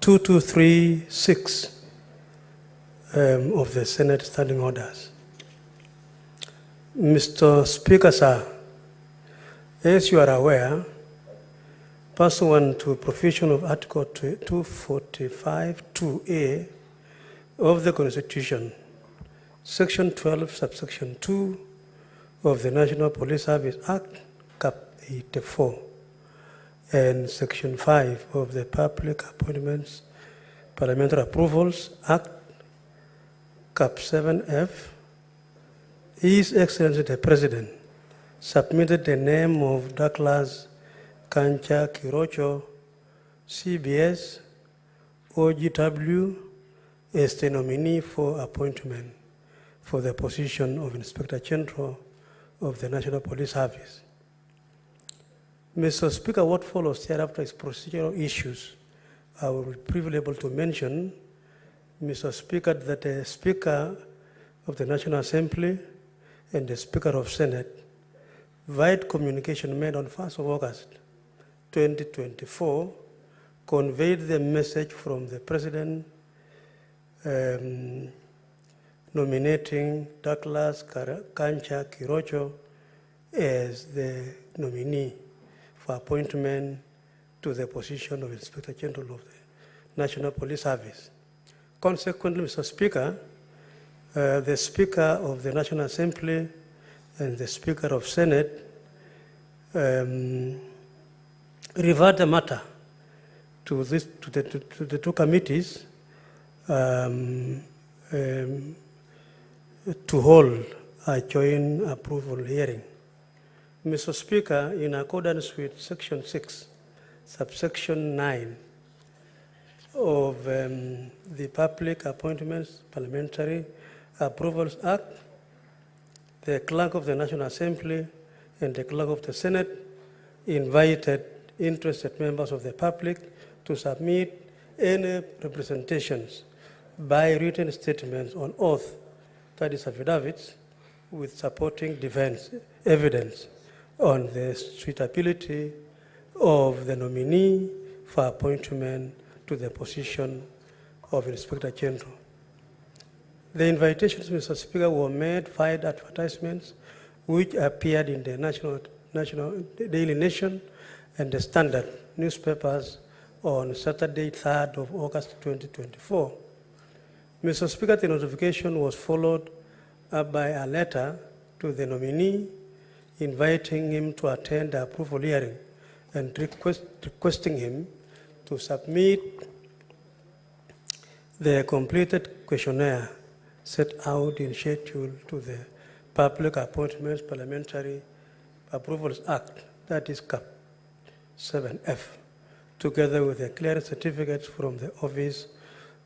2236 of the Senate Standing Orders. Mr. Speaker, sir, as you are aware, pursuant to provision of Article 245(2)(a) of the Constitution, Section 12, subsection 2 of the National Police Service Act, Cap 84, and Section 5 of the Public Appointments Parliamentary Approvals Act, Cap 7F, His Excellency the President submitted the name of Douglas Kancha Kirocho, CBS, OGW, as the nominee for appointment for the position of Inspector General of the National Police Service. Mr. Speaker, what follows thereafter is procedural issues. I will be privileged to mention, Mr. Speaker, that the Speaker of the National Assembly and the Speaker of Senate, via communication made on 1st of August 2024, conveyed the message from the President nominating Douglas Kancha Kirocho as the nominee for appointment to the position of Inspector General of the National Police Service. Consequently, Mr. Speaker, the Speaker of the National Assembly and the Speaker of Senate revert the matter to the two committees to hold a joint approval hearing. Mr. Speaker, in accordance with Section 6, subsection 9 of the Public Appointments Parliamentary Approvals Act, the Clerk of the National Assembly and the Clerk of the Senate invited interested members of the public to submit any representations by written statements on oath, that is affidavits, with supporting defense evidence on the suitability of the nominee for appointment to the position of Inspector General. The invitations, Mr. Speaker, were made via advertisements which appeared in the National Daily Nation and the Standard newspapers on Saturday, 3rd of August 2024. Mr. Speaker, the notification was followed up by a letter to the nominee inviting him to attend the approval hearing and requesting him to submit the completed questionnaire set out in schedule to the Public Appointments Parliamentary Approvals Act, that is Cap 7F, together with the clearance certificates from the Office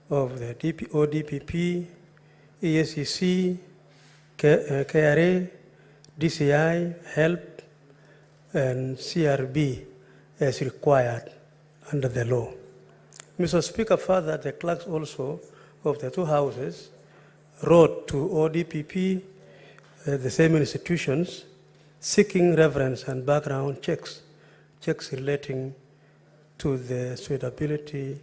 of the ODPP, ESCC, KRA, DCI, HELP, and CRB as required under the law. Mr. Speaker, further, the clerks also of the two houses wrote to ODPP, the same institutions, seeking reference and background checks relating to the suitability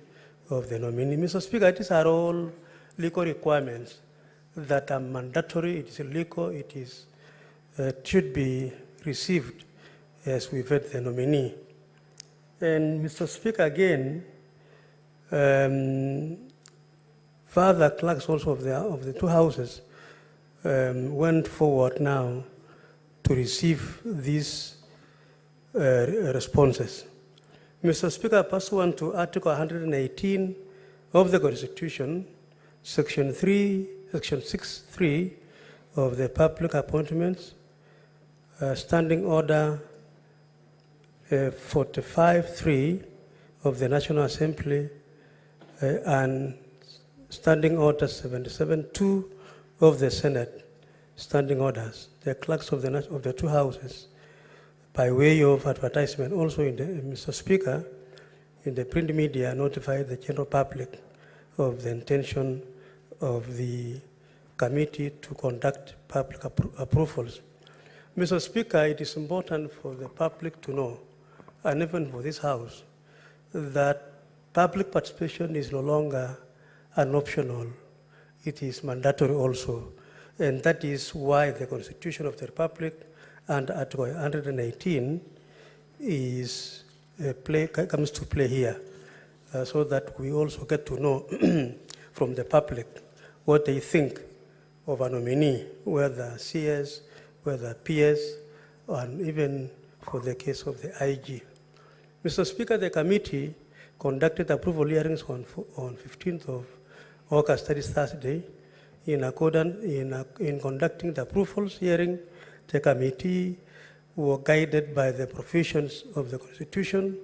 of the nominee. Mr. Speaker, these are all legal requirements that are mandatory. It is legal. It should be received as we vet the nominee. And Mr. Speaker, again, further clerks also of the two houses went forward now to receive these responses. Mr. Speaker, pursuant to Article 118 of the Constitution, Section 6(3) of the Public Appointments Standing Order 45(3) of the National Assembly and Standing Order 77(2) of the Senate Standing Orders, the clerks of the two houses, by way of advertisement, also Mr. Speaker, in the print media, notified the general public of the intention of the committee to conduct public approvals. Mr. Speaker, it is important for the public to know, and even for this House, that public participation is no longer an optional, it is mandatory also. And that is why the Constitution of the Republic and Article 118 comes to play here, so that we also get to know from the public what they think of a nominee, whether CS, whether PS, and even for the case of the IG. Mr. Speaker, the committee conducted approval hearings on 15th of August, that is Thursday. In conducting the approvals hearing, the committee were guided by the provisions of the Constitution,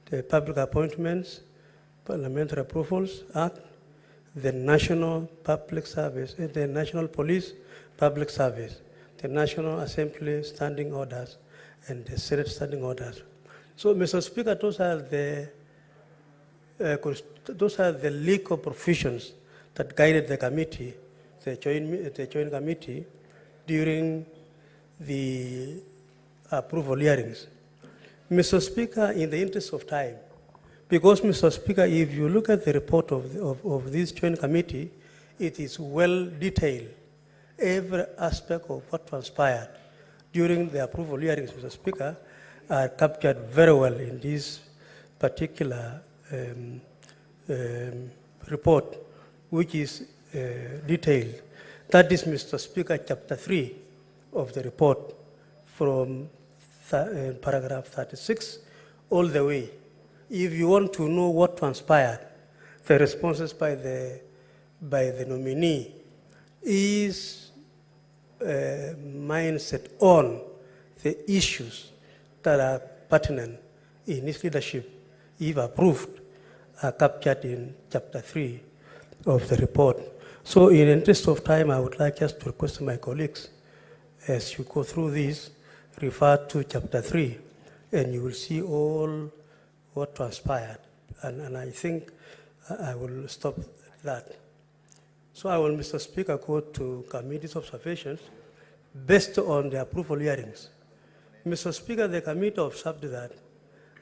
the Public Appointments, Parliamentary Approvals Act, the National Public Service, the National Police Public Service, the National Assembly Standing Orders, and the Senate Standing Orders. So, Mr. Speaker, those are the legal provisions that guided the committee, the joint committee, during the approval hearings. Mr. Speaker, in the interest of time, because, Mr. Speaker, if you look at the report of this joint committee, it is well detailed. Every aspect of what transpired during the approval hearings, Mr. Speaker, are captured very well in this particular report, which is detailed. That is, Mr. Speaker, chapter 3 of the report, from paragraph 36 all the way. If you want to know what transpired, the responses by the nominee is mindset on the issues that are pertinent in his leadership, if approved, are captured in chapter 3 of the report. So in the interest of time, I would like just to request my colleagues, as you go through this, refer to chapter 3, and you will see all what transpired. And I think I will stop that. So I will, Mr. Speaker, go to committee's observations based on the approval hearings. Mr. Speaker, the committee observed that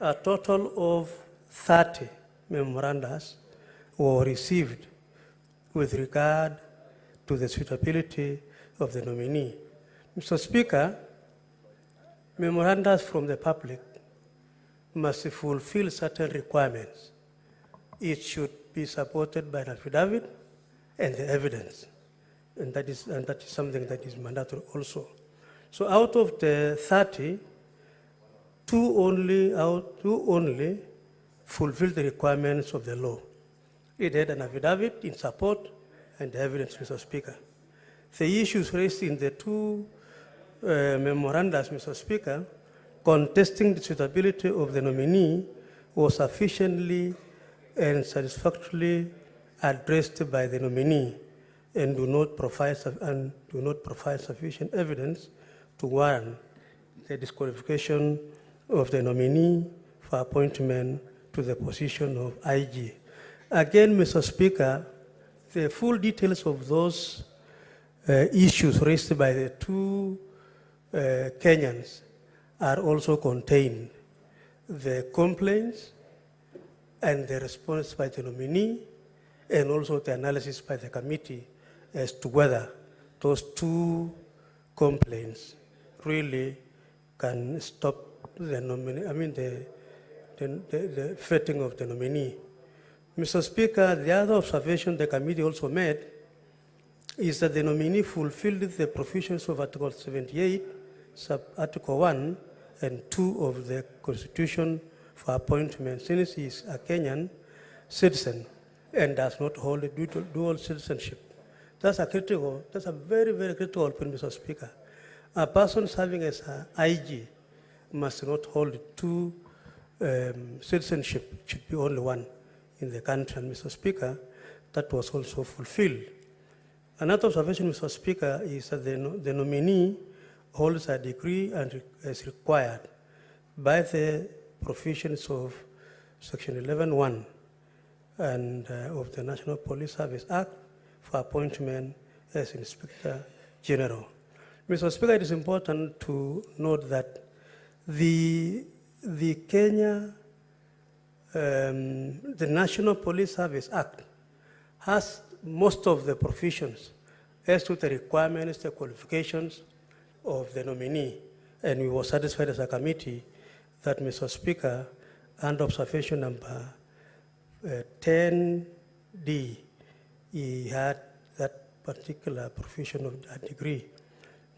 a total of 30 memorandums were received with regard to the suitability of the nominee. Mr. Speaker, memorandums from the public must fulfill certain requirements. It should be supported by an affidavit and the evidence, and that is something that is mandatory also. So out of the 30, two only fulfill the requirements of the law. It had an affidavit in support and evidence, Mr. Speaker. The issues raised in the two memorandums, Mr. Speaker, contesting the suitability of the nominee was sufficiently and satisfactorily addressed by the nominee and do not provide sufficient evidence to warrant the disqualification of the nominee for appointment to the position of IG. Again, Mr. Speaker, the full details of those issues raised by the two Kenyans are also contained. The complaints and the response by the nominee, and also the analysis by the committee as to whether those two complaints really can stop the the vetting of the nominee. Mr. Speaker, the other observation the committee also made is that the nominee fulfilled the provisions of Article 78, Sub-Article 1 and 2 of the Constitution for appointment, since he is a Kenyan citizen and does not hold a dual citizenship. That's a very, very critical point, Mr. Speaker. A person serving as an IG must not hold two citizenship, it should be only one in the country. And Mr. Speaker, that was also fulfilled. Another observation, Mr. Speaker, is that the nominee holds a degree and as required by the provisions of Section 11(1) and of the National Police Service Act for appointment as Inspector General. Mr. Speaker, it is important to note that the Kenya the National Police Service Act has most of the provisions as to the requirements, the qualifications of the nominee. And we were satisfied as a committee that, Mr. Speaker, under observation number 10D, he had that particular provision of a degree.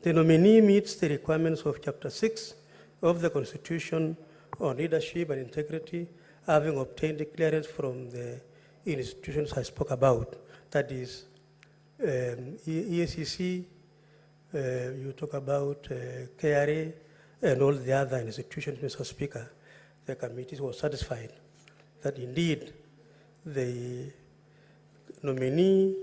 The nominee meets the requirements of Chapter 6 of the Constitution on leadership and integrity, having obtained the clearance from the institutions I spoke about. That is EACC, you talk about KRA, and all the other institutions, Mr. Speaker. The committee was satisfied that indeed the nominee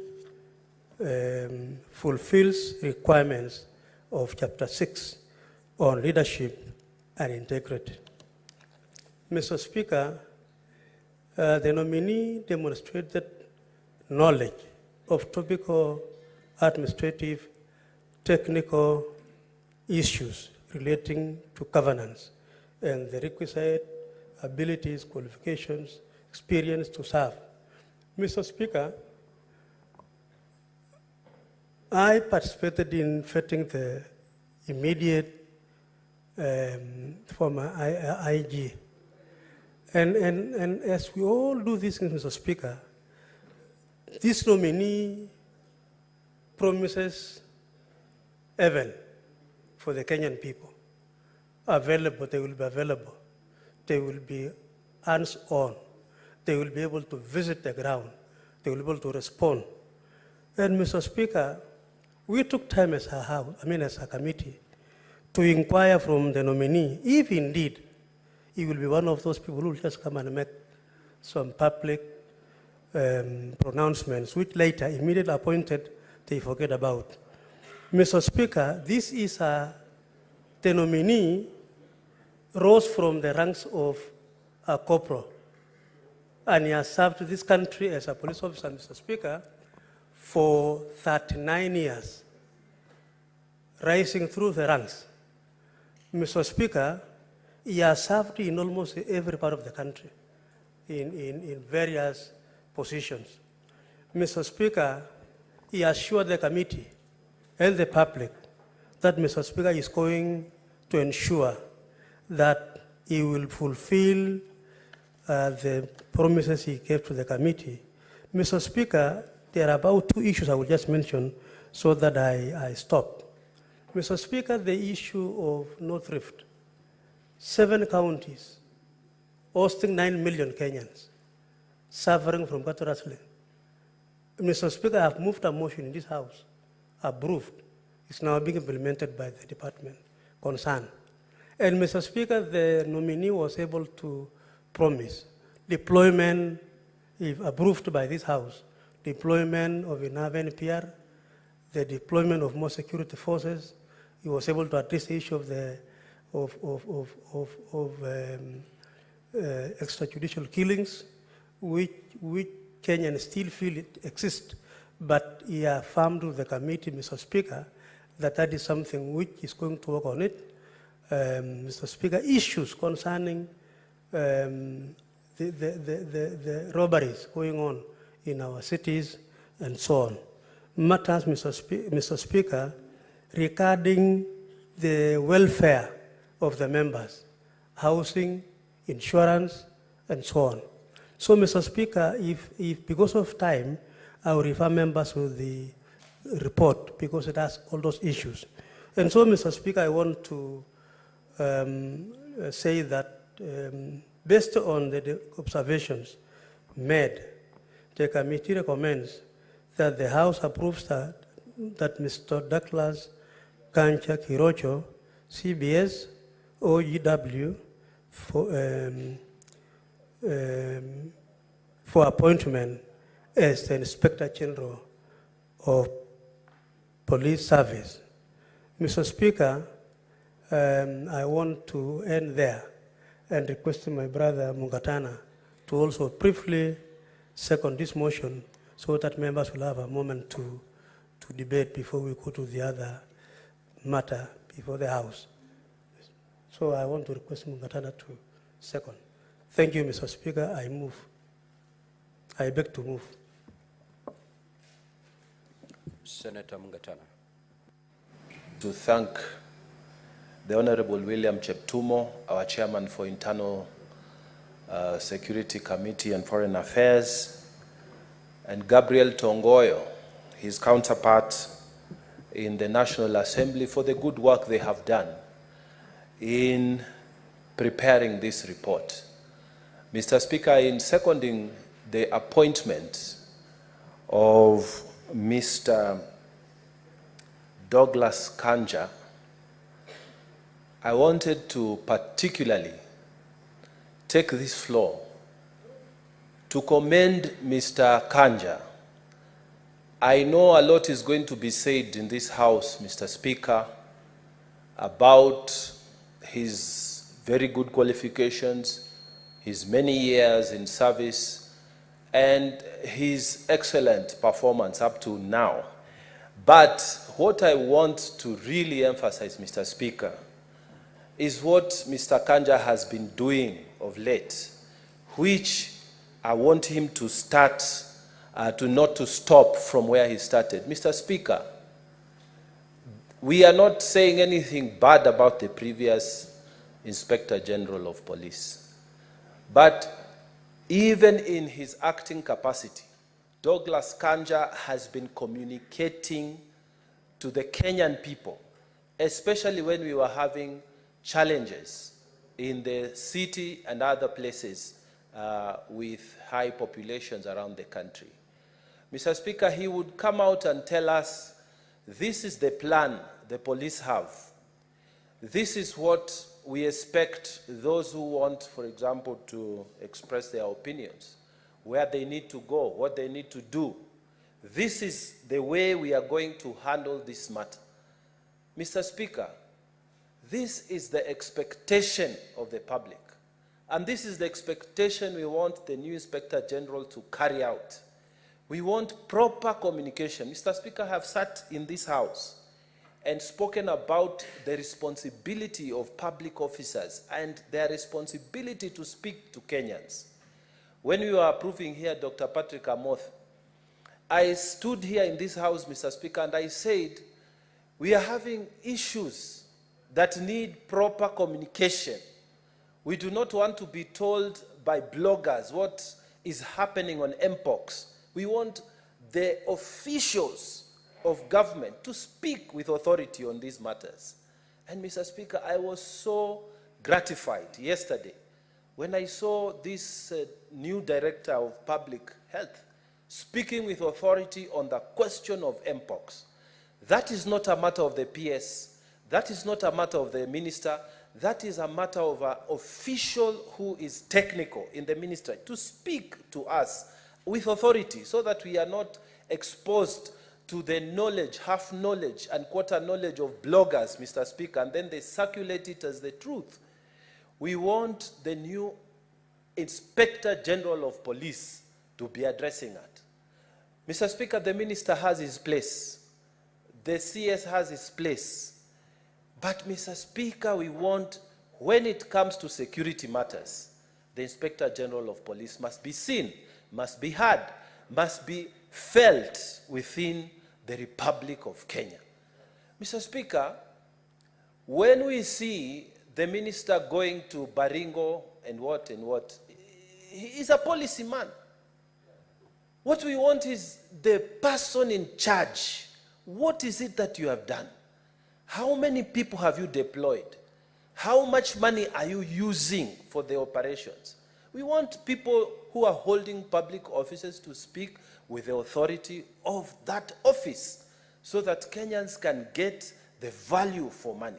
fulfills requirements of Chapter 6 on leadership and integrity. Mr. Speaker, the nominee demonstrated knowledge of topical, administrative, technical issues relating to governance and the requisite abilities, qualifications, experience to serve. Mr. Speaker, I participated in vetting the immediate former IG. And as we all do this, Mr. Speaker, this nominee promises heaven for the Kenyan people. Available, they will be available. They will be hands-on. They will be able to visit the ground. They will be able to respond. And Mr. Speaker, we took time as a house, as a committee, to inquire from the nominee if indeed he will be one of those people who will just come and make some public pronouncements, which later, immediately appointed, they forget about. Mr. Speaker, this is the nominee rose from the ranks of a corporal, and he has served this country as a police officer, Mr. Speaker, for 39 years, rising through the ranks. Mr. Speaker, he has served in almost every part of the country, in various positions. Mr. Speaker, he assured the committee and the public that Mr. Speaker is going to ensure that he will fulfill the promises he gave to the committee. Mr. Speaker, there are about 2 issues I will just mention so that I stop. Mr. Speaker, the issue of North Rift, 7 counties, hosting 9 million Kenyans, suffering from cattle rustling. Mr. Speaker, I have moved a motion in this House, approved. It's now being implemented by the department concerned. And Mr. Speaker, the nominee was able to promise deployment, if approved by this House, deployment of enough NPR, the deployment of more security forces. He was able to address the issue of the extrajudicial killings, which Kenyans still feel it exists, but he affirmed to the committee, Mr. Speaker, that is something which is going to work on it. Mr. Speaker, issues concerning the robberies going on in our cities and so on. Matters, Mr. Speaker, regarding the welfare of the members, housing, insurance, and so on. So, Mr. Speaker, if because of time, I will refer members to the report because it has all those issues. And so, Mr. Speaker, I want to say that based on the observations made, the committee recommends that the House approves that Mr. Douglas Kancha Kirocho, CBS, OGW, for appointment as the Inspector General of Police Service. Mr. Speaker, I want to end there and request my brother Mungatana to also briefly second this motion so that members will have a moment to debate before we go to the other matter before the House. So I want to request Mungatana to second. Thank you, Mr. Speaker. I beg to move. Senator Mungatana. To thank the Honorable William Cheptumo, our Chairman for Internal Security Committee and Foreign Affairs, and Gabriel Tongoyo, his counterpart in the National Assembly, for the good work they have done in preparing this report. Mr. Speaker, in seconding the appointment of Mr. Douglas Kanja, I wanted to particularly take this floor to commend Mr. Kanja. I know a lot is going to be said in this House, Mr. Speaker, about his very good qualifications, his many years in service, and his excellent performance up to now. But what I want to really emphasize, Mr. Speaker, is what Mr. Kanja has been doing of late, which I want him to start, not to stop from where he started. Mr. Speaker, we are not saying anything bad about the previous Inspector General of Police. But even in his acting capacity, Douglas Kanja has been communicating to the Kenyan people, especially when we were having challenges in the city and other places with high populations around the country. Mr. Speaker, he would come out and tell us, this is the plan the police have. This is what we expect those who want, for example, to express their opinions, where they need to go, what they need to do. This is the way we are going to handle this matter. Mr. Speaker, this is the expectation of the public, and this is the expectation we want the new Inspector General to carry out. We want proper communication. Mr. Speaker, I have sat in this House and spoken about the responsibility of public officers and their responsibility to speak to Kenyans. When we were approving here Dr. Patrick Amoth, I stood here in this House, Mr. Speaker, and I said, we are having issues that need proper communication. We do not want to be told by bloggers what is happening on MPOX. We want the officials of government to speak with authority on these matters. And Mr. Speaker, I was so gratified yesterday when I saw this new Director of Public Health speaking with authority on the question of MPOX. That is not a matter of the PS, that is not a matter of the minister, that is a matter of an official who is technical in the ministry to speak to us with authority so that we are not exposed to the knowledge, half knowledge and quarter knowledge of bloggers, Mr. Speaker, and then they circulate it as the truth. We want the new Inspector General of Police to be addressing that. Mr. Speaker, the minister has his place. The CS has his place. But Mr. Speaker, we want, when it comes to security matters, the Inspector General of Police must be seen, must be heard, must be felt within the Republic of Kenya. Mr. Speaker, when we see the minister going to Baringo and what, he is a policy man. What we want is the person in charge. What is it that you have done? How many people have you deployed? How much money are you using for the operations? We want people who are holding public offices to speak with the authority of that office so that Kenyans can get the value for money.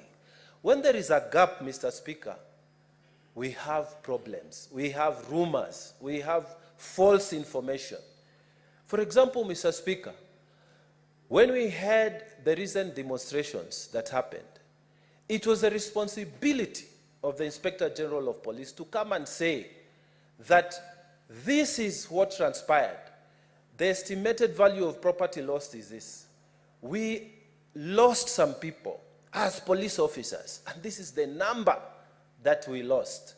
When there is a gap, Mr. Speaker, we have problems, we have rumors, we have false information. For example, Mr. Speaker, when we had the recent demonstrations that happened, it was the responsibility of the Inspector General of Police to come and say that this is what transpired. The estimated value of property lost is this. We lost some people as police officers, and this is the number that we lost.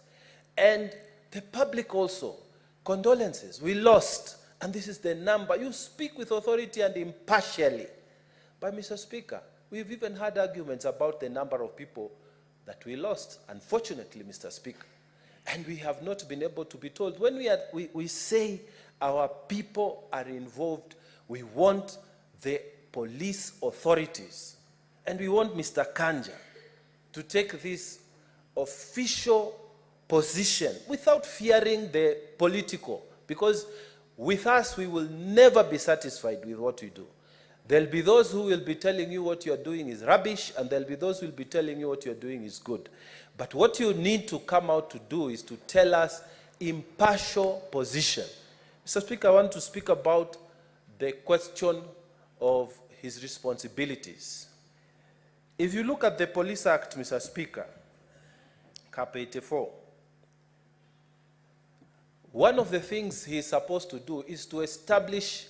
And The public also, condolences, we lost, and this is the number. You speak with authority and impartially. But Mr. Speaker, we've even had arguments about the number of people that we lost, unfortunately, Mr. Speaker. And we have not been able to be told. When we say our people are involved, we want the police authorities, and we want Mr. Kanja to take this official position without fearing the political, because with us, we will never be satisfied with what we do. There'll be those who will be telling you what you're doing is rubbish, and there'll be those who will be telling you what you're doing is good. But what you need to come out to do is to tell us impartial position. Mr. Speaker, I want to speak about the question of his responsibilities. If you look at the Police Act, Mr. Speaker, Cap 84, one of the things he is supposed to do is to establish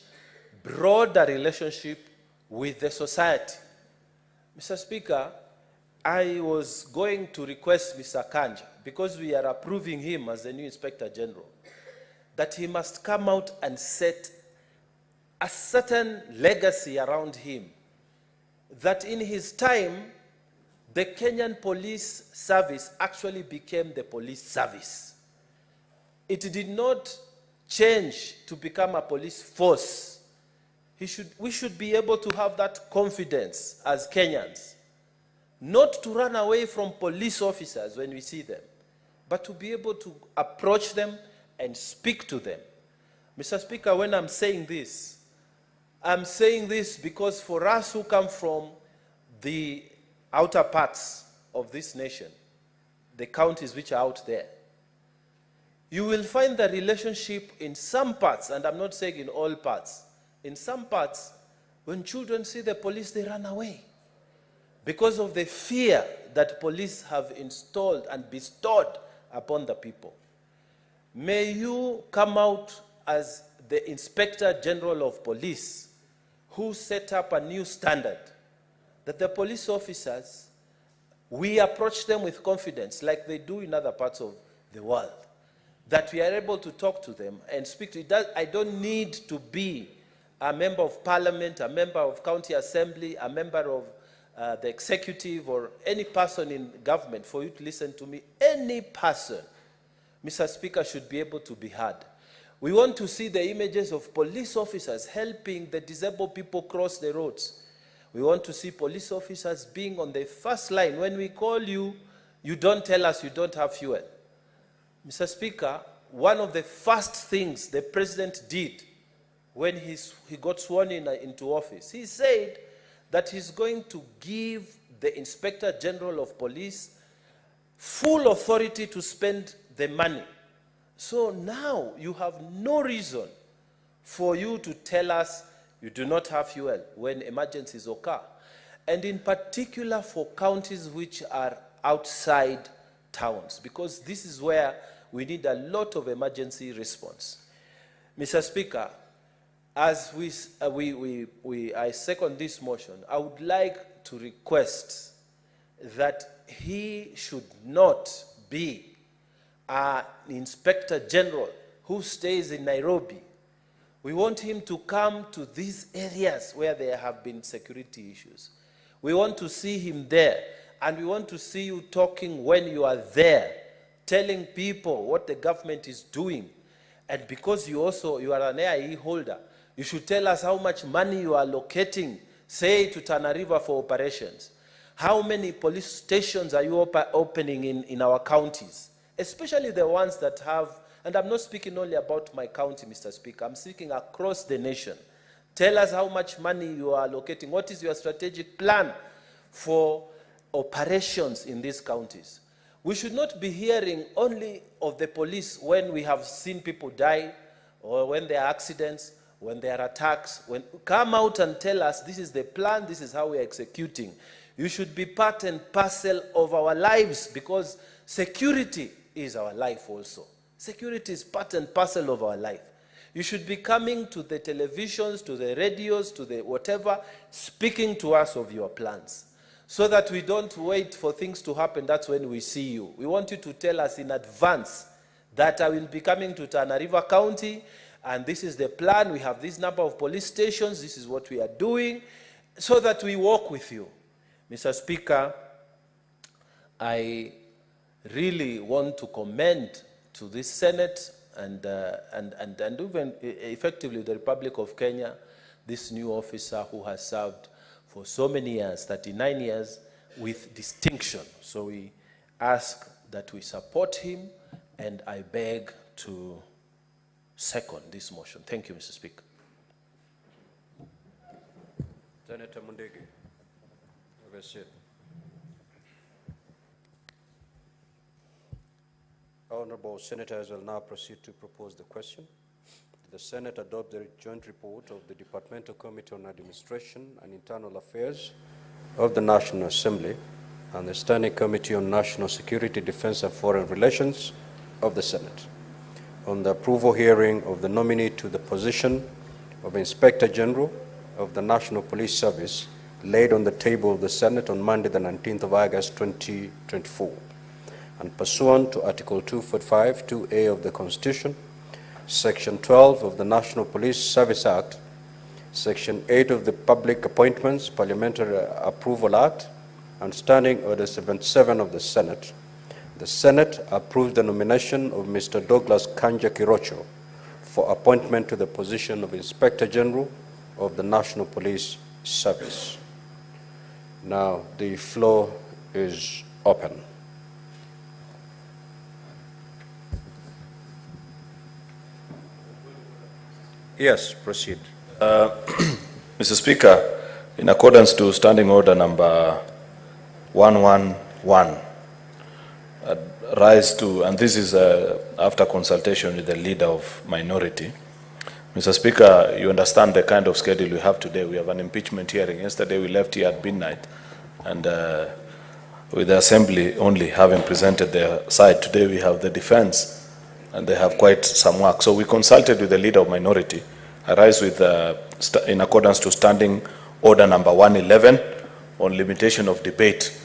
broader relationship with the society. Mr. Speaker, I was going to request Mr. Kanja, because we are approving him as the new Inspector General, that he must come out and set a certain legacy around him, that in his time, the Kenyan police service actually became the police service. It did not change to become a police force. We should be able to have that confidence as Kenyans, not to run away from police officers when we see them, but to be able to approach them and speak to them. Mr. Speaker, when I'm saying this because for us who come from the outer parts of this nation, the counties which are out there, you will find the relationship in some parts, and I'm not saying in all parts, in some parts, when children see the police, they run away because of the fear that police have installed and bestowed upon the people. May you come out as the Inspector General of Police who set up a new standard, that the police officers, we approach them with confidence like they do in other parts of the world, that we are able to talk to them and speak to them. I don't need to be a member of parliament, a member of county assembly, a member of the executive, or any person in government for you to listen to me. Any person, Mr. Speaker, should be able to be heard. We want to see the images of police officers helping the disabled people cross the roads. We want to see police officers being on the first line. When we call you, you don't tell us you don't have fuel. Mr. Speaker, one of the first things the president did when he got sworn into office, he said that he's going to give the Inspector General of Police full authority to spend the money. So now you have no reason for you to tell us you do not have fuel when emergencies occur. And in particular for counties which are outside towns, because this is where we need a lot of emergency response. Mr. Speaker, as I second this motion, I would like to request that he should not be an Inspector General who stays in Nairobi. We want him to come to these areas where there have been security issues. We want to see him there, and we want to see you talking when you are there, telling people what the government is doing. And because you are an AIE holder, you should tell us how much money you are allocating, say, to Tana River for operations. How many police stations are you opening in our counties? Especially the ones that have, and I'm not speaking only about my county, Mr. Speaker, I'm speaking across the nation. Tell us how much money you are allocating. What is your strategic plan for operations in these counties? We should not be hearing only of the police when we have seen people die, or when there are accidents, when there are attacks. Come out and tell us this is the plan, this is how we are executing. You should be part and parcel of our lives, because security is our life also. Security is part and parcel of our life. You should be coming to the televisions, to the radios, to the whatever, speaking to us of your plans, so that we don't wait for things to happen. That's when we see you. We want you to tell us in advance that I will be coming to Tana River County, and this is the plan. We have this number of police stations. This is what we are doing, so that we work with you. Mr. Speaker, I really want to commend to this Senate and even effectively the Republic of Kenya, this new officer who has served for so many years, 39 years, with distinction. So we ask that we support him, and I beg to second this motion. Thank you, Mr. Speaker. Senator Mundege, have a seat. Honorable Senators will now proceed to propose the question. The Senate adopt the joint report of the Departmental Committee on Administration and Internal Affairs of the National Assembly and the Standing Committee on National Security, Defense and Foreign Relations of the Senate on the approval hearing of the nominee to the position of Inspector General of the National Police Service laid on the table of the Senate on Monday, the 19th of August, 2024. And pursuant to Article 245, 2A of the Constitution, Section 12 of the National Police Service Act, Section 8 of the Public Appointments Parliamentary Approval Act, and Standing Order 77 of the Senate approved the nomination of Mr. Douglas Kanja Kirocho for appointment to the position of Inspector General of the National Police Service. Now, the floor is open. Yes, proceed. Mr. Speaker, in accordance to Standing Order number 111, rise to, and this is after consultation with the leader of minority. Mr. Speaker, you understand the kind of schedule we have today. We have an impeachment hearing. Yesterday we left here at midnight, and with the Assembly only having presented their side, today we have the defense, and they have quite some work. So we consulted with the leader of minority. I rise with, in accordance to Standing Order number 111 on limitation of debate.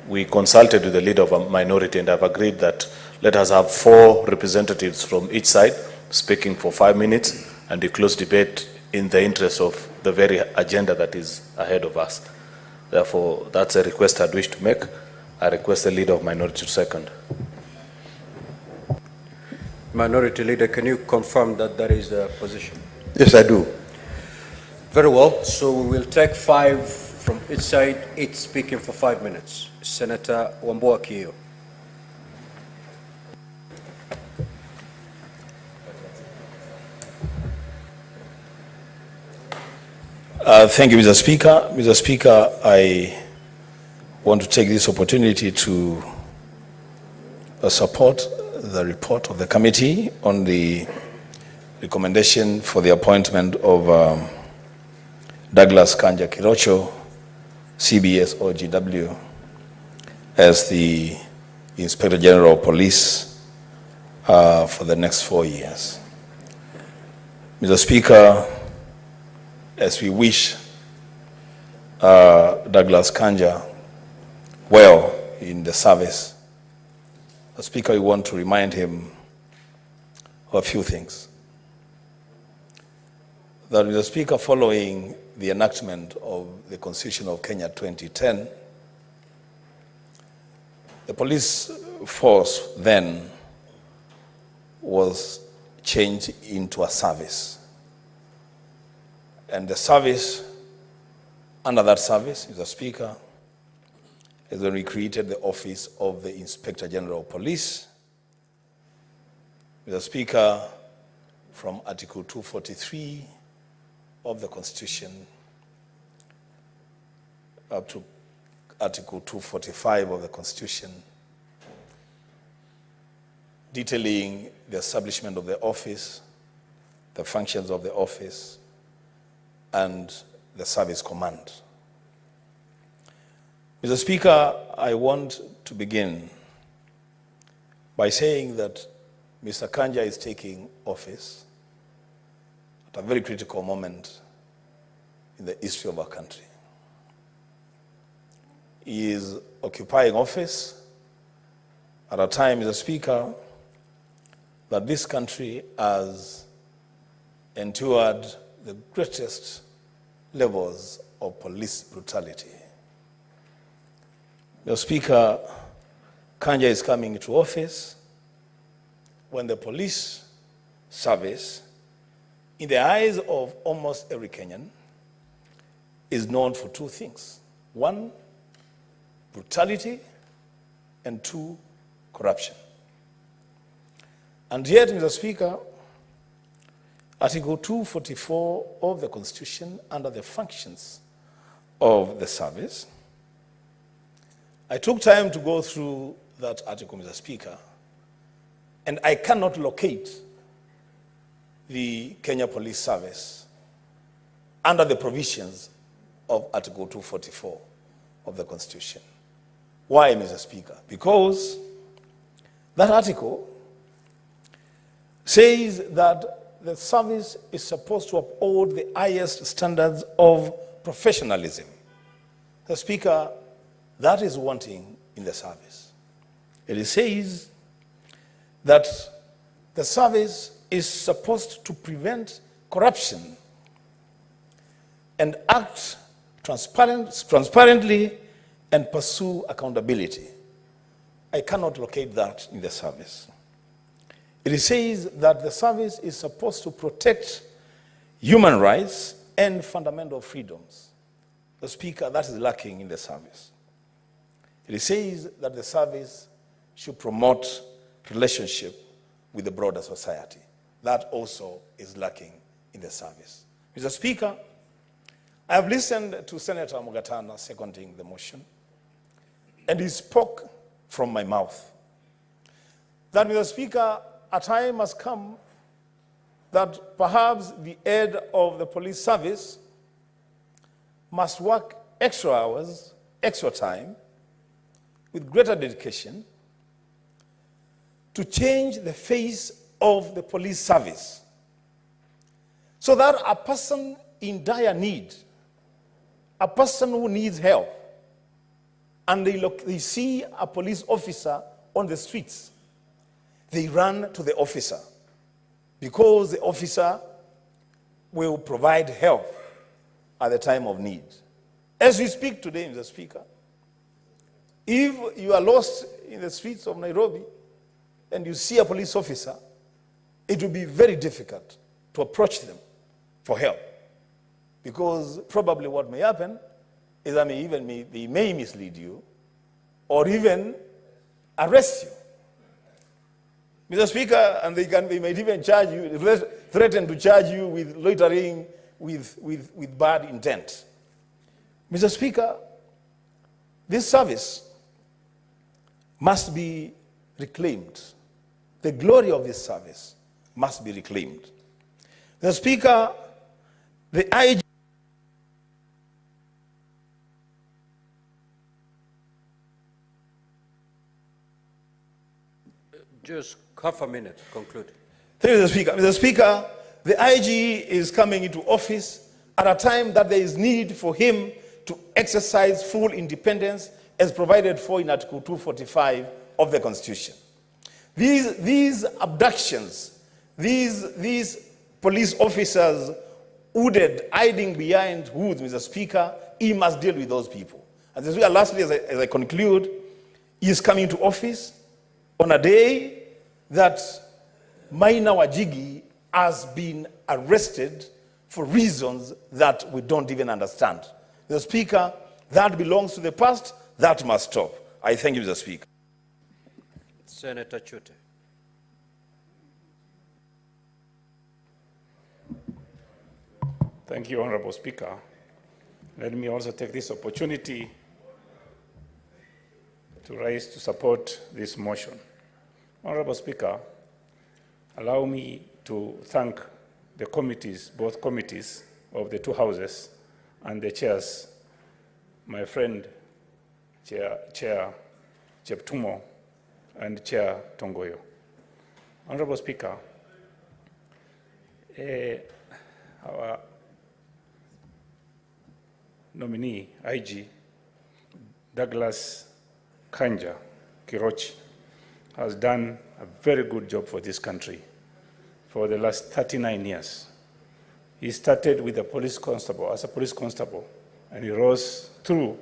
We consulted with the leader of a minority and have agreed that let us have 4 representatives from each side speaking for 5 minutes, and we close debate in the interest of the very agenda that is ahead of us. Therefore, that's a request I'd wish to make. I request the leader of minority to second. Minority Leader, can you confirm that that is the position? Yes, I do. Very well. So we will take 5 from each side, each speaking for 5 minutes. Senator Wambua Kiyo. Thank you, Mr. Speaker. Mr. Speaker, I want to take this opportunity to support the report of the committee on the recommendation for the appointment of Douglas Kanja Kirocho, CBS OGW, as the Inspector General of Police for the next 4 years. Mr. Speaker, as we wish Douglas Kanja well in the service, Mr. Speaker, we want to remind him of a few things. That, Mr. Speaker, following the enactment of the Constitution of Kenya 2010, the police force then was changed into a service. And the service, under that service, Mr. Speaker, is when we created the office of the Inspector General of Police. Mr. Speaker, from Article 243 of the Constitution up to Article 245 of the Constitution, detailing the establishment of the office, the functions of the office, and the service command. Mr. Speaker, I want to begin by saying that Mr. Kanja is taking office at a very critical moment in the history of our country. He is occupying office at a time, Mr. Speaker, that this country has endured the greatest levels of police brutality. Mr. Speaker, Kanja is coming into office when the police service, in the eyes of almost every Kenyan, is known for two things. One, brutality, and two, corruption. And yet, Mr. Speaker, Article 244 of the Constitution, under the functions of the service, I took time to go through that article, Mr. Speaker, and I cannot locate the Kenya Police Service under the provisions of Article 244 of the Constitution. Why, Mr. Speaker? Because that article says that the service is supposed to uphold the highest standards of professionalism. Mr. Speaker, that is wanting in the service. It says that the service is supposed to prevent corruption and act transparently and pursue accountability. I cannot locate that in the service. It says that the service is supposed to protect human rights and fundamental freedoms. The Speaker, that is lacking in the service. It says that the service should promote relationship with the broader society. That also is lacking in the service. Mr. Speaker, I have listened to Senator Mugatana seconding the motion, and he spoke from my mouth. That, Mr. Speaker, a time has come that perhaps the head of the police service must work extra hours, extra time, with greater dedication to change the face of the police service so that a person in dire need, a person who needs help, and they see a police officer on the streets, they run to the officer because the officer will provide help at the time of need. As we speak today, Mr. Speaker, if you are lost in the streets of Nairobi and you see a police officer, it will be very difficult to approach them for help, because probably what may happen is that they may mislead you or even arrest you. Mr. Speaker, and they might even charge you, threaten to charge you with loitering with bad intent. Mr. Speaker, this service must be reclaimed. The glory of this service must be reclaimed. Mr. Speaker, the IG Just half a minute, conclude. Thank you, Mr. Speaker. Mr. Speaker, the IG is coming into office at a time that there is need for him to exercise full independence as provided for in Article 245 of the Constitution. These abductions, these police officers hooded, hiding behind hoods, Mr. Speaker, he must deal with those people. And lastly, as I conclude, he is coming to office on a day that Maina Wajigi has been arrested for reasons that we don't even understand. Mr. Speaker, that belongs to the past. That must stop. I thank you, Mr. Speaker. Senator Chute. Thank you, Honorable Speaker. Let me also take this opportunity to rise to support this motion. Honorable Speaker, allow me to thank the committees, both committees of the two houses, and the chairs, my friend, Chair Cheptumo and Chair Tongoyo. Honorable Speaker, our nominee, IG, Douglas Kanja Kirochi, has done a very good job for this country for the last 39 years. He started with a police constable, as a police constable, and he rose through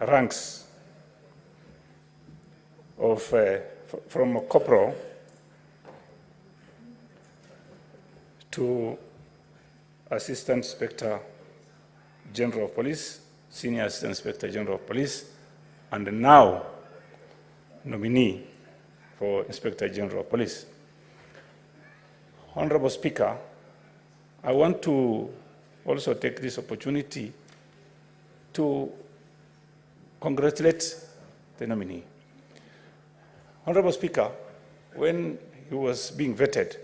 ranks of, from a corporal to Assistant Inspector General of Police, Senior Assistant Inspector General of Police, and now nominee for Inspector General of Police. Honorable Speaker, I want to also take this opportunity to congratulate the nominee. Honorable Speaker, when he was being vetted,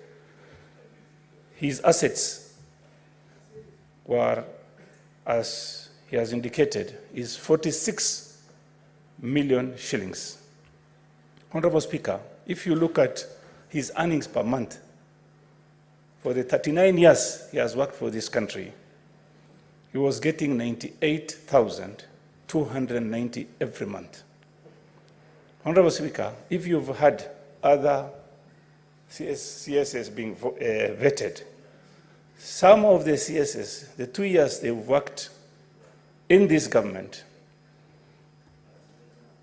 his assets were, as he has indicated, is 46 million shillings. Honorable Speaker, if you look at his earnings per month, for the 39 years he has worked for this country, he was getting 98,290 every month. Honorable Speaker, if you've had other CSS being vetted, some of the CSS, the 2 years they've worked in this government,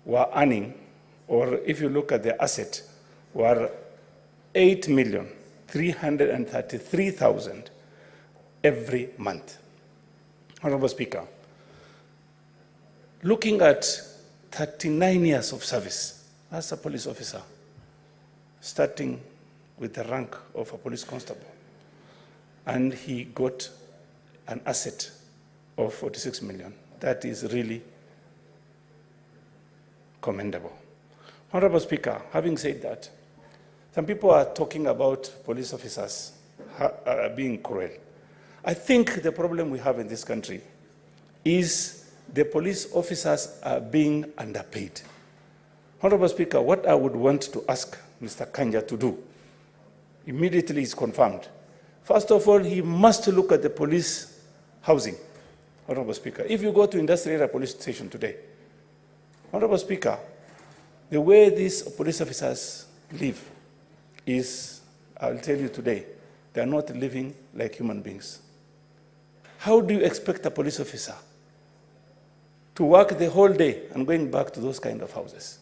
were earning, or if you look at the asset, were 8,333,000 every month. Honorable Speaker, looking at 39 years of service as a police officer, starting with the rank of a police constable, and he got an asset of 46 million. That is really commendable. Honorable Speaker, having said that, some people are talking about police officers being cruel. I think the problem we have in this country is the police officers are being underpaid. Honorable Speaker, what I would want to ask Mr. Kanja to do immediately is confirmed. First of all, he must look at the police housing. Honorable Speaker, if you go to Industrial Area Police Station today, Honorable Speaker, the way these police officers live is, I'll tell you today, they are not living like human beings. How do you expect a police officer to work the whole day and going back to those kind of houses?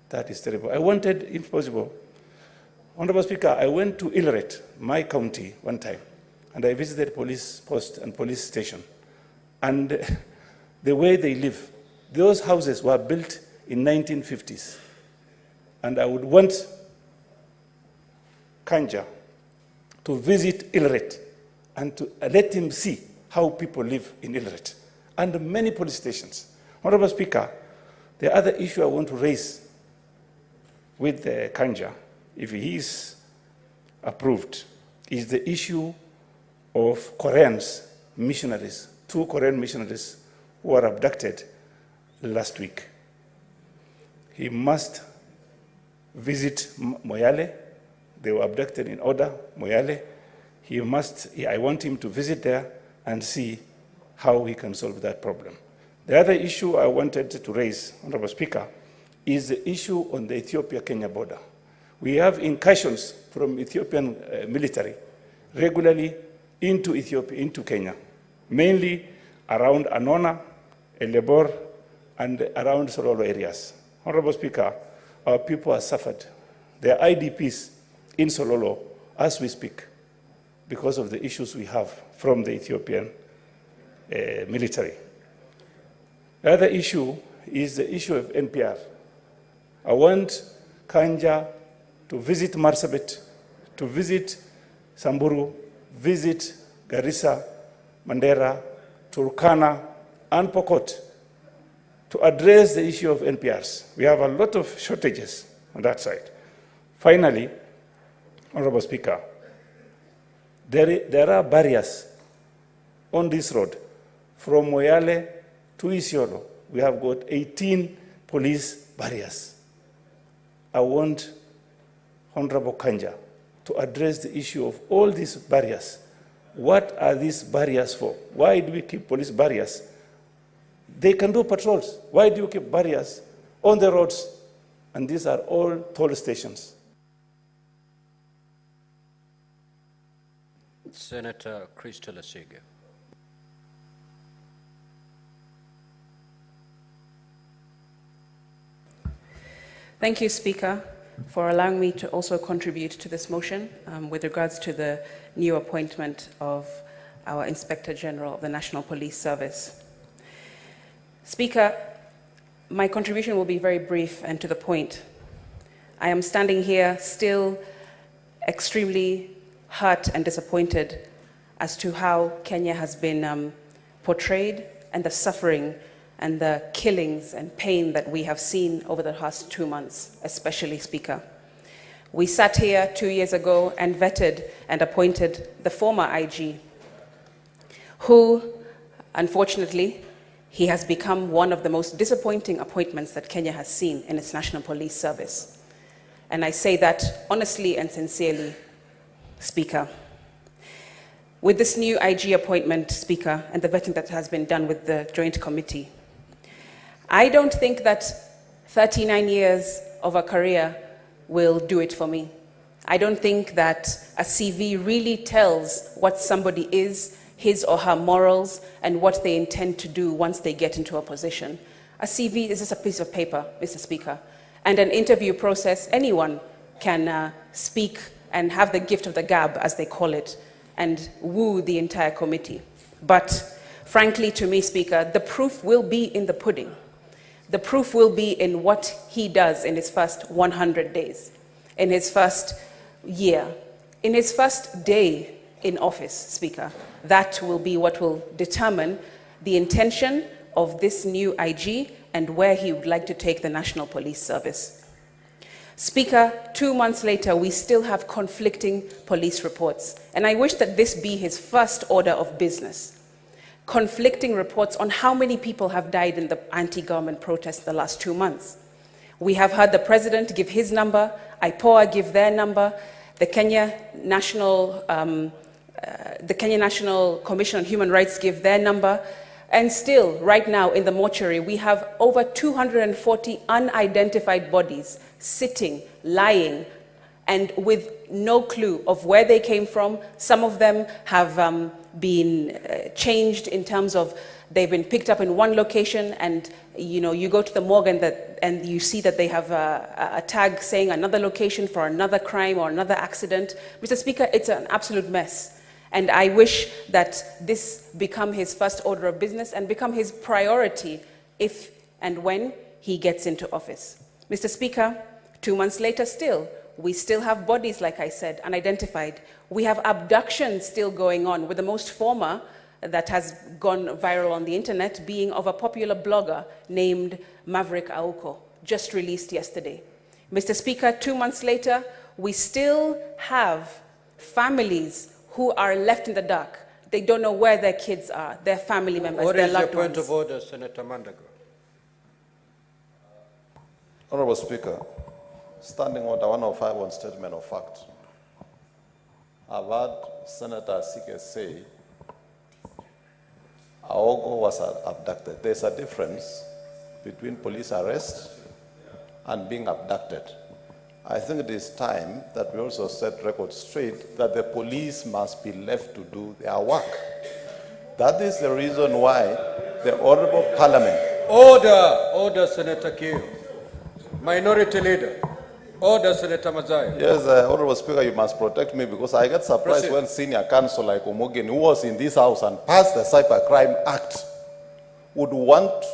That is terrible. I wanted, if possible, Honorable Speaker, I went to Ileret, my county, one time, and I visited police post and police station. And the way they live, those houses were built in 1950s. And I would want Kanja to visit Ileret and to let him see how people live in Ileret and many police stations. Honorable Speaker, the other issue I want to raise with Kanja, if he is approved, is the issue of Koreans, missionaries, 2 Korean missionaries who were abducted last week. He must visit Moyale. They were abducted in Oda, Moyale. I want him to visit there and see how he can solve that problem. The other issue I wanted to raise, Honorable Speaker, is the issue on the Ethiopia-Kenya border. We have incursions from Ethiopian military regularly into Ethiopia, into Kenya, mainly around Anona, Elebor, and around Sololo areas. Honorable Speaker, our people have suffered. There are IDPs in Sololo as we speak because of the issues we have from the Ethiopian military. The other issue is the issue of NPR. I want Kanja to visit Marsabit, to visit Samburu, visit Garissa, Mandera, Turkana, and Pokot to address the issue of NPRs. We have a lot of shortages on that side. Finally, Honorable Speaker, there are barriers on this road. From Moyale to Isiolo, we have got 18 police barriers. I want Honorable Kanja to address the issue of all these barriers. What are these barriers for? Why do we keep police barriers? They can do patrols. Why do you keep barriers on the roads And these are all toll stations. Senator Crystal Asige. Thank you, Speaker, for allowing me to also contribute to this motion with regards to the new appointment of our Inspector General of the National Police Service. Speaker, my contribution will be very brief and to the point. I am standing here still extremely hurt and disappointed as to how Kenya has been portrayed and the suffering and the killings and pain that we have seen over the past 2 months, especially, Speaker. We sat here 2 years ago and vetted and appointed the former IG, who, unfortunately, he has become one of the most disappointing appointments that Kenya has seen in its National Police Service. And I say that honestly and sincerely, Speaker. With this new IG appointment, Speaker, and the vetting that has been done with the Joint Committee, I don't think that 39 years of a career will do it for me. I don't think that a CV really tells what somebody is, his or her morals, and what they intend to do once they get into a position. A CV is just a piece of paper, Mr. Speaker. And an interview process, anyone can speak and have the gift of the gab, as they call it, and woo the entire committee. But frankly, to me, Speaker, the proof will be in the pudding. The proof will be in what he does in his first 100 days, in his first year, in his first day in office, Speaker. That will be what will determine the intention of this new IG and where he would like to take the National Police Service. Speaker, 2 months later, we still have conflicting police reports, and I wish that this be his first order of business. Conflicting reports on how many people have died in the anti-government protests the last 2 months. We have heard the president give his number, IPOA give their number, the Kenya National Commission on Human Rights give their number, and still, right now in the mortuary, we have over 240 unidentified bodies sitting, lying, and with no clue of where they came from. Some of them have been changed in terms of they've been picked up in one location, and you go to the morgue and you see that they have a tag saying another location for another crime or another accident. Mr. Speaker, it's an absolute mess. And I wish that this become his first order of business and become his priority if and when he gets into office. Mr. Speaker, 2 months later still, we still have bodies, like I said, unidentified. We have abductions still going on, with the most former that has gone viral on the internet being of a popular blogger named Maverick Auko, just released yesterday. Mr. Speaker, 2 months later, we still have families who are left in the dark. They don't know where their kids are, their family members, their loved ones. What is your point of order, Senator Mandago? Honorable Speaker, Standing Order 105 on statement of fact. I've heard Senator Asige say Aogo was abducted. There's a difference between police arrest and being abducted. I think it is time that we also set record straight that the police must be left to do their work. That is the reason why the Honorable Parliament... Order, Senator Kiyo. Minority Leader. Order, Senator Mazai. Yes, Honorable Speaker, you must protect me, because I get surprised when senior counsel like Omogen, who was in this house and passed the Cybercrime Act, would want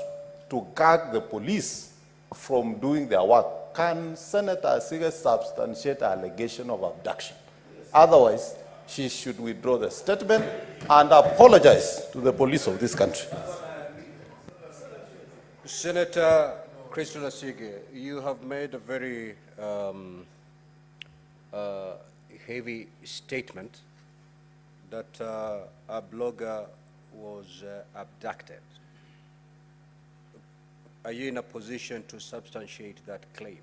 to gag the police from doing their work. Can Senator Asige substantiate allegation of abduction? Otherwise, she should withdraw the statement and apologize to the police of this country. Senator Crystal Asige, you have made a very heavy statement that a blogger was abducted. Are you in a position to substantiate that claim?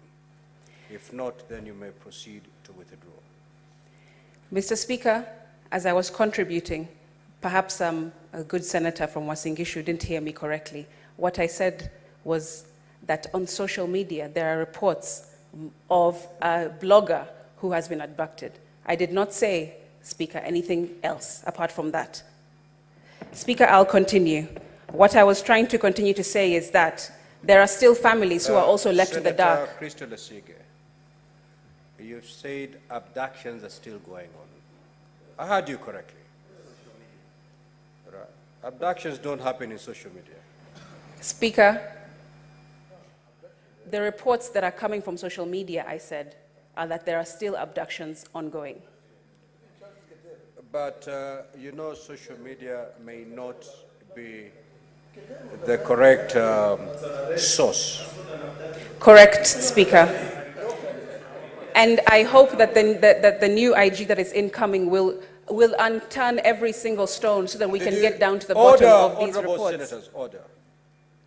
If not, then you may proceed to withdraw. Mr. Speaker, as I was contributing, perhaps a good senator from Wasingishu didn't hear me correctly. What I said was that on social media there are reports of a blogger who has been abducted. I did not say, Speaker, anything else apart from that. Speaker, I'll continue. What I was trying to continue to say is that there are still families who are also left in the dark. Senator Crystal Asige, you've said abductions are still going on. I heard you correctly. Right. Abductions don't happen in social media. Speaker, the reports that are coming from social media, I said, are that there are still abductions ongoing. But you know, social media may not be the correct source. Correct, Speaker. And I hope that the new IG that is incoming will unturn every single stone so that we can get down to the bottom of these reports. Honorable Senators, order.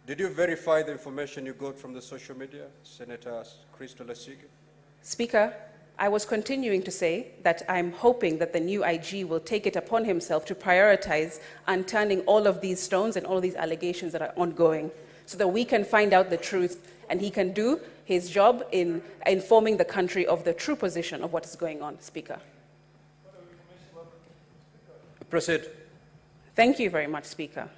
Did you verify the information you got from the social media, Senator Crystal Asige? Speaker, I was continuing to say that I'm hoping that the new IG will take it upon himself to prioritize unturning all of these stones and all of these allegations that are ongoing so that we can find out the truth and he can do his job in informing the country of the true position of what is going on, Speaker. Proceed. Thank you very much, Speaker.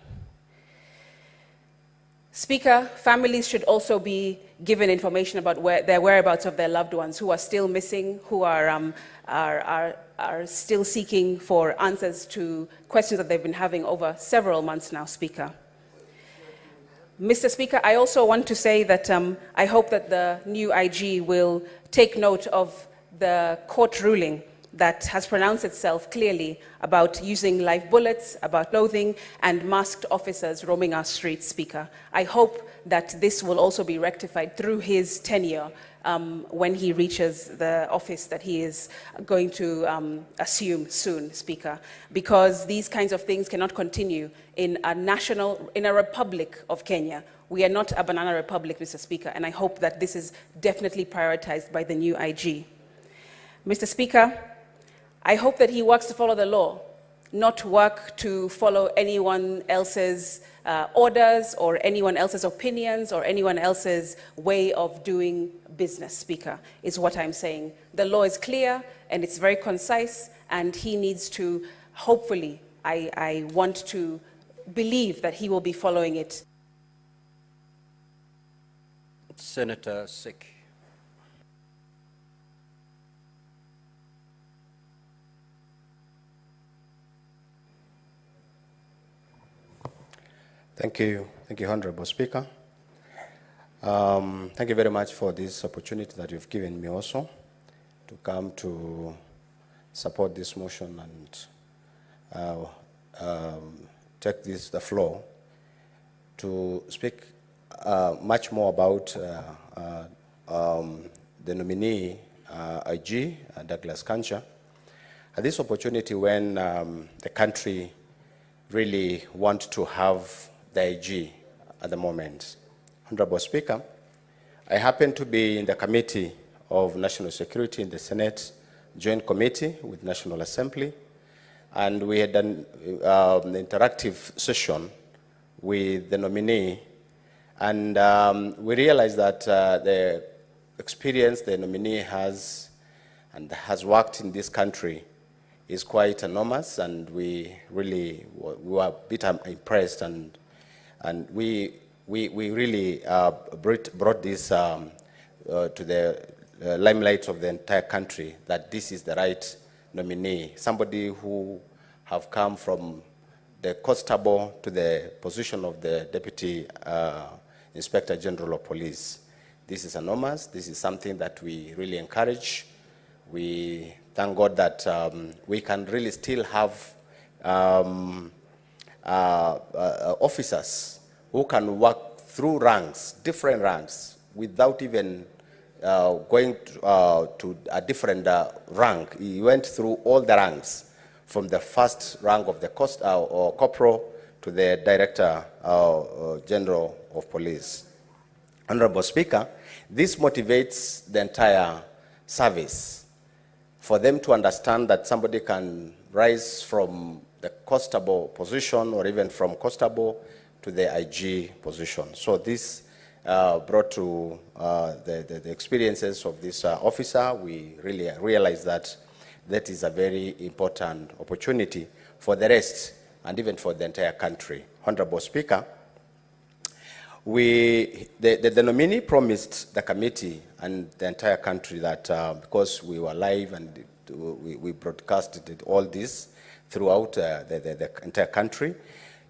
Speaker, families should also be given information about their whereabouts of their loved ones who are still missing, who are still seeking for answers to questions that they've been having over several months now, Speaker. Mr. Speaker, I also want to say that I hope that the new IG will take note of the court ruling that has pronounced itself clearly about using live bullets, about clothing, and masked officers roaming our streets, Speaker. I hope that this will also be rectified through his tenure when he reaches the office that he is going to assume soon, Speaker, because these kinds of things cannot continue in a republic of Kenya. We are not a banana republic, Mr. Speaker, and I hope that this is definitely prioritized by the new IG. Mr. Speaker, I hope that he works to follow the law, not work to follow anyone else's orders or anyone else's opinions or anyone else's way of doing business, Speaker, is what I'm saying. The law is clear and it's very concise, and he needs to, hopefully, I want to believe that he will be following it. Senator Sik. Thank you, Honorable Speaker. Thank you very much for this opportunity that you've given me also to come to support this motion and take the floor to speak much more about the nominee IG, Douglas Kancha. At this opportunity when the country really want to have the IG at the moment. Honorable Speaker, I happen to be in the Committee of National Security in the Senate Joint Committee with National Assembly, and we had an interactive session with the nominee, and we realized that the experience the nominee has and has worked in this country is quite enormous, and we were a bit impressed, and we really brought this to the limelight of the entire country, that this is the right nominee, somebody who have come from the constable to the position of the Deputy Inspector General of Police. This is enormous. This is something that we really encourage. We thank God that we can really still have officers who can work through ranks, different ranks, without even going to a different rank. He went through all the ranks, from the first rank of the corporal to the Director General of Police. Honorable Speaker, this motivates the entire service for them to understand that somebody can rise from the constable position or even from constable to the IG position. So this brought to the experiences of this officer, we really realize that that is a very important opportunity for the rest and even for the entire country. Honorable Speaker, the nominee promised the committee and the entire country that because we were live and we broadcasted all this throughout the entire country,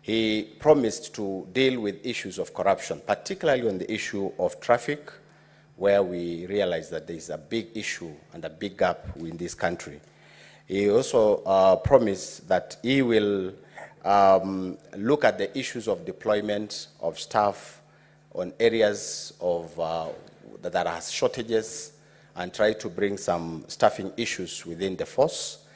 he promised to deal with issues of corruption, particularly on the issue of traffic, where we realize that there is a big issue and a big gap in this country. He also promised that he will look at the issues of deployment of staff on areas of, that has shortages and try to bring some staffing issues within the force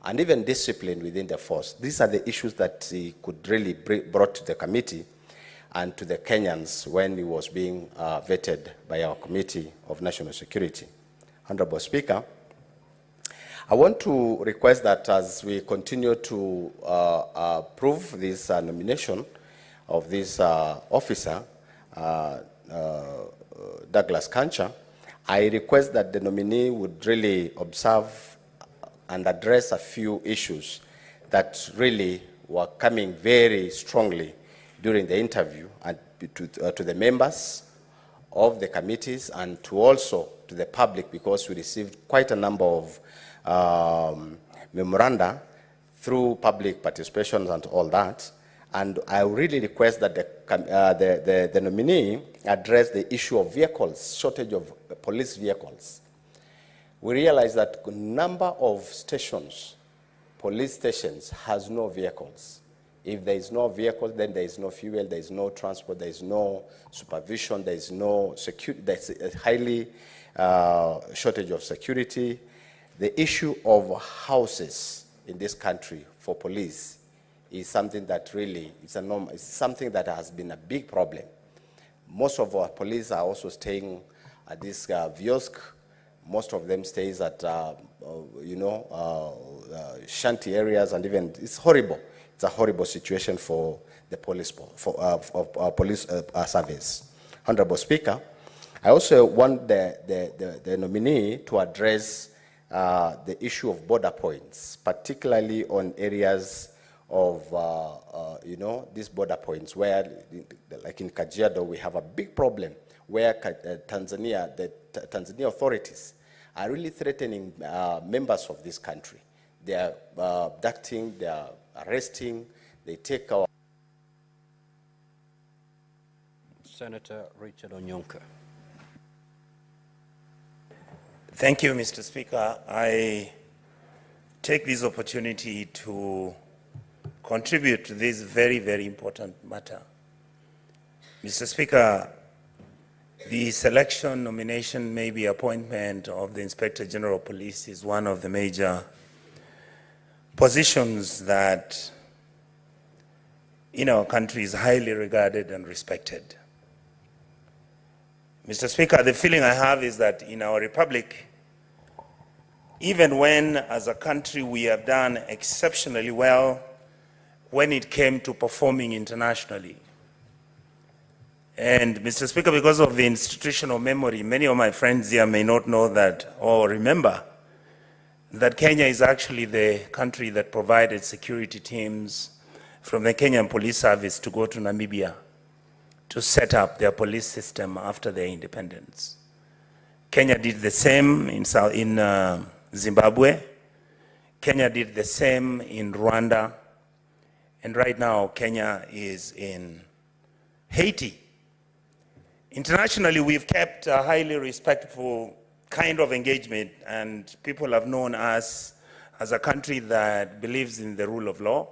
and even discipline within the force. These are the issues that he could really brought to the committee and to the Kenyans when he was being vetted by our Committee of National Security. Honorable Speaker, I want to request that as we continue to approve this nomination of this officer, Douglas Kancha, I request that the nominee would really observe and address a few issues that really were coming very strongly during the interview and to the members of the committees and to also to the public, because we received quite a number of memoranda through public participations and all that. And I really request that the nominee address the issue of vehicles, shortage of police vehicles. We realize that a number of stations, police stations, has no vehicles. If there is no vehicle, then there is no fuel, there is no transport, there is no supervision, there is no security, there's a highly shortage of security. The issue of houses in this country for police is something that really is something that has been a big problem. Most of our police are also staying at this Viosk. Most of them stays at shanty areas, and even it's horrible. It's a horrible situation for the police service. Honorable Speaker, I also want the nominee to address the issue of border points, particularly on areas of, these border points where, like in Kajiado, we have a big problem where the Tanzania authorities are really threatening members of this country. They are abducting, they are arresting, they take our... Senator Richard Onyonka. Thank you, Mr. Speaker. I take this opportunity to contribute to this very, very important matter. Mr. Speaker, the selection, nomination, maybe appointment of the Inspector General of Police is one of the major positions that in our country is highly regarded and respected. Mr. Speaker, the feeling I have is that in our republic, even when as a country we have done exceptionally well when it came to performing internationally. And Mr. Speaker, because of the institutional memory, many of my friends here may not know that or remember that Kenya is actually the country that provided security teams from the Kenyan Police Service to go to Namibia to set up their police system after their independence. Kenya did the same in Zimbabwe. Kenya did the same in Rwanda. And right now, Kenya is in Haiti. Internationally, we've kept a highly respectful kind of engagement, and people have known us as a country that believes in the rule of law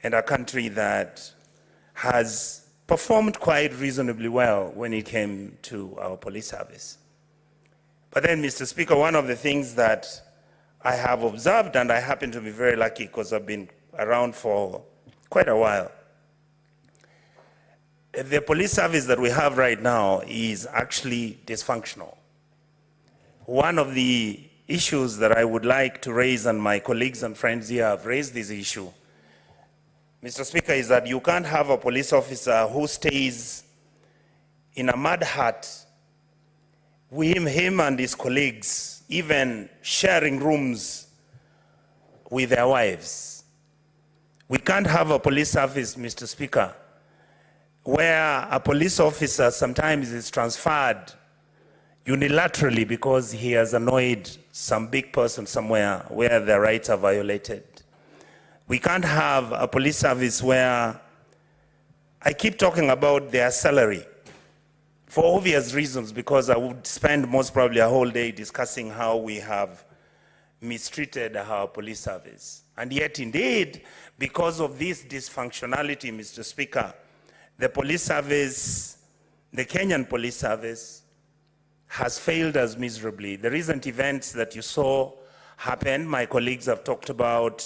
and a country that has performed quite reasonably well when it came to our police service. But then, Mr. Speaker, one of the things that I have observed, and I happen to be very lucky because I've been around for quite a while, the police service that we have right now is actually dysfunctional. One of the issues that I would like to raise, and my colleagues and friends here have raised this issue, Mr. Speaker, is that you can't have a police officer who stays in a mud hut, with him and his colleagues, even sharing rooms with their wives. We can't have a police service, Mr. Speaker, where a police officer sometimes is transferred unilaterally because he has annoyed some big person somewhere where their rights are violated. We can't have a police service where I keep talking about their salary for obvious reasons, because I would spend most probably a whole day discussing how we have mistreated our police service. And yet, indeed, because of this dysfunctionality, Mr. Speaker, the police service, the Kenyan police service, has failed us miserably. The recent events that you saw happen, my colleagues have talked about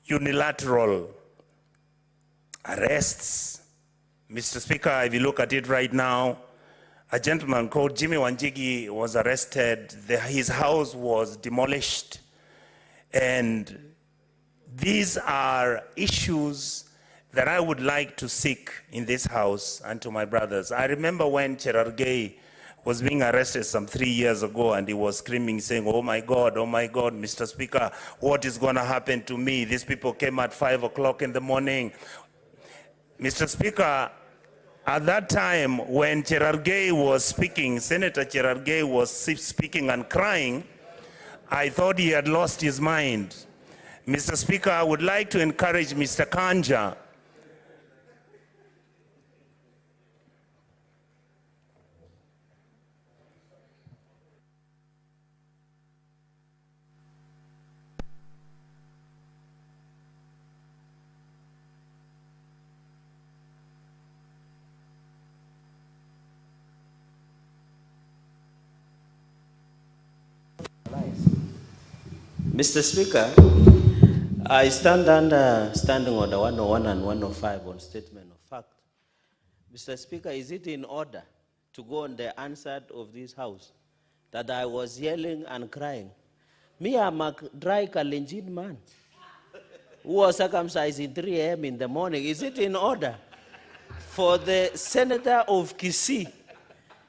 unilateral arrests. Mr. Speaker, if you look at it right now, a gentleman called Jimmy Wanjigi was arrested. His house was demolished. And these are issues that I would like to seek in this house and to my brothers. I remember when Cherargei was being arrested some 3 years ago, and he was screaming, saying, oh my God, Mr. Speaker, what is going to happen to me? These people came at 5 o'clock in the morning. Mr. Speaker, at that time when Cherargei was speaking, Senator Cherargei was speaking and crying, I thought he had lost his mind. Mr. Speaker, I would like to encourage Mr. Kanja Mr. Speaker, I stand under Standing Order 101 and 105 on statement of fact. Mr. Speaker, is it in order to go on the answer of this House that I was yelling and crying? Me, I'm a dry Kalenjin man who was circumcised in 3 a.m. in the morning. Is it in order for the Senator of Kisii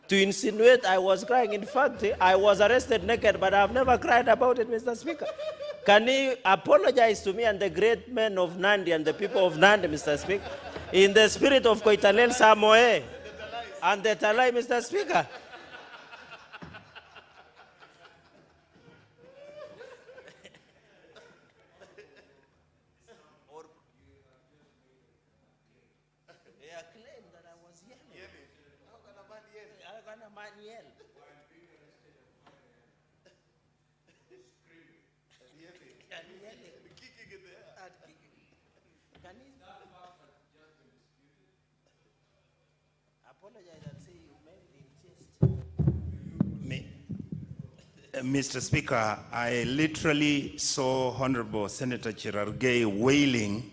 to insinuate I was crying? In fact, I was arrested naked, but I've never cried about it, Mr. Speaker. Can he apologize to me and the great men of Nandi and the people of Nandi, Mr. Speaker, in the spirit of Koitalel Samoe and the Talai, Mr. Speaker? Mr. Speaker, I literally saw Honorable Senator Cherargei wailing,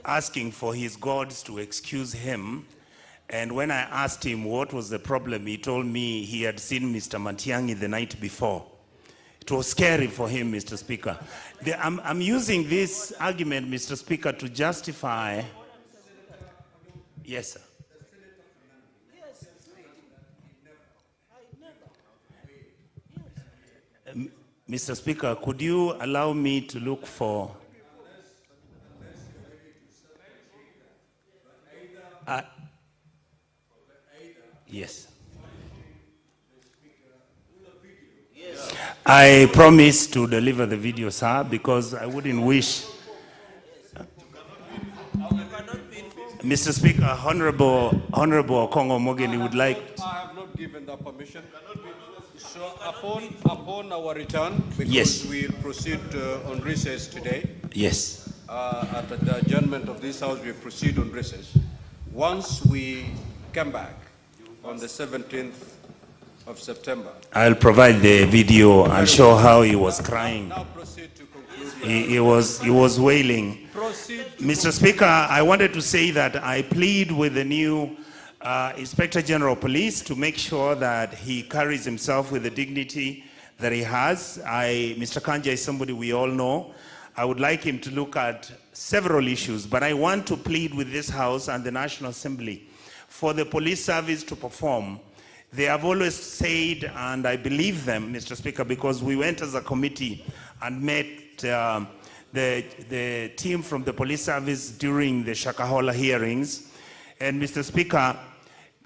asking for his gods to excuse him. And when I asked him what was the problem, he told me he had seen Mr. Matiang'i the night before. It was scary for him, Mr. Speaker. I'm using this argument, Mr. Speaker, to justify. Yes, sir. Mr. Speaker, could you allow me to look for... yes. I promise to deliver the video, sir, because I wouldn't wish... Mr. Speaker, Honorable Okongo Mogeni would like... I have not given the permission. So upon our return, because yes, we'll proceed on recess today. Yes. At the adjournment of this House, we proceed on recess. Once we come back on the 17th of September, I'll provide the video and show how he was crying. Now proceed to conclude. He was wailing. Proceed. Mr. Speaker, I wanted to say that I plead with the new Inspector General of Police to make sure that he carries himself with the dignity that he has. Mr. Kanja is somebody we all know. I would like him to look at several issues, but I want to plead with this House and the National Assembly for the police service to perform, they have always said, and I believe them, Mr. Speaker, because we went as a committee and met the team from the police service during the Shakahola hearings. And Mr. Speaker,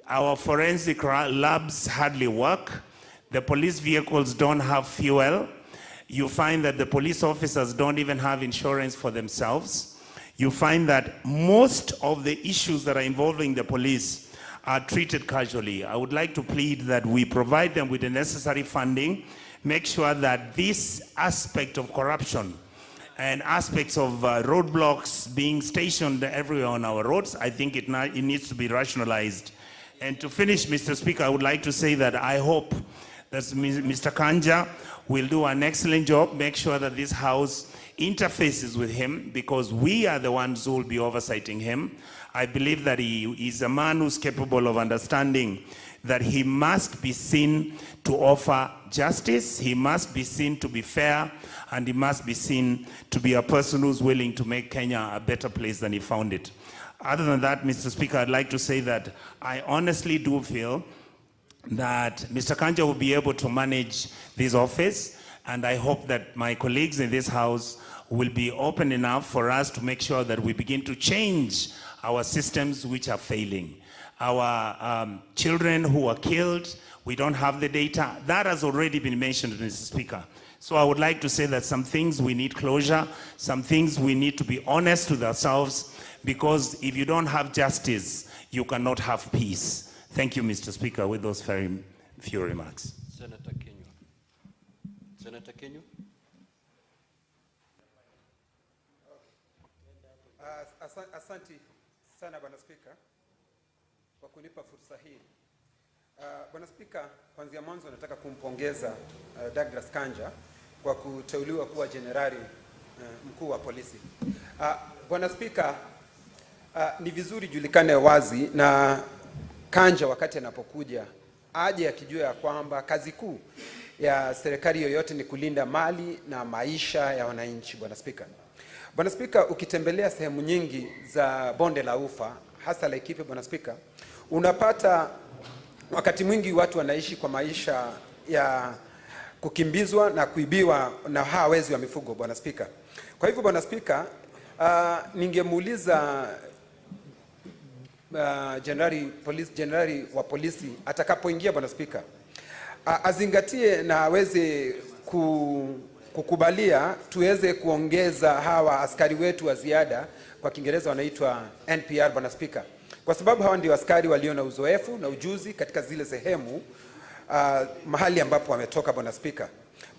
our forensic labs hardly work. The police vehicles don't have fuel. You find that the police officers don't even have insurance for themselves. You find that most of the issues that are involving the police are treated casually. I would like to plead that we provide them with the necessary funding, make sure that this aspect of corruption and aspects of roadblocks being stationed everywhere on our roads, I think it needs to be rationalized. And to finish, Mr. Speaker, I would like to say that I hope that Mr. Kanja will do an excellent job, make sure that this House interfaces with him, because we are the ones who will be oversighting him. I believe that he is a man who's capable of understanding that he must be seen to offer justice, he must be seen to be fair, and he must be seen to be a person who's willing to make Kenya a better place than he found it. Other than that, Mr. Speaker, I'd like to say that I honestly do feel that Mr. Kanja will be able to manage this office, and I hope that my colleagues in this House will be open enough for us to make sure that we begin to change our systems which are failing. Our children who are killed, we don't have the data. That has already been mentioned, Mr. Speaker. So I would like to say that some things we need closure, some things we need to be honest with ourselves, because if you don't have justice, you cannot have peace. Thank you, Mr. Speaker, with those very few remarks. Senator Kenyu. Senator Kenyu. Asante sana Bwana Spika kwa kunipa fursa hii. Bwana Spika, kwanza mwanzo nataka kumpongeza Douglas Kanja kwa kuteuliwa kuwa jenerali mkuu wa polisi. Bwana Spika, ni vizuri julikane wazi na Kanja wakati anapokuja aje akijua ya kwamba kazi kuu ya serikali yoyote ni kulinda mali na maisha ya wananchi. Bwana Spika, Bwana Spika, ukitembelea sehemu nyingi za bonde la ufa hasa Laikipia, Bwana Spika, unapata wakati mwingi watu wanaishi kwa maisha ya kukimbizwa na kuibiwa na hawa wezi wa mifugo, Bwana Spika. Kwa hivyo Bwana Spika, ningemuuliza jenerali wa polisi atakapoingia, Bwana Spika, azingatie na aweze kukubalia tuweze kuongeza hawa askari wetu wa ziada, kwa Kiingereza wanaitwa NPR, Bwana Spika, kwa sababu hawa ndio askari walio na uzoefu na ujuzi katika zile sehemu mahali ambapo wametoka, Bwana Spika.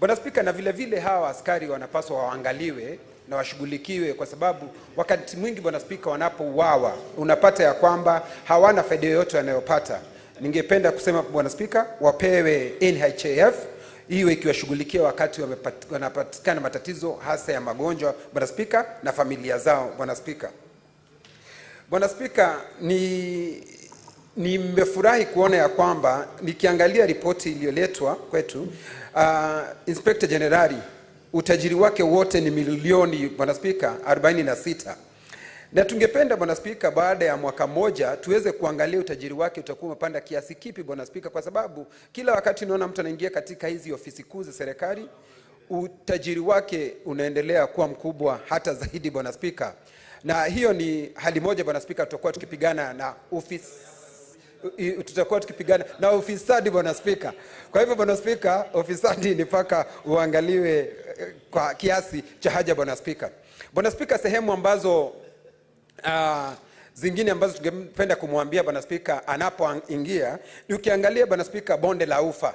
Bwana Spika, na vile vile hawa askari wanapaswa waangaliwe na washughulikiwe, kwa sababu wakati mwingi Bwana Spika wanapouawa unapata ya kwamba hawana faida yoyote wanayopata. Ningependa kusema Bwana Spika, wapewe NHIF iwe ikiwashughulikia wakati wanapatikana matatizo hasa ya magonjwa, Bwana Spika, na familia zao, Bwana Spika. Bwana Spika, nimefurahi kuona ya kwamba nikiangalia ripoti iliyoletwa kwetu, Inspector General utajiri wake wote ni milioni, Bwana Spika, 46. Na tungependa Bwana Spika, baada ya mwaka mmoja tuweze kuangalia utajiri wake utakuwa umepanda kiasi kipi, Bwana Spika, kwa sababu kila wakati naona mtu anaingia katika hizi ofisi kuu za serikali utajiri wake unaendelea kuwa mkubwa hata zaidi, Bwana Spika. Na hiyo ni hali moja, Bwana Spika, tutakuwa tukipigana na ufisadi, Bwana Spika. Kwa hivyo Bwana Spika, ufisadi ni paka uangaliwe kwa kiasi cha haja, Bwana Spika. Bwana Spika, sehemu ambazo zingine ambazo tungependa kumwambia Bwana Spika anapoingia, ukiangalia Bwana Spika bonde la ufa,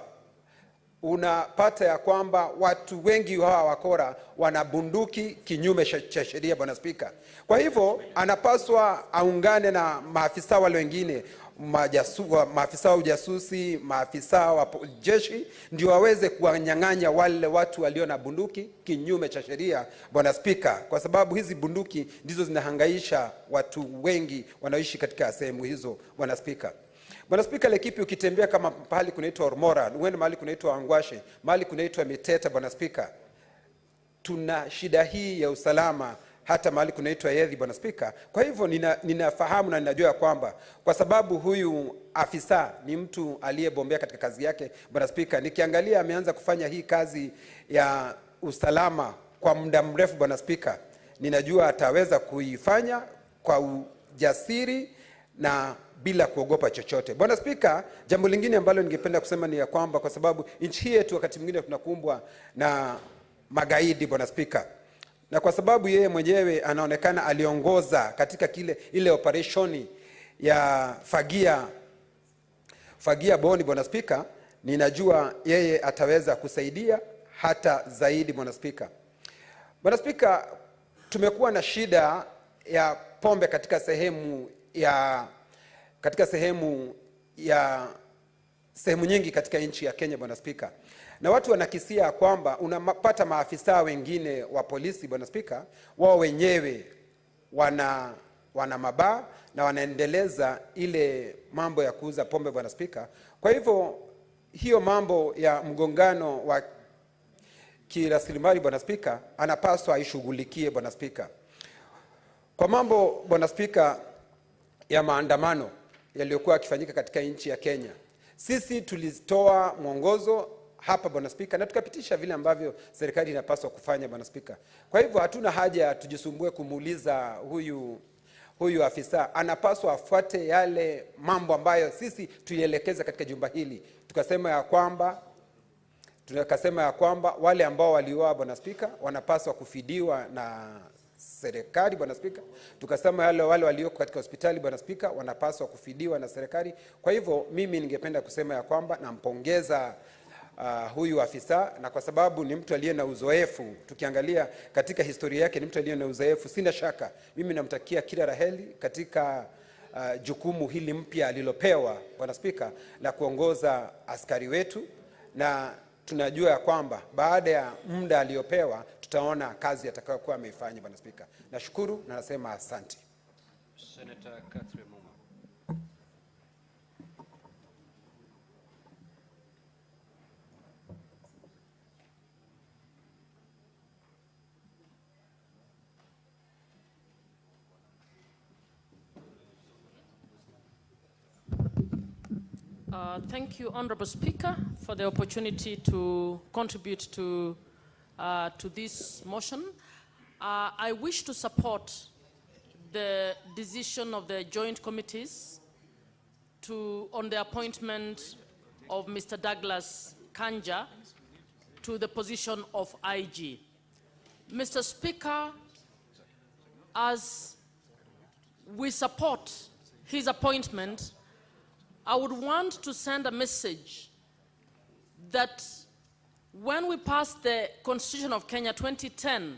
unapata ya kwamba watu wengi hawa wakora wanabunduki kinyume cha sheria, Bwana Spika. Kwa hivyo anapaswa aungane na maafisa wale wengine, maafisa wa ujasusi, maafisa wa jeshi, ndio waweze kuwanyang'anya wale watu walio na bunduki kinyume cha sheria, Bwana Spika, kwa sababu hizi bunduki ndizo zinahangaisha watu wengi wanaoishi katika sehemu hizo, Bwana Spika. Bwana Spika, Laikipia ukitembea kama mahali kunaitwa Ormora, uende mahali kunaitwa Angwashe, mahali kunaitwa Miteta, Bwana Spika, tuna shida hii ya usalama hata mahali kunaitwa Yedhi, Bwana Spika. Kwa hivyo ninafahamu na ninajua kwamba kwa sababu huyu afisa ni mtu aliyebombea katika kazi yake, Bwana Spika, nikiangalia ameanza kufanya hii kazi ya usalama kwa muda mrefu, Bwana Spika, ninajua ataweza kuifanya kwa ujasiri na bila kuogopa chochote. Bwana Spika, jambo lingine ambalo ningependa kusema ni ya kwamba kwa sababu nchi hii yetu wakati mwingine tunakumbwa na magaidi, Bwana Spika, na kwa sababu yeye mwenyewe anaonekana aliongoza katika ile operationi ya fagia Boni, Bwana Spika, ninajua yeye ataweza kusaidia hata zaidi, Bwana Spika. Bwana Spika, tumekuwa na shida ya pombe katika sehemu nyingi katika nchi ya Kenya, Bwana Spika. Na watu wanakisia kwamba unapata maafisa wengine wa polisi, Bwana Spika, wao wenyewe wana mabaa na wanaendeleza ile mambo ya kuuza pombe, Bwana Spika. Kwa hivyo hiyo mambo ya mgongano wa kirasilimali, Bwana Spika, anapaswa aishughulikie, Bwana Spika. Kwa mambo, Bwana Spika, ya maandamano yaliyokuwa yakifanyika katika nchi ya Kenya, sisi tulitoa mwongozo hapa, Bwana Spika, na tukapitisha vile ambavyo serikali inapaswa kufanya, Bwana Spika. Kwa hivyo hatuna haja tujisumbue kumuuliza huyu afisa, anapaswa afuate yale mambo ambayo sisi tuielekeza katika jumba hili. Tukasema ya kwamba wale ambao waliuawa, Bwana Spika, wanapaswa kufidiwa na serikali, Bwana Spika. Tukasema wale walioko katika hospitali, Bwana Spika, wanapaswa kufidiwa na serikali. Kwa hivyo mimi ningependa kusema ya kwamba nampongeza huyu afisa, na kwa sababu ni mtu aliye na uzoefu, tukiangalia katika historia yake ni mtu aliye na uzoefu, sina shaka mimi namtakia kila raheli katika jukumu hili mpya alilopewa, Bwana Spika, la kuongoza askari wetu, na tunajua ya kwamba baada ya muda aliyopewa tutaona kazi atakayokuwa ameifanya, Bwana Spika. Nashukuru na nasema asante. Senator Kawira Mwangaza. Thank you, Honorable Speaker, for the opportunity to contribute to this motion. I wish to support the decision of the joint committees on the appointment of Mr. Douglas Kanja to the position of IG. Mr. Speaker, as we support his appointment, I would want to send a message that when we passed the Constitution of Kenya 2010,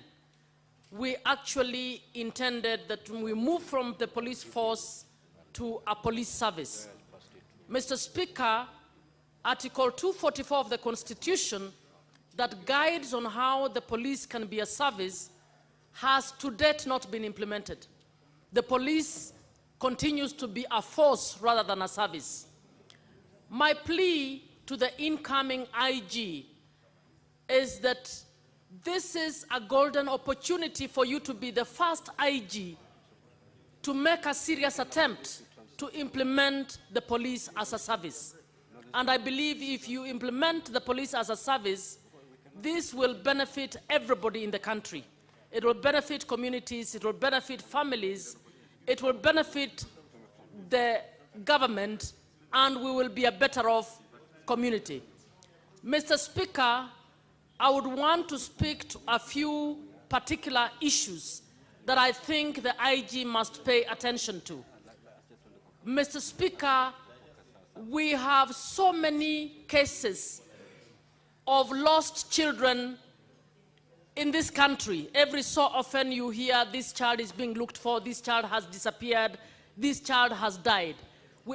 we actually intended that we move from the police force to a police service. Mr. Speaker, Article 244 of the Constitution that guides on how the police can be a service has to date not been implemented. The police continues to be a force rather than a service. My plea to the incoming IG is that this is a golden opportunity for you to be the first IG to make a serious attempt to implement the police as a service. And I believe if you implement the police as a service, this will benefit everybody in the country. It will benefit communities, it will benefit families, it will benefit the government, and we will be a better off community. Mr. Speaker, I would want to speak to a few particular issues that I think the IG must pay attention to. Mr. Speaker, we have so many cases of lost children in this country. Every so often you hear this child is being looked for, this child has disappeared, this child has died.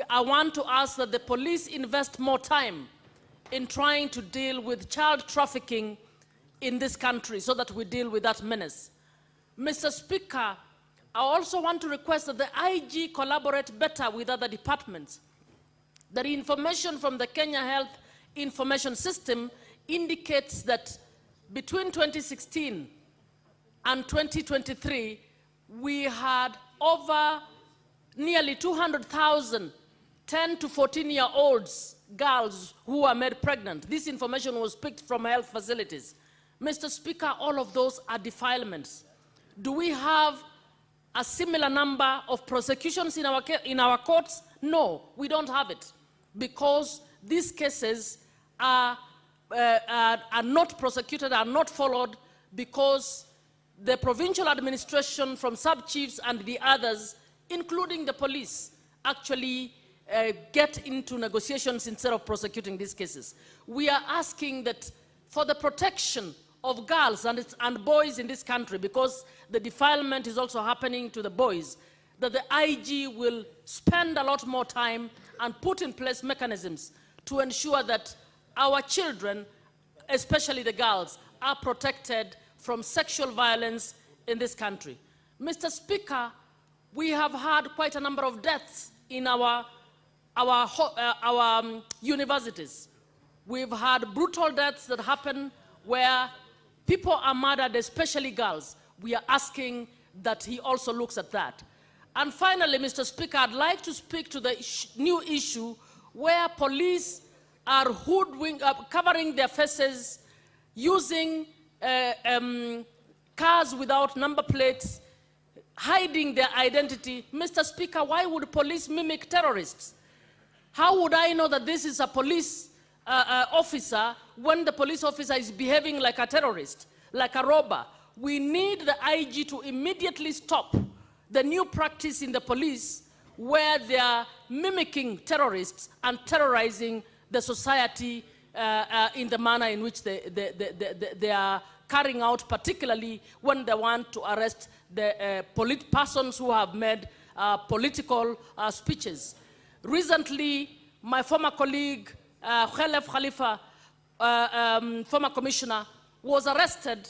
I want to ask that the police invest more time in trying to deal with child trafficking in this country so that we deal with that menace. Mr. Speaker, I also want to request that the IG collaborate better with other departments. The information from the Kenya Health Information System indicates that between 2016 and 2023, we had over nearly 200,000 10 to 14-year-olds girls who were made pregnant. This information was picked from health facilities. Mr. Speaker, all of those are defilements. Do we have a similar number of prosecutions in our courts? No, we don't have it, because these cases are not prosecuted, are not followed, because the provincial administration from sub-chiefs and the others, including the police, actually get into negotiations instead of prosecuting these cases. We are asking that for the protection of girls and boys in this country, because the defilement is also happening to the boys, that the IG will spend a lot more time and put in place mechanisms to ensure that our children, especially the girls, are protected from sexual violence in this country. Mr. Speaker, we have had quite a number of deaths in our universities. We've had brutal deaths that happen where people are murdered, especially girls. We are asking that he also looks at that. And finally, Mr. Speaker, I'd like to speak to the new issue where police are covering their faces, using cars without number plates, hiding their identity. Mr. Speaker, why would police mimic terrorists? How would I know that this is a police officer when the police officer is behaving like a terrorist, like a robber? We need the IG to immediately stop the new practice in the police where they are mimicking terrorists and terrorizing the society in the manner in which they are carrying out, particularly when they want to arrest the persons who have made political speeches. Recently, my former colleague, Khalef Khalifa, former commissioner, was arrested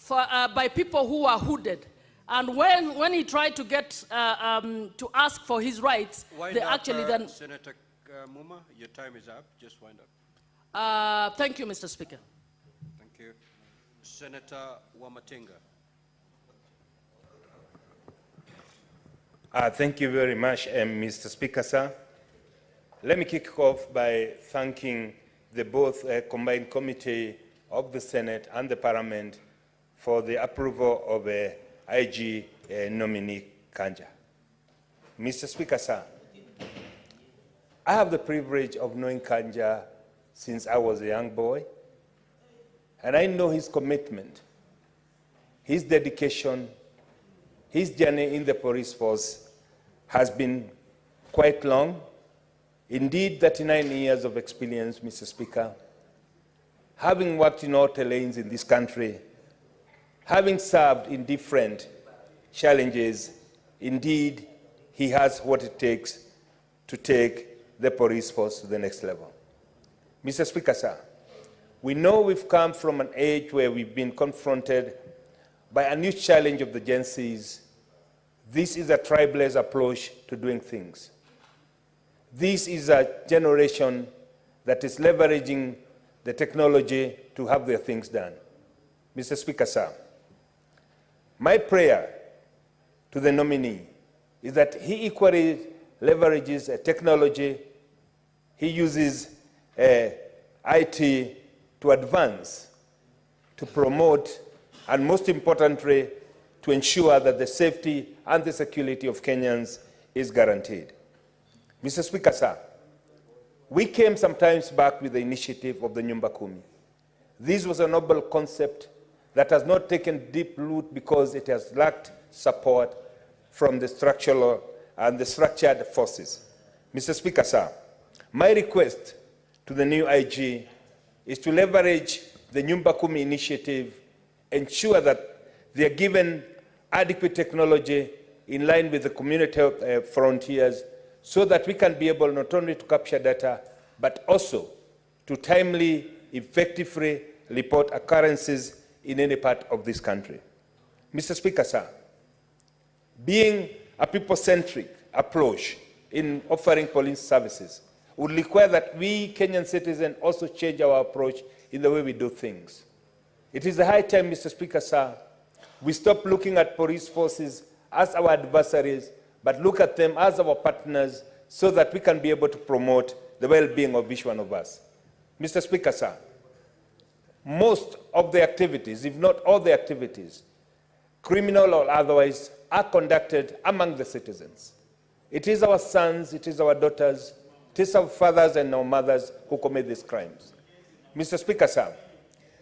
by people who were hooded. And when he tried to get to ask for his rights, they actually then... Senator Muma, your time is up. Just wind up. Thank you, Mr. Speaker. Thank you. Senator Wamatinga. Thank you very much, Mr. Speaker, sir. Let me kick off by thanking the both combined committee of the Senate and the Parliament for the approval of IG nominee Kanja. Mr. Speaker, sir, I have the privilege of knowing Kanja since I was a young boy, and I know his commitment, his dedication, his journey in the police force has been quite long. Indeed, 39 years of experience, Mr. Speaker, having worked in all lanes in this country, having served in different challenges, indeed, he has what it takes to take the police force to the next level. Mr. Speaker, sir, we know we've come from an age where we've been confronted by a new challenge of the Gen Zs. This is a tribalist approach to doing things. This is a generation that is leveraging the technology to have their things done. Mr. Speaker, sir, my prayer to the nominee is that he equally leverages technology, he uses IT to advance, to promote, and most importantly, to ensure that the safety and the security of Kenyans is guaranteed. Mr. Speaker, sir, we came some times back with the initiative of the Nyumba Kumi. This was a noble concept that has not taken deep root because it has lacked support from the structural and the structured forces. Mr. Speaker, sir, my request to the new IG is to leverage the Nyumba Kumi initiative, ensure that they are given adequate technology in line with the community health frontiers, so that we can be able not only to capture data, but also to timely, effectively report occurrences in any part of this country. Mr. Speaker, sir, being a people-centric approach in offering police services would require that we Kenyan citizens also change our approach in the way we do things. It is a high time, Mr. Speaker, sir, we stop looking at police forces as our adversaries, but look at them as our partners so that we can be able to promote the well-being of each one of us. Mr. Speaker, sir, most of the activities, if not all the activities, criminal or otherwise, are conducted among the citizens. It is our sons, it is our daughters, it is our fathers and our mothers who commit these crimes. Mr. Speaker, sir,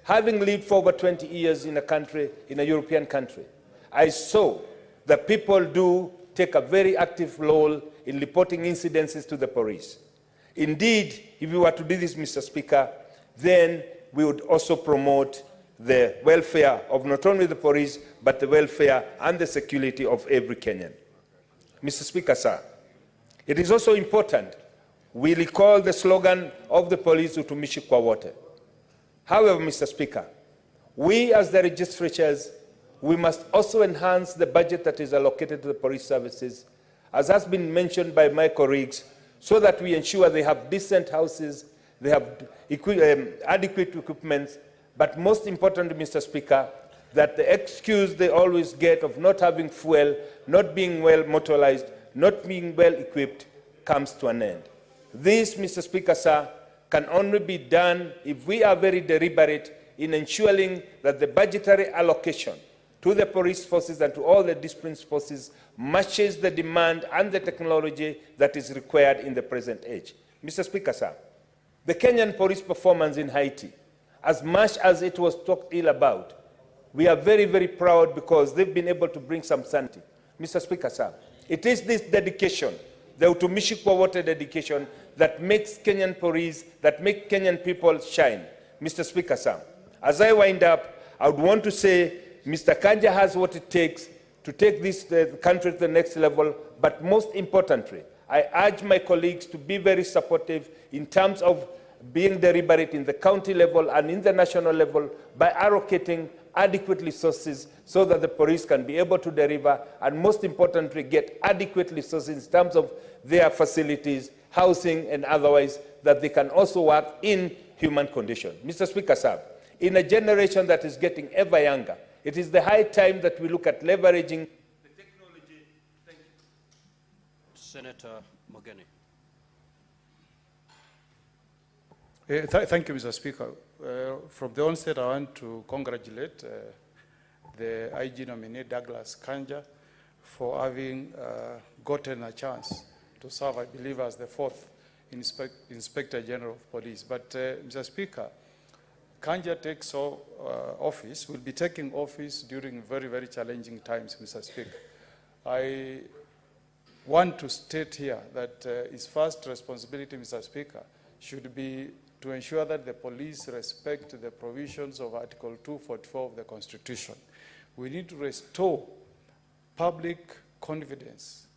having lived for over 20 years in a country, in a European country, I saw that people do take a very active role in reporting incidences to the police. Indeed, if we were to do this, Mr. Speaker, then we would also promote the welfare of not only the police, but the welfare and the security of every Kenyan. Mr. Speaker, sir, it is also important we recall the slogan of the police, utumishi kwa wote. However, Mr. Speaker, we as the registratures, we must also enhance the budget that is allocated to the police services, as has been mentioned by my colleagues, so that we ensure they have decent houses, they have adequate equipment, but most importantly, Mr. Speaker, that the excuse they always get of not having fuel, not being well motorized, not being well equipped, comes to an end. This, Mr. Speaker, sir, can only be done if we are very deliberate in ensuring that the budgetary allocation to the police forces and to all the discipline forces matches the demand and the technology that is required in the present age. Mr. Speaker, sir, the Kenyan police performance in Haiti, as much as it was talked ill about, we are very, very proud because they've been able to bring some sanity. Mr. Speaker, sir, it is this dedication, the utumishi kwa wote dedication, that makes Kenyan police, that makes Kenyan people shine. Mr. Speaker, sir, as I wind up, I would want to say Mr. Kanja has what it takes to take this country to the next level, but most importantly, I urge my colleagues to be very supportive in terms of being deliberate in the county level and in the national level by allocating adequate resources so that the police can be able to deliver and most importantly get adequate resources in terms of their facilities, housing and otherwise, that they can also work in human condition. Mr. Speaker, sir, in a generation that is getting ever younger, it is the high time that we look at leveraging the technology. Thank you. Senator Mogeni. Thank you, Mr. Speaker. From the onset, I want to congratulate the IG nominee, Douglas Kanja, for having gotten a chance to serve, I believe, as the fourth Inspector General of Police. But, Mr. Speaker, Kanja takes office, will be taking office during very, very challenging times, Mr. Speaker. I want to state here that his first responsibility, Mr. Speaker, should be to ensure that the police respect the provisions of Article 244 of the Constitution. We need to restore public confidence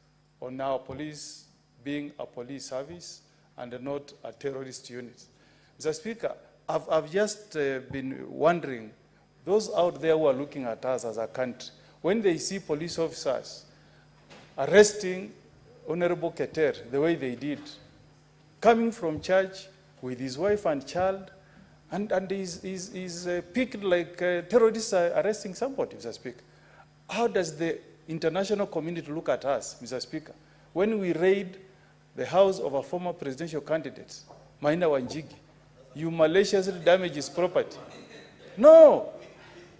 on our police being a police service and not a terrorist unit. Mr. Speaker, I've just been wondering, those out there who are looking at us as a country, when they see police officers arresting Honorable Keter the way they did, coming from church with his wife and child, and he's picked like terrorists are arresting somebody, Mr. Speaker. How does the international community look at us, Mr. Speaker, when we raid the house of a former presidential candidate, Maina Wanjigi? You maliciously damage his property. No,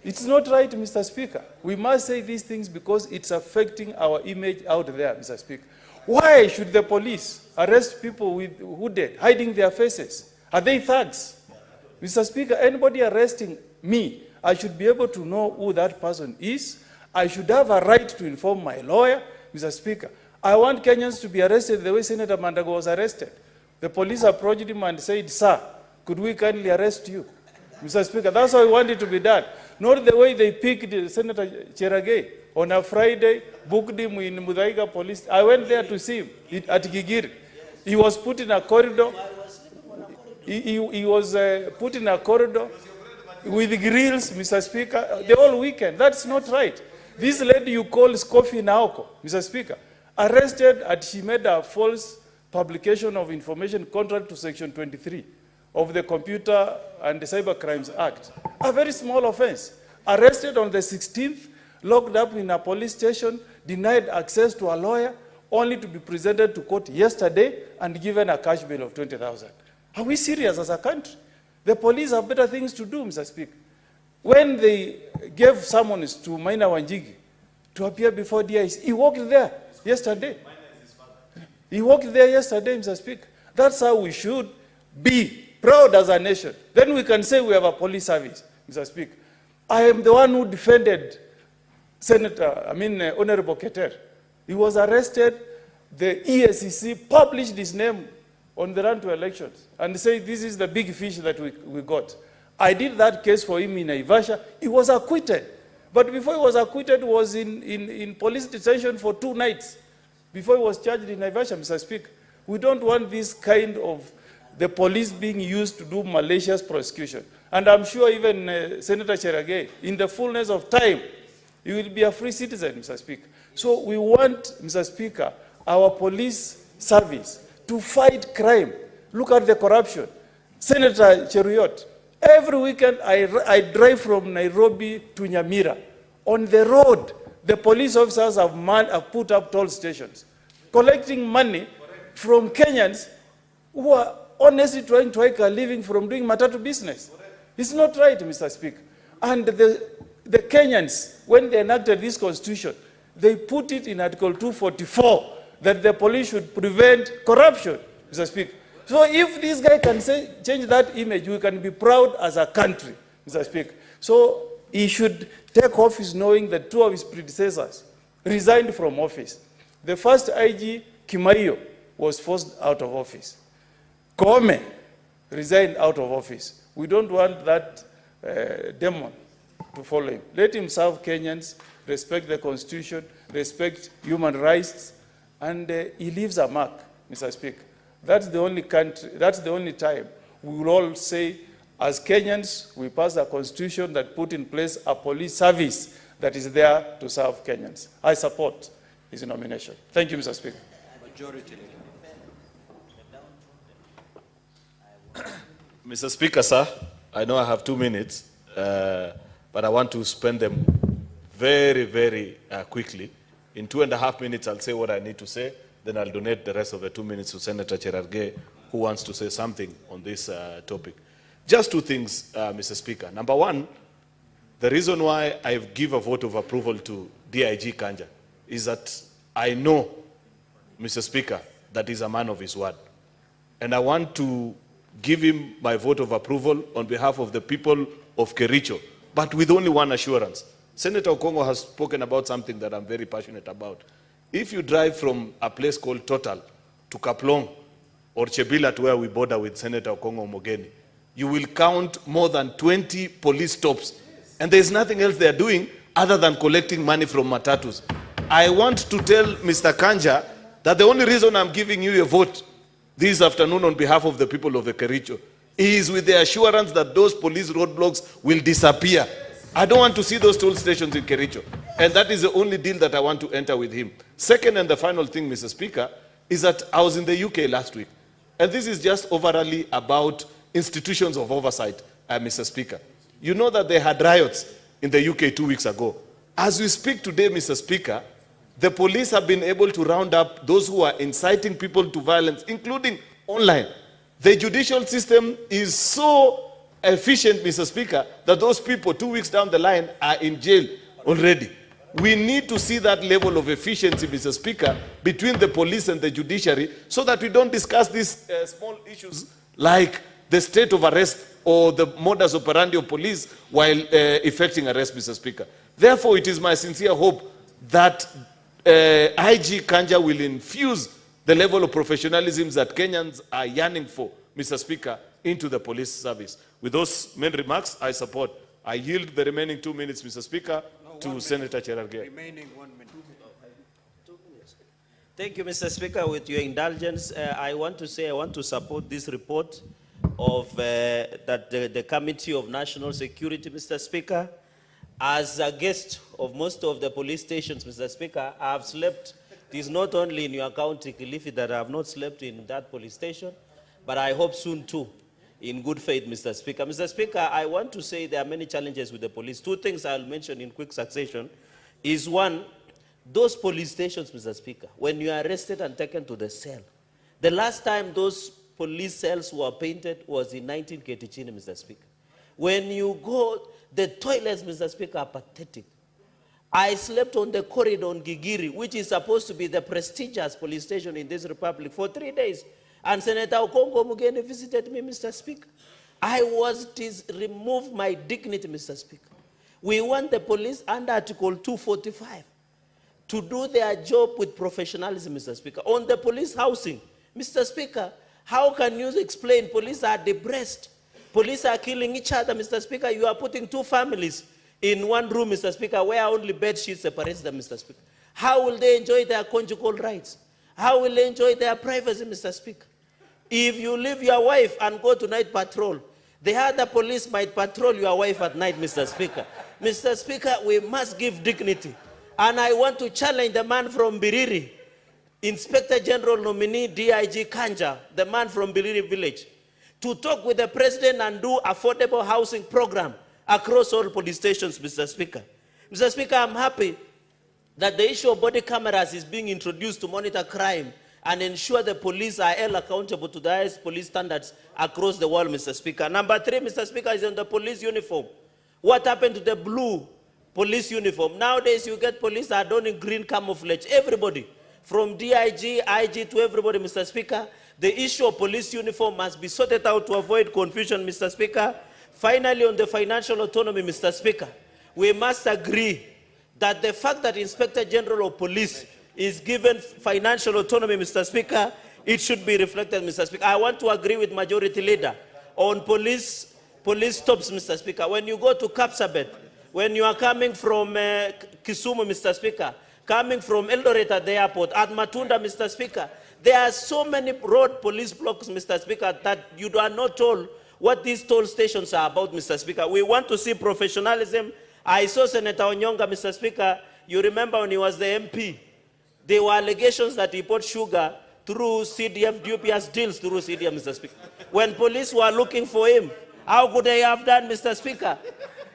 it's not right, Mr. Speaker. We must say these things because it's affecting our image out there, Mr. Speaker. Why should the police arrest people with hooded, hiding their faces? Are they thugs? Mr. Speaker, anybody arresting me, I should be able to know who that person is. I should have a right to inform my lawyer, Mr. Speaker. I want Kenyans to be arrested the way Senator Mandago was arrested. The police approached him and said, "Sir, could we kindly arrest you?" Mr. Speaker, that's how I want it to be done. Not the way they picked Senator Cheragay on a Friday, booked him in Muthaiga police. I went there to see him at Gigiri. He was put in a corridor. He was put in a corridor with grills, Mr. Speaker, the whole weekend. That's not right. This lady you call Skofi Naoko, Mr. Speaker, arrested and she made a false publication of information contrary to Section 23 of the Computer and the Cyber Crimes Act. A very small offense. Arrested on the 16th, locked up in a police station, denied access to a lawyer, only to be presented to court yesterday and given a cash bail of 20,000. Are we serious as a country? The police have better things to do, Mr. Speaker. When they gave summons to Maina Wanjigi to appear before DIC, he walked there yesterday. He walked there yesterday, Mr. Speaker. That's how we should be proud as a nation. Then we can say we have a police service, Mr. Speaker. I am the one who defended Honorable Keter. He was arrested. The ESCC published his name on the run to elections and said this is the big fish that we got. I did that case for him in Naivasha. He was acquitted. But before he was acquitted, he was in police detention for 2 nights before he was charged in Naivasha, Mr. Speaker. We don't want this kind of the police being used to do malicious prosecution. And I'm sure even Senator Cherage, in the fullness of time, you will be a free citizen, Mr. Speaker. So we want, Mr. Speaker, our police service to fight crime. Look at the corruption. Senator Cheruiyot, every weekend I drive from Nairobi to Nyamira. On the road, the police officers have put up toll stations, collecting money from Kenyans who are honestly trying to make a living from doing matatu business. It's not right, Mr. Speaker. And the Kenyans, when they enacted this constitution, they put it in Article 244 that the police should prevent corruption, Mr. Speaker. So if this guy can change that image, we can be proud as a country, Mr. Speaker. So he should take office knowing that 2 of his predecessors resigned from office. The first IG, Kimaiyo, was forced out of office. Koome resigned out of office. We don't want that demon to follow him. Let him serve Kenyans, respect the Constitution, respect human rights, and he leaves a mark, Mr. Speaker. That's the only country, that's the only time we will all say, as Kenyans, we passed a constitution that put in place a police service that is there to serve Kenyans. I support his nomination. Thank you, Mr. Speaker. Majority. Mr. Speaker, sir, I know I have 2 minutes, but I want to spend them very, very quickly. In 2.5 minutes, I'll say what I need to say. Then I'll donate the rest of the 2 minutes to Senator Cherargei, who wants to say something on this topic. Just 2 things, Mr. Speaker. Number 1, the reason why I give a vote of approval to DIG Kanja is that I know, Mr. Speaker, that he's a man of his word. And I want to give him my vote of approval on behalf of the people of Kericho, but with only one assurance. Senator Okongo has spoken about something that I'm very passionate about. If you drive from a place called Total to Kaplong or Chebila, to where we border with Senator Okongo Mogeni, you will count more than 20 police stops. And there's nothing else they're doing other than collecting money from matatus. I want to tell Mr. Kanja that the only reason I'm giving you a vote this afternoon on behalf of the people of the Kericho is with the assurance that those police roadblocks will disappear. I don't want to see those toll stations in Kericho. And that is the only deal that I want to enter with him. Second and the final thing, Mr. Speaker, is that I was in the UK last week. And this is just overall about institutions of oversight, Mr. Speaker. You know that they had riots in the UK 2 weeks ago. As we speak today, Mr. Speaker, the police have been able to round up those who are inciting people to violence, including online. The judicial system is so efficient, Mr. Speaker, that those people 2 weeks down the line are in jail already. We need to see that level of efficiency, Mr. Speaker, between the police and the judiciary so that we don't discuss these small issues like the state of arrest or the modus operandi of police while effecting arrest, Mr. Speaker. Therefore, it is my sincere hope that IG Kanja will infuse the level of professionalism that Kenyans are yearning for, Mr. Speaker, into the police service. With those main remarks, I support. I yield the remaining 2 minutes, Mr. Speaker, to Senator Cherargei. Remaining 1 minute. Thank you, Mr. Speaker. With your indulgence, I want to support this report of the Committee of National Security, Mr. Speaker. As a guest of most of the police stations, Mr. Speaker, I have slept. It is not only in your county, Kilifi, that I have not slept in that police station, but I hope soon too, in good faith, Mr. Speaker. Mr. Speaker, I want to say there are many challenges with the police. 2 things I'll mention in quick succession. is one, those police stations, Mr. Speaker, when you are arrested and taken to the cell, the last time those police cells were painted was in 1980, Mr. Speaker. When you go, the toilets, Mr. Speaker, are pathetic. I slept on the corridor on Gigiri, which is supposed to be the prestigious police station in this republic, for 3 days. And Senator Okongo Mugeni visited me, Mr. Speaker. I was removed my dignity, Mr. Speaker. We want the police under Article 245 to do their job with professionalism, Mr. Speaker. On the police housing, Mr. Speaker, how can you explain police are depressed? Police are killing each other, Mr. Speaker. You are putting 2 families in one room, Mr. Speaker, where only bed sheets separates them, Mr. Speaker. How will they enjoy their conjugal rights? How will they enjoy their privacy, Mr. Speaker? If you leave your wife and go to night patrol, the other police might patrol your wife at night, Mr. Speaker. Mr. Speaker, we must give dignity. And I want to challenge the man from Biriri, Inspector General nominee DIG Kanja, the man from Biriri village, to talk with the president and do affordable housing program across all police stations, Mr. Speaker. Mr. Speaker, I'm happy that the issue of body cameras is being introduced to monitor crime and ensure the police are held accountable to the highest police standards across the world, Mr. Speaker. Number 3, Mr. Speaker, is on the police uniform. What happened to the blue police uniform? Nowadays, you get police are donning green camouflage. Everybody, from DIG, IG to everybody, Mr. Speaker. The issue of police uniform must be sorted out to avoid confusion, Mr. Speaker. Finally, on the financial autonomy, Mr. Speaker, we must agree that the fact that Inspector General of Police is given financial autonomy, Mr. Speaker, it should be reflected, Mr. Speaker. I want to agree with Majority Leader on police stops, Mr. Speaker. When you go to Kapsabet, when you are coming from Kisumu, Mr. Speaker, coming from Eldoret at the airport, at Matunda, Mr. Speaker, there are so many road police blocks, Mr. Speaker, that you are not told what these toll stations are about, Mr. Speaker. We want to see professionalism. I saw Senator Onyonga, Mr. Speaker. You remember when he was the MP, there were allegations that he bought sugar through CDF, DPS deals through CDF, Mr. Speaker. When police were looking for him, how could they have done, Mr. Speaker?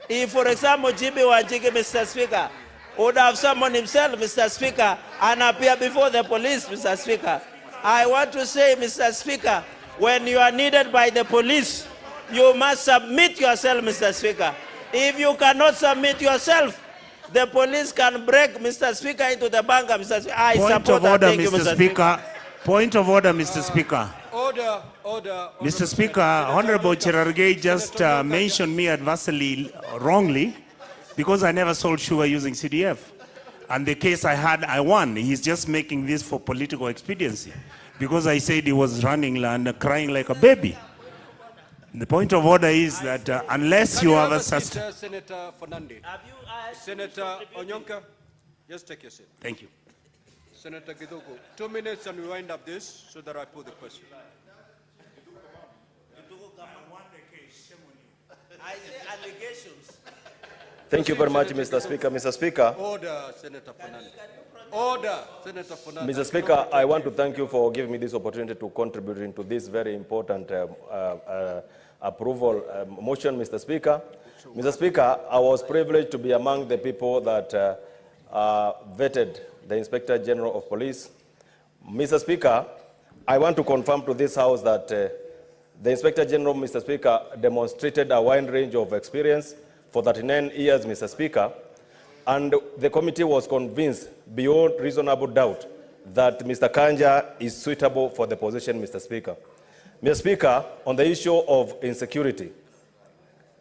If, for example, GB Wanjigi, Mr. Speaker, would have summoned himself, Mr. Speaker, and appear before the police, Mr. Speaker. I want to say, Mr. Speaker, when you are needed by the police, you must submit yourself, Mr. Speaker. If you cannot submit yourself, the police can break, Mr. Speaker, into the bunker, Mr. Speaker. I support that. Thank you, Mr. Speaker. Point of order, Mr. Speaker. Order. Mr. Speaker, Honorable Cherargei just mentioned me adversely wrongly because I never sold sugar using CDF. And the case I had, I won. He's just making this for political expediency because I said he was running and crying like a baby. The point of order is that unless you have a system. Senator Fernandez. Senator Onyonka, just take your seat. Thank you. Senator Gidogo, 2 minutes and we wind up this so that I put the question. I say allegations. Thank you very much, Mr. Speaker. Mr. Speaker. Order, Senator Fernandez. Order, Senator Fernandez. Mr. Speaker, I want to thank you for giving me this opportunity to contribute into this very important approval motion, Mr. Speaker. Mr. Speaker, I was privileged to be among the people that vetted the Inspector General of Police. Mr. Speaker, I want to confirm to this House that the Inspector General, Mr. Speaker, demonstrated a wide range of experience for 39 years, Mr. Speaker, and the committee was convinced beyond reasonable doubt that Mr. Kanja is suitable for the position, Mr. Speaker. Mr. Speaker, on the issue of insecurity,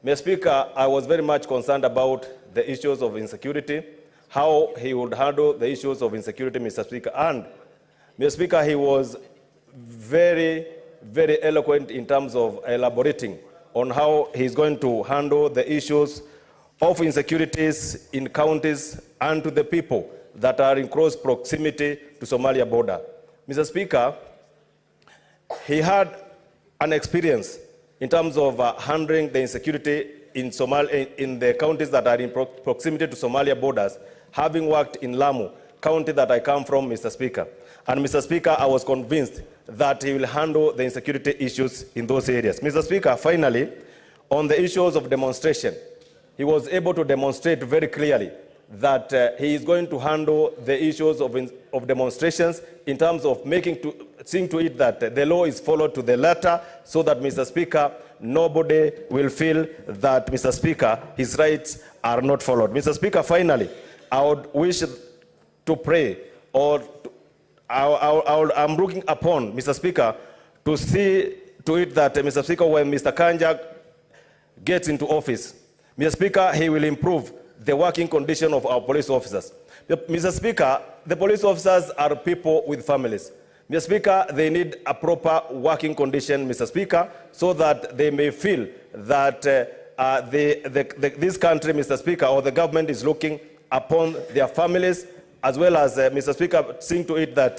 Mr. Speaker, I was very much concerned about the issues of insecurity, how he would handle the issues of insecurity, Mr. Speaker. And, Mr. Speaker, he was very, very eloquent in terms of elaborating on how he's going to handle the issues of insecurities in counties and to the people that are in close proximity to Somalia border. Mr. Speaker, he had an experience in terms of handling the insecurity in the counties that are in proximity to Somalia borders, having worked in Lamu, county that I come from, Mr. Speaker. And Mr. Speaker, I was convinced that he will handle the insecurity issues in those areas. Mr. Speaker, finally, on the issues of demonstration, he was able to demonstrate very clearly that he is going to handle the issues of demonstrations in terms of seeing to it that the law is followed to the letter, so that, Mr. Speaker, nobody will feel that, Mr. Speaker, his rights are not followed. Mr. Speaker, finally, I would wish to pray, or I'm looking upon, Mr. Speaker, to see to it that, Mr. Speaker, when Mr. Kanja gets into office, Mr. Speaker, he will improve the working condition of our police officers. Mr. Speaker, the police officers are people with families. Mr. Speaker, they need a proper working condition, Mr. Speaker, so that they may feel that this country, Mr. Speaker, or the government is looking upon their families, as well as, Mr. Speaker, seeing to it that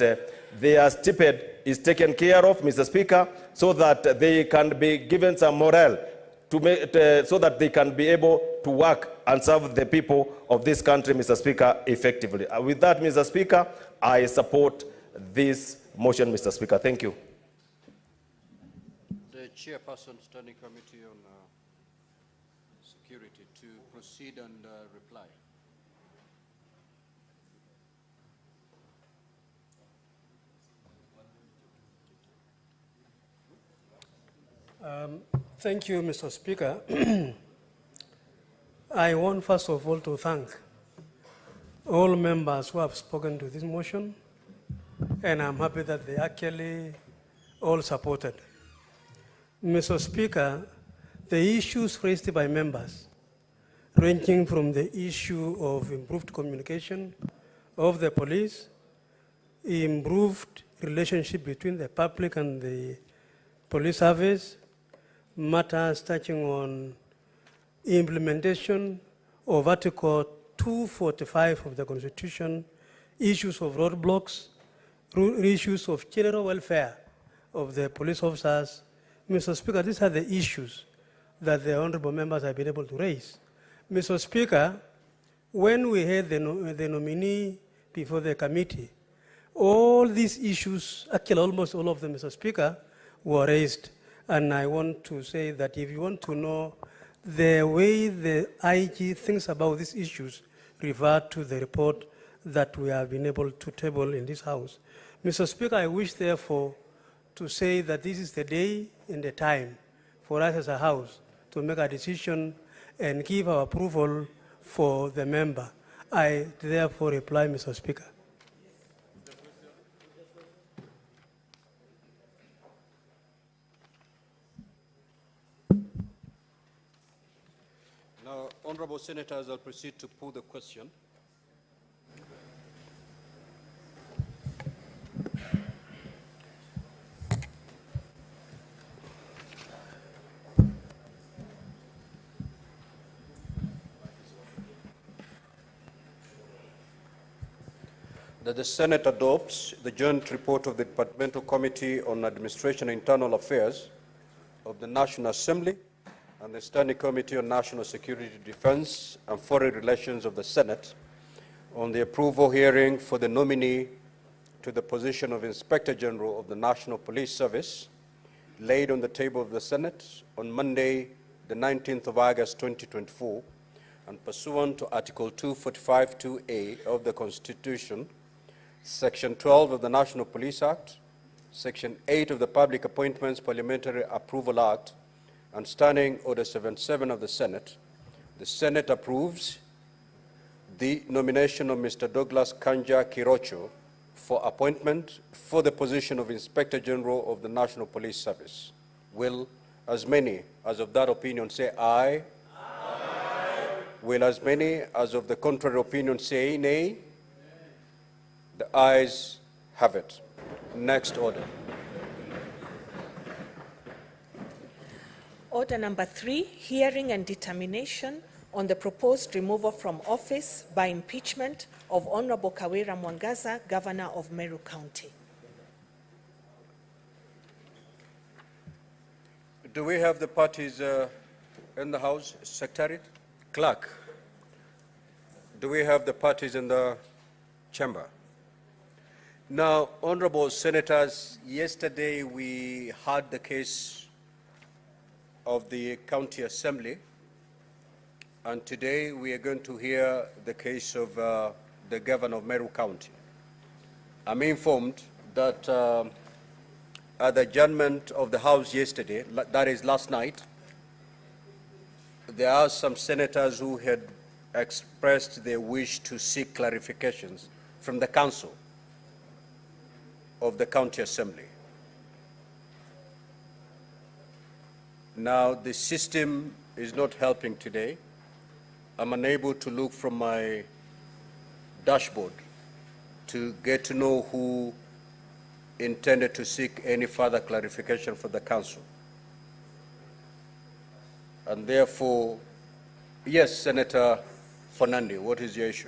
their stipend is taken care of, Mr. Speaker, so that they can be given some morale so that they can be able to work and serve the people of this country, Mr. Speaker, effectively. With that, Mr. Speaker, I support this motion, Mr. Speaker. Thank you. The Chairperson, Standing Committee on Security, to proceed and reply. Thank you, Mr. Speaker. I want first of all to thank all members who have spoken to this motion, and I'm happy that they actually all supported. Mr. Speaker, the issues raised by members, ranging from the issue of improved communication of the police, improved relationship between the public and the police service, matters touching on implementation of Article 245 of the Constitution, issues of roadblocks, issues of general welfare of the police officers. Mr. Speaker, these are the issues that the honorable members have been able to raise. Mr. Speaker, when we had the nominee before the committee, all these issues, actually almost all of them, Mr. Speaker, were raised. And I want to say that if you want to know the way the IG thinks about these issues, refer to the report that we have been able to table in this House. Mr. Speaker, I wish therefore to say that this is the day and the time for us as a House to make a decision and give our approval for the member. I therefore reply, Mr. Speaker. Now, honorable senators, I'll proceed to put the question. That the Senate adopts the joint report of the Departmental Committee on Administration and Internal Affairs of the National Assembly and the Standing Committee on National Security, Defense, and Foreign Relations of the Senate on the approval hearing for the nominee to the position of Inspector General of the National Police Service, laid on the table of the Senate on Monday, the 19th of August, 2024, and pursuant to Article 245(2)(a) of the Constitution, Section 12 of the National Police Act, Section 8 of the Public Appointments Parliamentary Approval Act, and Standing Order 77 of the Senate approves the nomination of Mr. Douglas Kanja Kirocho for appointment for the position of Inspector General of the National Police Service. Will as many as of that opinion say aye? Aye. Will as many as of the contrary opinion say nay? The ayes have it. Next order. Order number 3, hearing and determination on the proposed removal from office by impeachment of Honorable Kawira Mwangaza, Governor of Meru County. Do we have the parties in the House? Secretariat? Clerk? Do we have the parties in the chamber? Now, honorable senators, yesterday we had the case of the County Assembly, And today we are going to hear the case of the governor of Meru County. I'm informed that at the adjournment of the House yesterday, that is last night, there are some senators who had expressed their wish to seek clarifications from the Council of the County Assembly. Now, the system is not helping today. I'm unable to look from my dashboard to get to know who intended to seek any further clarification for the Council. And therefore, yes, Senator Fernandi, what is your issue?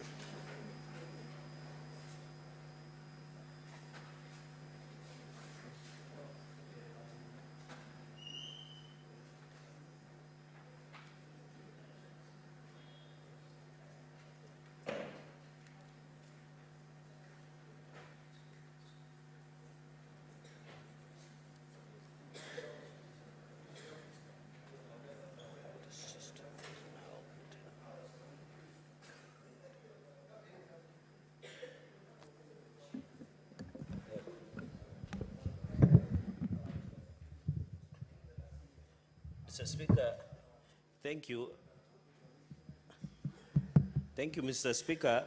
Mr. Speaker, thank you. Thank you, Mr. Speaker.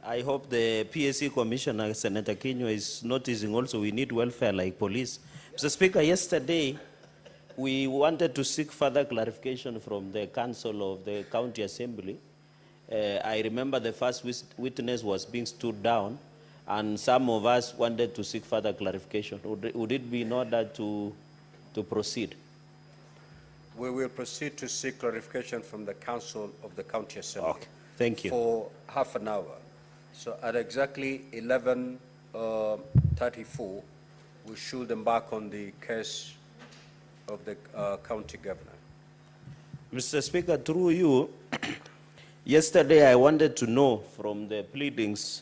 I hope the PSC Commissioner, Senator Kinyo, is noticing also we need welfare like police. Mr. Speaker, yesterday we wanted to seek further clarification from the Council of the County Assembly. I remember the first witness was being stood down, and some of us wanted to seek further clarification. Would it be in order to proceed? We will proceed to seek clarification from the Council of the County Assembly. Okay. Thank you. For half an hour. So at exactly 11:34, we should embark on the case of the county governor. Mr. Speaker, through you, yesterday I wanted to know from the pleadings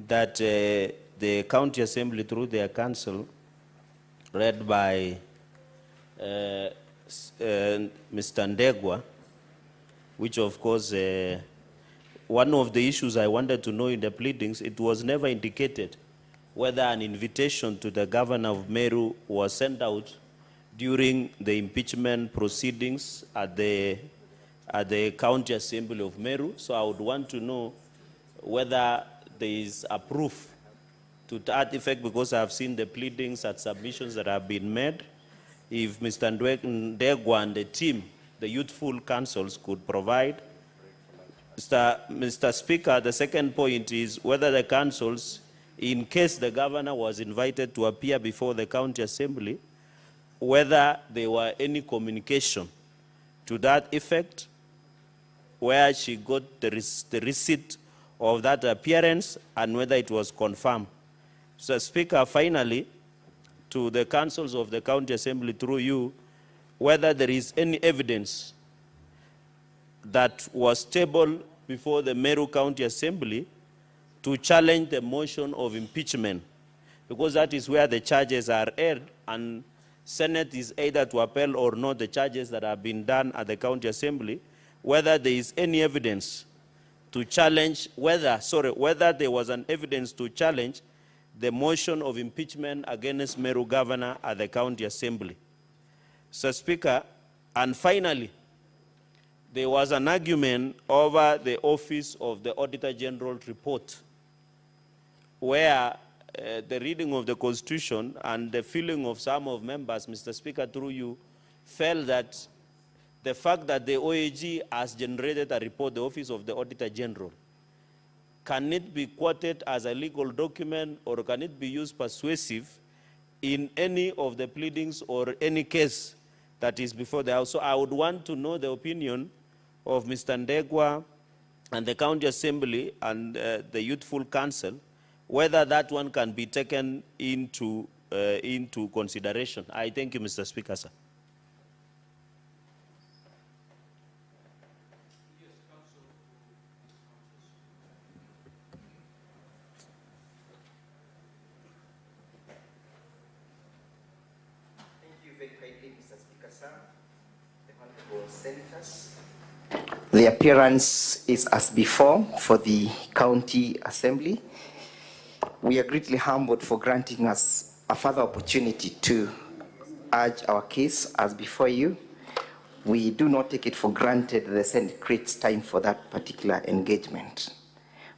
that the County Assembly, through their council, read by Mr. Ndegwa, which of course, one of the issues I wanted to know in the pleadings, it was never indicated whether an invitation to the governor of Meru was sent out during the impeachment proceedings at the County Assembly of Meru. So I would want to know whether there is a proof to that effect, because I have seen the pleadings and submissions that have been made. If Mr. Ndegwa and the team, the youthful councils, could provide. Mr. Speaker, the second point is whether the councils, in case the governor was invited to appear before the County Assembly, whether there were any communication to that effect, where she got the receipt of that appearance, and whether it was confirmed. Mr. Speaker, finally, to the councils of the County Assembly through you, whether there is any evidence that was tabled before the Meru County Assembly to challenge the motion of impeachment, because that is where the charges are aired, and Senate is either to upheld or not the charges that have been done at the County Assembly, whether there is any evidence to challenge, whether there was an evidence to challenge the motion of impeachment against Meru governor at the County Assembly. So, Speaker, and finally, there was an argument over the Office of the Auditor General report, where the reading of the Constitution and the feeling of some of members, Mr. Speaker, through you, felt that the fact that the OAG has generated a report, the Office of the Auditor General, can it be quoted as a legal document, or can it be used persuasive in any of the pleadings or any case that is before the House? So I would want to know the opinion of Mr. Ndegwa and the County Assembly and the Youthful Council, whether that one can be taken into consideration. I thank you, Mr. Speaker, sir. Thank you very kindly, Mr. Speaker, sir. The honorable senators. The appearance is as before for the County Assembly. We are greatly humbled for granting us a further opportunity to urge our case as before you. We do not take it for granted that the Senate creates time for that particular engagement.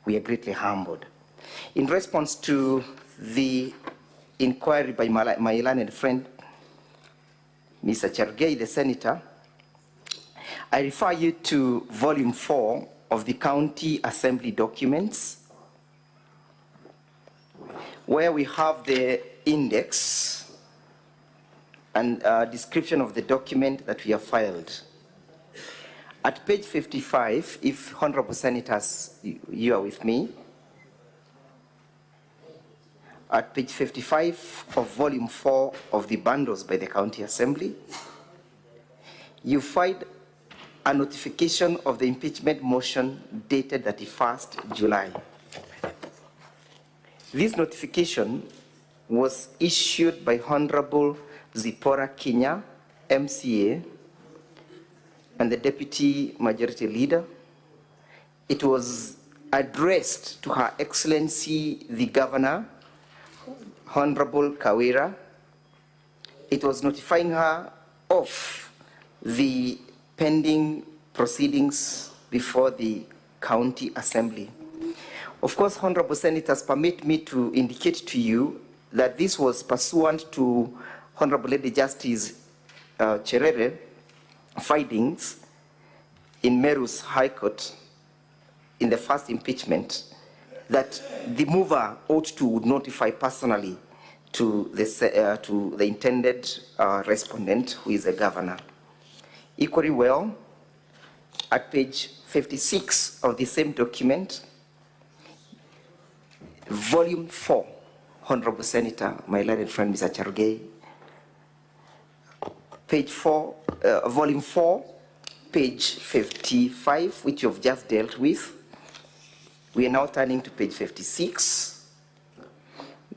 We are greatly humbled. In response to the inquiry by my learned friend, Mr. Chergei, the Senator, I refer you to Volume 4 of the County Assembly documents, where we have the index and description of the document that we have filed. At page 55, if Honorable Senators, you are with me, at page 55 of Volume 4 of the bundles by the County Assembly, you find a notification of the impeachment motion dated 31st July. This notification was issued by Honorable Zipporah Kinya, MCA, and the Deputy Majority Leader. It was addressed to Her Excellency the Governor, Honorable Kawira. It was notifying her of the pending proceedings before the County Assembly. Of course, Honorable Senators, permit me to indicate to you that this was pursuant to Honorable Lady Justice Cherere findings in Meru's High Court in the first impeachment, that the mover ought to notify personally to the intended respondent, who is the governor. Equally well, at page 56 of the same document, Volume 4, Honorable Senator, my learned friend Mr. Chergei, page 4, Volume 4, page 55, which you've just dealt with. We are now turning to page 56,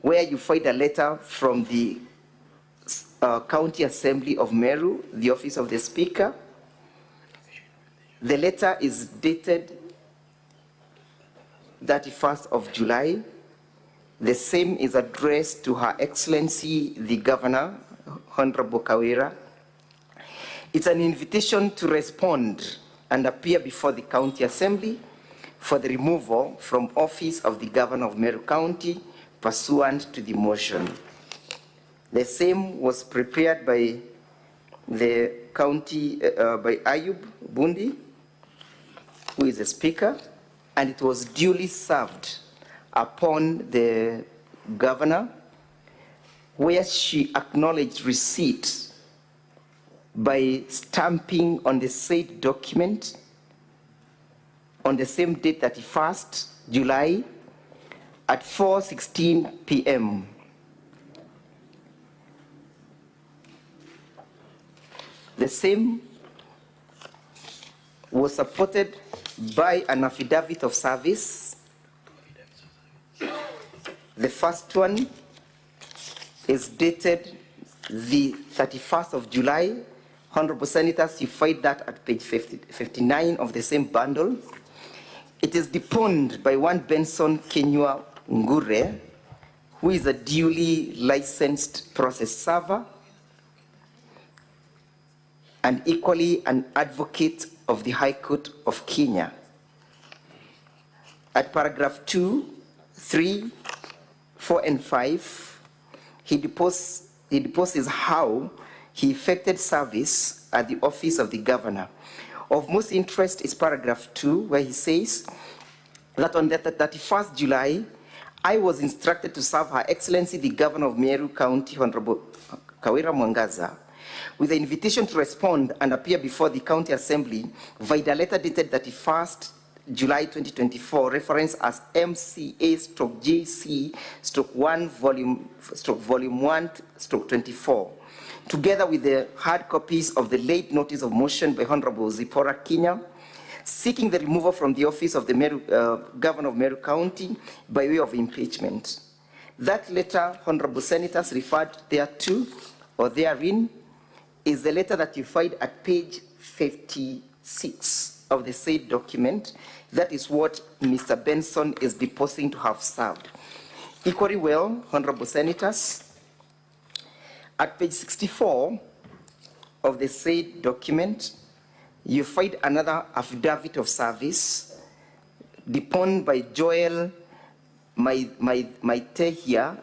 where you find a letter from the County Assembly of Meru, the Office of the Speaker. The letter is dated 31st of July. The same is addressed to Her Excellency the Governor, Honorable Kawira. It's an invitation to respond and appear before the County Assembly for the removal from office of the Governor of Meru County pursuant to the motion. The same was prepared by the county, by Ayub Bundi, who is the Speaker, and it was duly served upon the Governor, where she acknowledged receipt by stamping on the said document on the same date, 31st July, at 4:16 p.m. The same was supported by an affidavit of service. The first one is dated the 31st of July. Honorable Senators, you find that at page 59 of the same bundle. It is deponed by one Benson Kenywa Ngure, who is a duly licensed process server and equally an advocate of the High Court of Kenya. At paragraph 2, 3, 4, and 5, he deposes how he effected service at the office of the Governor. Of most interest is paragraph 2, where he says that on the 31st July, I was instructed to serve Her Excellency the Governor of Meru County, Honorable Kawira Mwangaza, with an invitation to respond and appear before the County Assembly via a letter dated 31st July 2024, reference as MCA/JC/1 volume 1/24, together with the hard copies of the late notice of motion by Honorable Zipporah Kinya, seeking the removal from the office of the Governor of Meru County by way of impeachment. That letter, Honorable Senators, referred thereto or therein is the letter that you find at page 56 of the said document, that is what Mr. Benson is deposing to have served. Equally well, Honorable Senators, at page 64 of the said document, you find another affidavit of service deposed by Joel Maitehia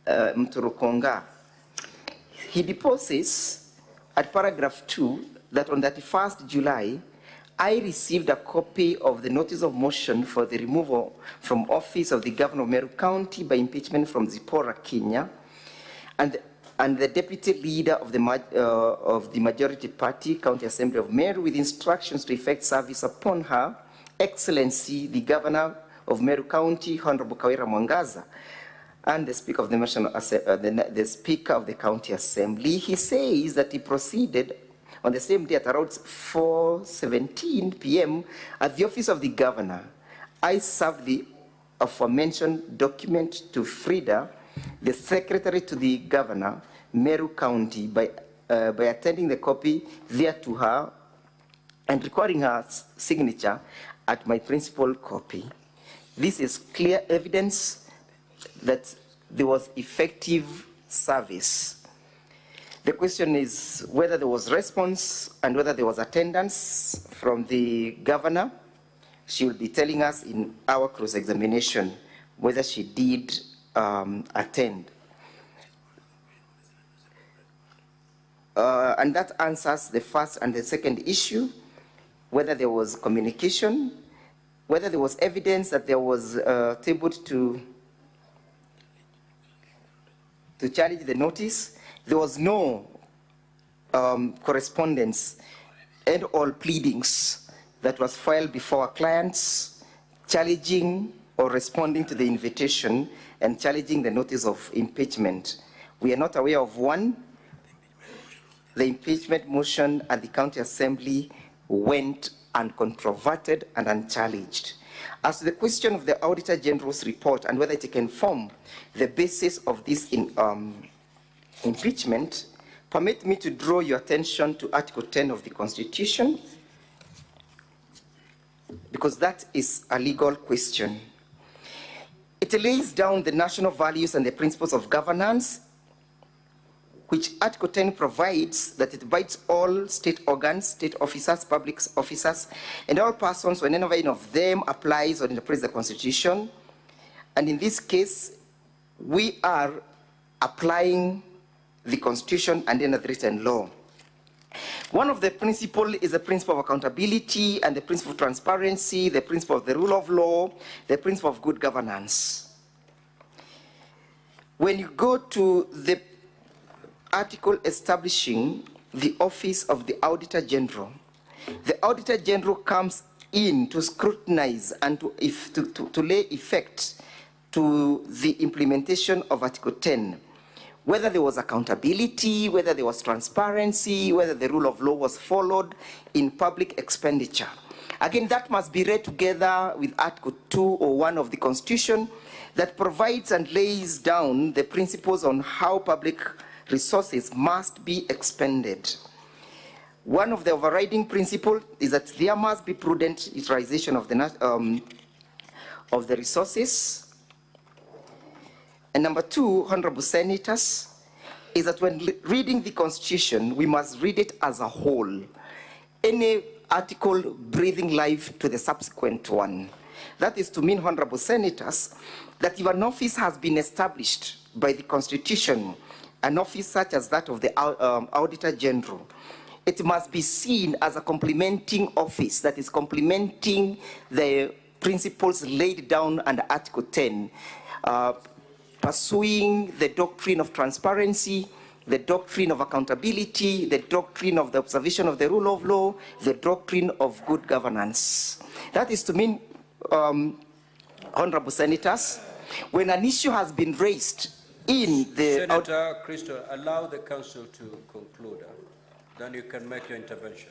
Mturukonga. He deposes at paragraph 2 that on 31st July, I received a copy of the notice of motion for the removal from office of the governor of Meru County by impeachment from Zipporah, Kenya, and the deputy leader of the majority party, County Assembly of Meru, with instructions to effect service upon Her Excellency, the governor of Meru County, Honorable Kawira Mwangaza, and the Speaker of the Speaker of the County Assembly. He says that he proceeded on the same day at around 4:17 p.m. at the office of the governor. I served the aforementioned document to Frida, the secretary to the governor, Meru County, by attending the copy there to her and recording her signature at my principal copy. This is clear evidence that there was effective service. The question is whether there was response and whether there was attendance from the governor. She will be telling us in our cross-examination whether she did attend. And that answers the first and the second issue, whether there was communication, whether there was evidence that there was tabled to challenge the notice. There was no correspondence and all pleadings that was filed before our clients challenging or responding to the invitation and challenging the notice of impeachment. We are not aware of one. The impeachment motion at the County Assembly went uncontroverted and unchallenged. As to the question of the Auditor General's report and whether it can form the basis of this impeachment, permit me to draw your attention to Article 10 of the Constitution, because that is a legal question. It lays down the national values and the principles of governance, which Article 10 provides that it binds all state organs, state officers, public officers, and all persons whenever any of them applies or interprets the Constitution. And in this case, we are applying the Constitution and then the written law. One of the principles is the principle of accountability and the principle of transparency, the principle of the rule of law, the principle of good governance. When you go to the article establishing the office of the Auditor General, the Auditor General comes in to scrutinize and to lay effect to the implementation of Article 10, whether there was accountability, whether there was transparency, whether the rule of law was followed in public expenditure. Again, that must be read together with Article 201 of the Constitution that provides and lays down the principles on how public resources must be expended. One of the overriding principles is that there must be prudent utilization of the resources. And number two, Honorable Senators, is that when reading the Constitution, we must read it as a whole. Any article breathing life to the subsequent one. That is to mean, Honorable Senators, that if an office has been established by the Constitution, an office such as that of the Auditor General, it must be seen as a complementing office that is complementing the principles laid under under Article 10, pursuing the doctrine of transparency, the doctrine of accountability, the doctrine of the observation of the rule of law, the doctrine of good governance. That is to mean, Honorable Senators, when an issue has been raised in the... Senator Christo, allow the council to conclude. Then you can make your intervention.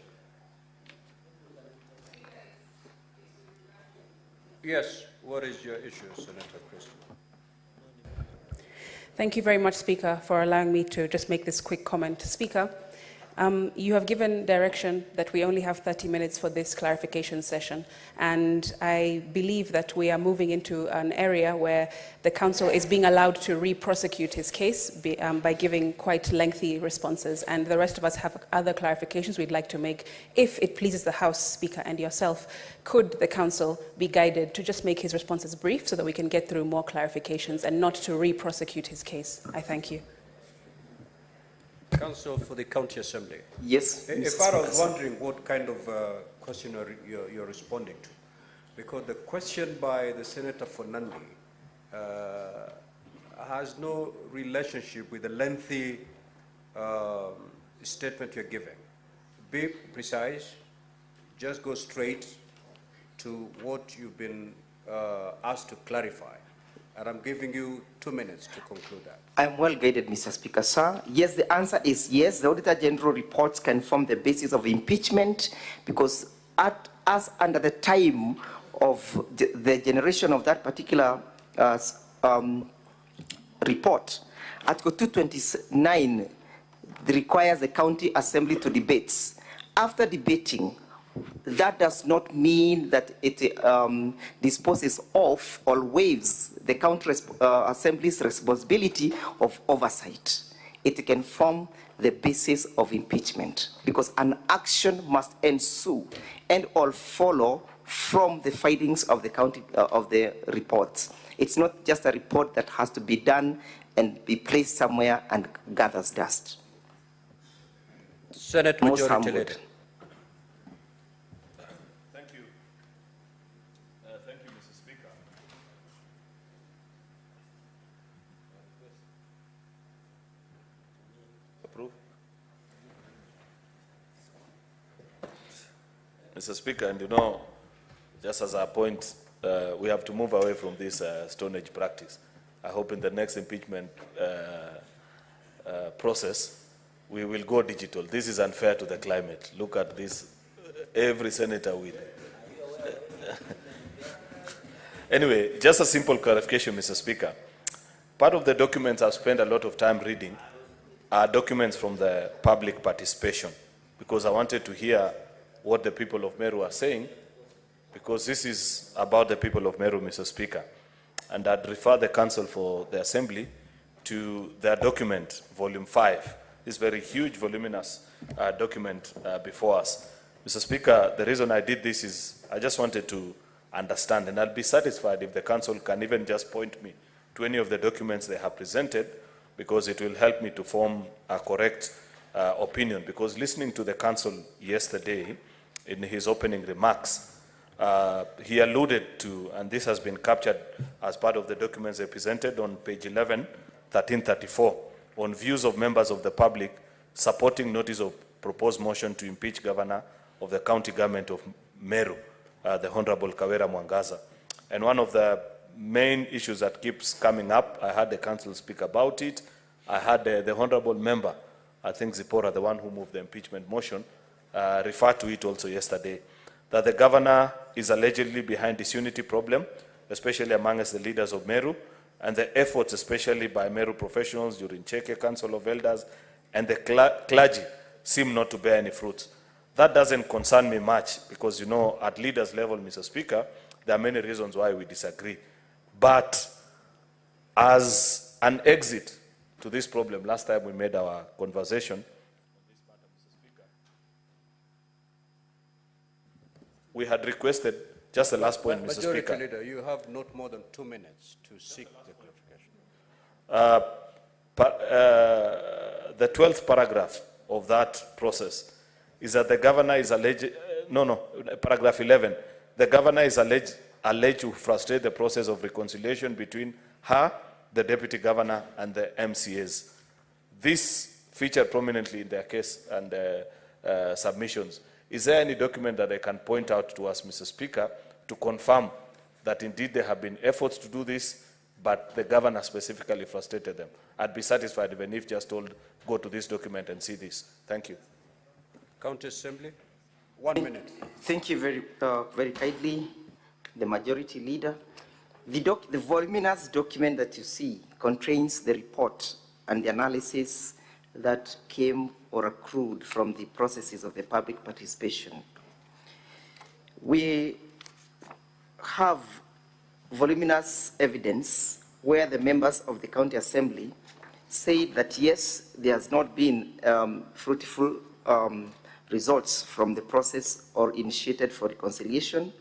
Yes, what is your issue, Senator Christo? Thank you very much, Speaker, for allowing me to just make this quick comment. Speaker, You have given direction that we only have 30 minutes for this clarification session, and I believe that we are moving into an area where the council is being allowed to re-prosecute his case by giving quite lengthy responses, and the rest of us have other clarifications we'd like to make. If it pleases the House Speaker and yourself, could the council be guided to just make his responses brief so that we can get through more clarifications and not to re-prosecute his case? I thank you. Council for the County Assembly. Yes. If I was wondering what kind of question you're responding to, because the question by the Senator for Nandi has no relationship with the lengthy statement you're giving. Be precise, just go straight to what you've been asked to clarify. And I'm giving you 2 minutes to conclude that. I'm well guided, Mr. Speaker, sir. Yes, the answer is yes. The Auditor General reports can form the basis of impeachment because as under the time of the generation of that particular report, Article 229 requires the County Assembly to debate. After debating, that does not mean that it disposes of or waives the County Assembly's responsibility of oversight. It can form the basis of impeachment because an action must ensue and all follow from the findings of the county of the reports. It's not just a report that has to be done and be placed somewhere and gathers dust. Senate Majority Leader. Mr. Speaker, and you know, just as a point, we have to move away from this Stone Age practice. I hope in the next impeachment process, we will go digital. This is unfair to the climate. Look at this, every senator will. Anyway, just a simple clarification, Mr. Speaker. Part of the documents I've spent a lot of time reading are documents from the public participation, because I wanted to hear what the people of Meru are saying, because this is about the people of Meru, Mr. Speaker. And I'd refer the Council for the Assembly to their document, Volume 5, this very huge, voluminous document before us. Mr. Speaker, the reason I did this is I just wanted to understand, and I'll be satisfied if the Council can even just point me to any of the documents they have presented, because it will help me to form a correct opinion. Because listening to the Council yesterday, in his opening remarks, he alluded to, and this has been captured as part of the documents they presented on page 11, 1334, on views of members of the public supporting notice of proposed motion to impeach Governor of the County Government of Meru, the Honorable Kawira Mwangaza. And one of the main issues that keeps coming up, I had the Council speak about it. I had the Honorable Member, I think Zipporah, the one who moved the impeachment motion, referred to it also yesterday, that the governor is allegedly behind disunity problem, especially amongst the leaders of Meru, and the efforts, especially by Meru professionals during Cheke Council of Elders, and the clergy seem not to bear any fruits. That doesn't concern me much, because, you know, at leaders level, Mr. Speaker, there are many reasons why we disagree. But as an exit to this problem, last time we made our conversation, we had requested, just the last point, Mr. Majority Speaker. Leader, you have not more than 2 minutes to seek the clarification. The 12th paragraph of that process is that the governor is alleged, paragraph 11, the governor is alleged to frustrate the process of reconciliation between her, the deputy governor, and the MCAs. This featured prominently in their case and submissions. Is there any document that I can point out to us, Mr. Speaker, to confirm that indeed there have been efforts to do this, but the governor specifically frustrated them? I'd be satisfied even if just told, go to this document and see this. Thank you. County Assembly, 1 minute. Thank you very kindly, the Majority Leader. The voluminous document that you see contains the report and the analysis that came or accrued from the processes of the public participation. We have voluminous evidence where the members of the County Assembly say that yes, there has not been fruitful results from the process or initiated for reconciliation.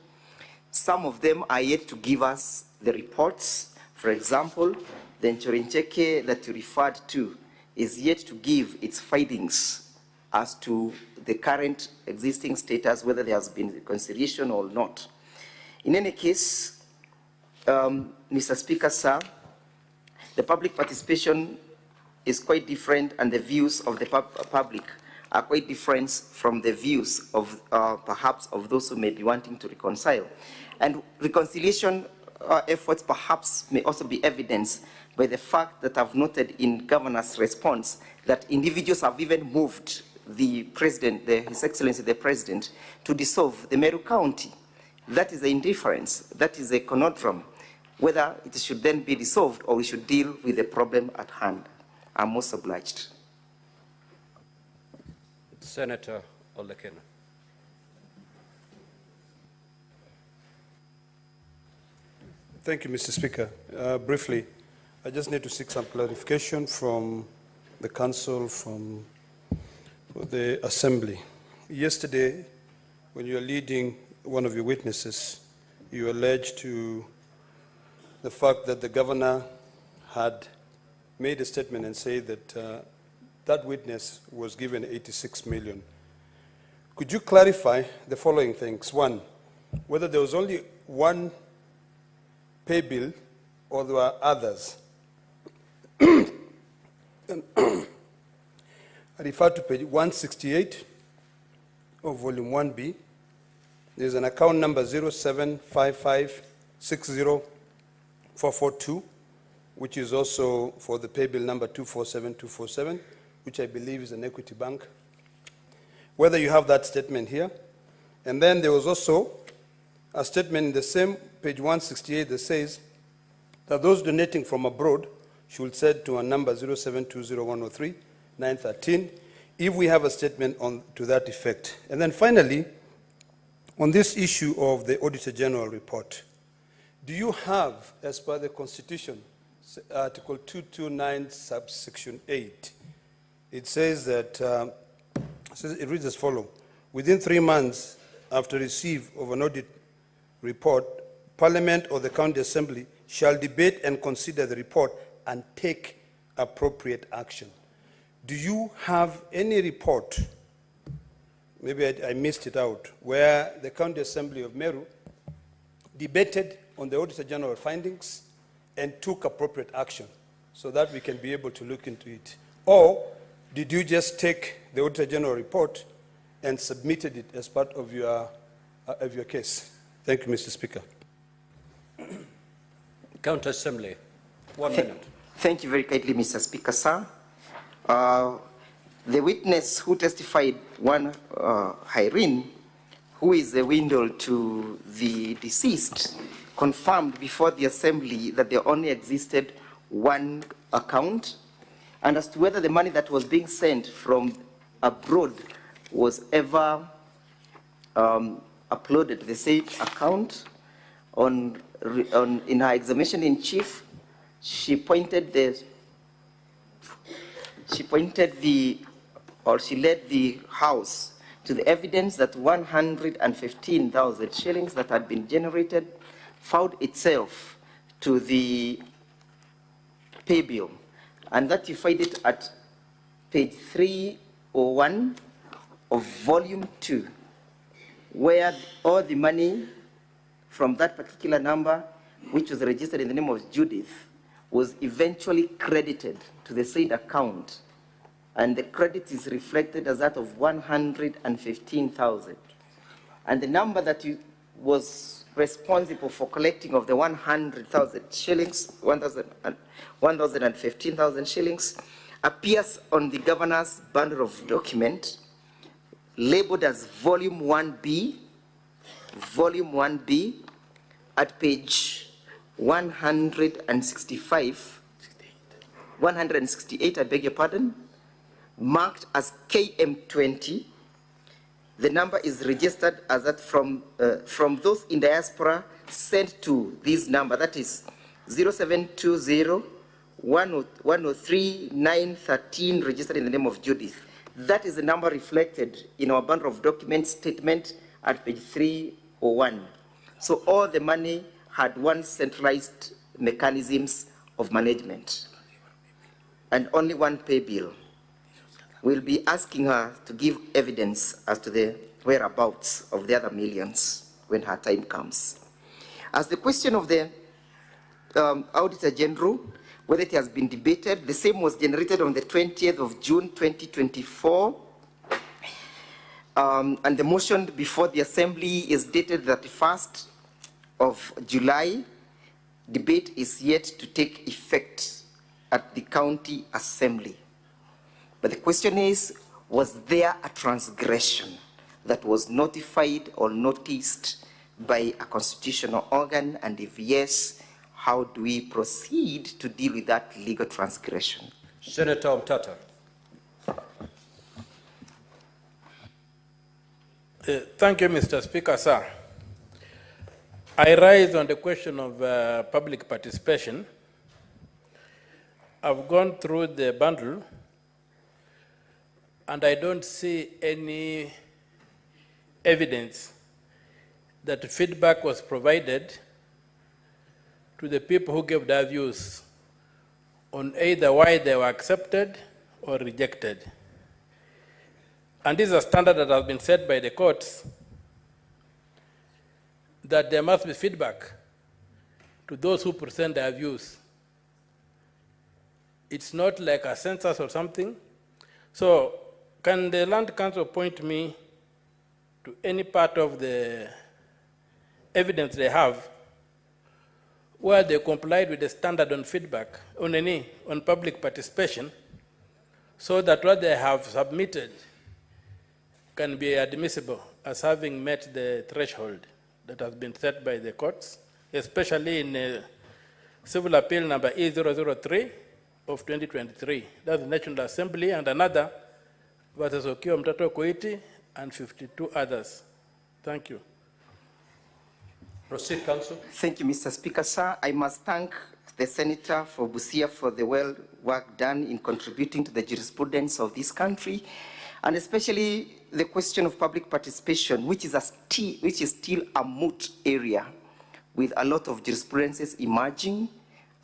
Some of them are yet to give us the reports. For example, the Nchorincheke that you referred to is yet to give its findings as to the current existing status, whether there has been reconciliation or not. In any case, Mr. Speaker, sir, the public participation is quite different, and the views of the public are quite different from the views of perhaps of those who may be wanting to reconcile. And reconciliation efforts perhaps may also be evidenced by the fact that I've noted in Governor's response that individuals have even moved the President, His Excellency the President, to dissolve the Meru County. That is the indifference, that is a conundrum, whether it should then be dissolved or we should deal with the problem at hand. I'm most obliged. Senator Olekena. Thank you, Mr. Speaker. Briefly, I just need to seek some clarification from the Council, from the Assembly. Yesterday, when you were leading one of your witnesses, you alleged to the fact that the Governor had made a statement and said that that witness was given 86 million. Could you clarify the following things? One, whether there was only one pay bill or there were others. I refer to page 168 of volume 1B. There's an account number 075560442, which is also for the pay bill number 247247, which I believe is an Equity Bank. Whether you have that statement here. And then there was also a statement in the same page 168 that says that those donating from abroad should send to a number 0720103-913 if we have a statement to that effect. And then finally, on this issue of the Auditor General report, do you have, as per the Constitution, Article 229, subsection 8, it says that, it reads as follows: within 3 months after receipt of an audit report, Parliament or the County Assembly shall debate and consider the report and take appropriate action. Do you have any report, maybe I missed it out, where the County Assembly of Meru debated on the Auditor General findings and took appropriate action so that we can be able to look into it? Or did you just take the Auditor General report and submitted it as part of your case? Thank you, Mr. Speaker. County Assembly, 1 minute. Thank you very kindly, Mr. Speaker, sir. The witness who testified, one Irene, who is the window to the deceased, confirmed before the Assembly that there only existed one account, and as to whether the money that was being sent from abroad was ever uploaded to the same account. In her examination in chief, she led the House to the evidence that 115,000 shillings that had been generated found itself to the pay bill, and that you find it at page 301 of volume 2, where all the money from that particular number, which was registered in the name of Judith, was eventually credited to the said account, and the credit is reflected as that of 115,000. And the number that was responsible for collecting of the 100,000 shillings, 1,015,000 shillings, appears on the Governor's bundle of document, labeled as Volume 1B, at page 168, I beg your pardon, marked as KM20. The number is registered as that from those in diaspora sent to this number, that is 0720 103 913, registered in the name of Judith. That is the number reflected in our bundle of documents statement at page 301. So all the money had one centralized mechanisms of management and only one pay bill. We'll be asking her to give evidence as to the whereabouts of the other millions when her time comes. As the question of the Auditor General, whether it has been debated, the same was generated on the 20th of June 2024, and the motion before the Assembly is dated 31st of July. Debate is yet to take effect at the County Assembly. But the question is, was there a transgression that was notified or noticed by a constitutional organ? And if yes, how do we proceed to deal with that legal transgression? Senator Omtata. Thank you, Mr. Speaker, sir. I rise on the question of public participation. I've gone through the bundle, and I don't see any evidence that feedback was provided to the people who gave their views on either why they were accepted or rejected. And this is a standard that has been set by the courts, that there must be feedback to those who present their views. It's not like a census or something. So can the Land Council point me to any part of the evidence they have where they complied with the standard on feedback, on public participation, so that what they have submitted can be admissible as having met the threshold that has been set by the courts, especially in Civil Appeal number E003 of 2023. That's the National Assembly, and another versus Okiya Mtoto Koiti and 52 others. Thank you. Proceed, Counsel. Thank you, Mr. Speaker, sir. I must thank the Senator for Busia for the work done in contributing to the jurisprudence of this country, and especially the question of public participation, which is still a moot area with a lot of jurisprudences emerging,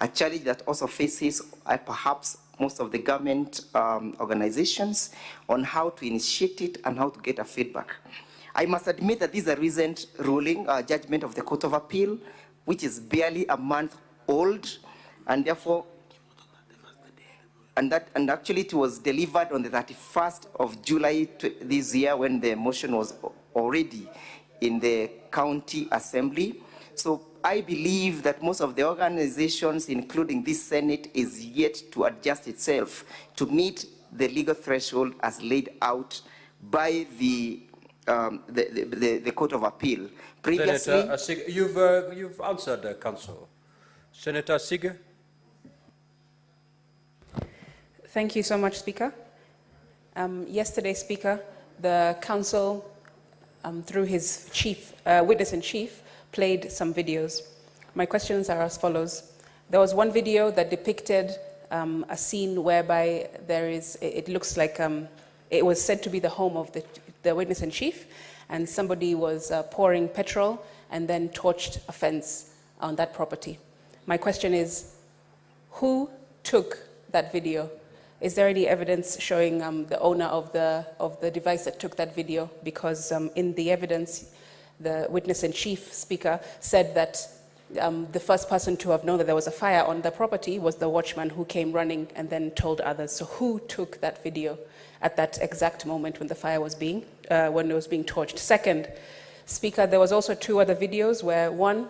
a challenge that also faces perhaps most of the government organizations on how to initiate it and how to get a feedback. I must admit that this is a recent ruling, judgment of the Court of Appeal, which is barely a month old, and therefore, and actually it was delivered on the 31st of July this year, when the motion was already in the County Assembly. So I believe that most of the organizations, including this Senate, is yet to adjust itself to meet the legal threshold as laid out by the Court of Appeal. Previously, Senator, you've answered the Council. Senator Sige. Thank you so much, Speaker. Yesterday, Speaker, the Council, through his witness-in-chief, played some videos. My questions are as follows. There was one video that depicted a scene whereby it looks like it was said to be the home of the witness-in-chief, and somebody was pouring petrol and then torched a fence on that property. My question is, who took that video? Is there any evidence showing the owner of the device that took that video? Because in the evidence, the witness-in-chief, Speaker, said that the first person to have known that there was a fire on the property was the watchman who came running and then told others. So who took that video at that exact moment when the fire was being torched? Second, Speaker, there was also two other videos where one,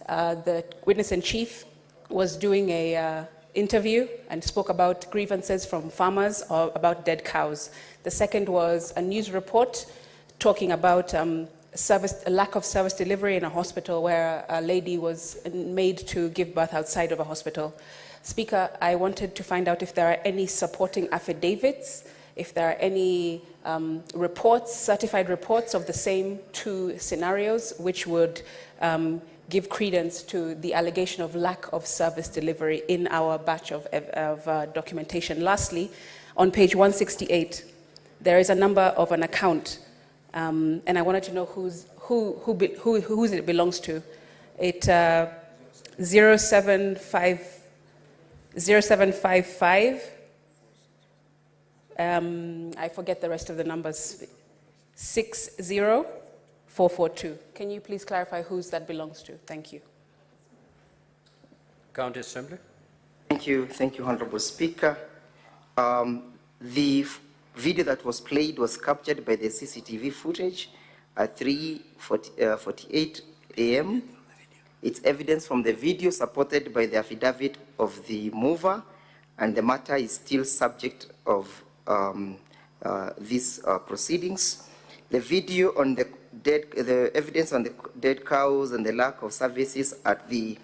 the witness-in-chief was doing a interview and spoke about grievances from farmers or about dead cows. The second was a news report talking about a lack of service delivery in a hospital where a lady was made to give birth outside of a hospital. Speaker, I wanted to find out if there are any supporting affidavits if there are any reports, certified reports of the same two scenarios, which would give credence to the allegation of lack of service delivery in our batch of documentation. Lastly, on page 168, there is a number of an account, and I wanted to know whose it belongs to. It 0755. I forget the rest of the numbers. 60442. Can you please clarify whose that belongs to? Thank you. County Assembly. Thank you, Honorable Speaker. The video that was played was captured by the CCTV footage at 3:48 a.m. It's evidence from the video supported by the affidavit of the mover, and the matter is still subject of these proceedings. The video on the evidence on the dead cows and the lack of services at the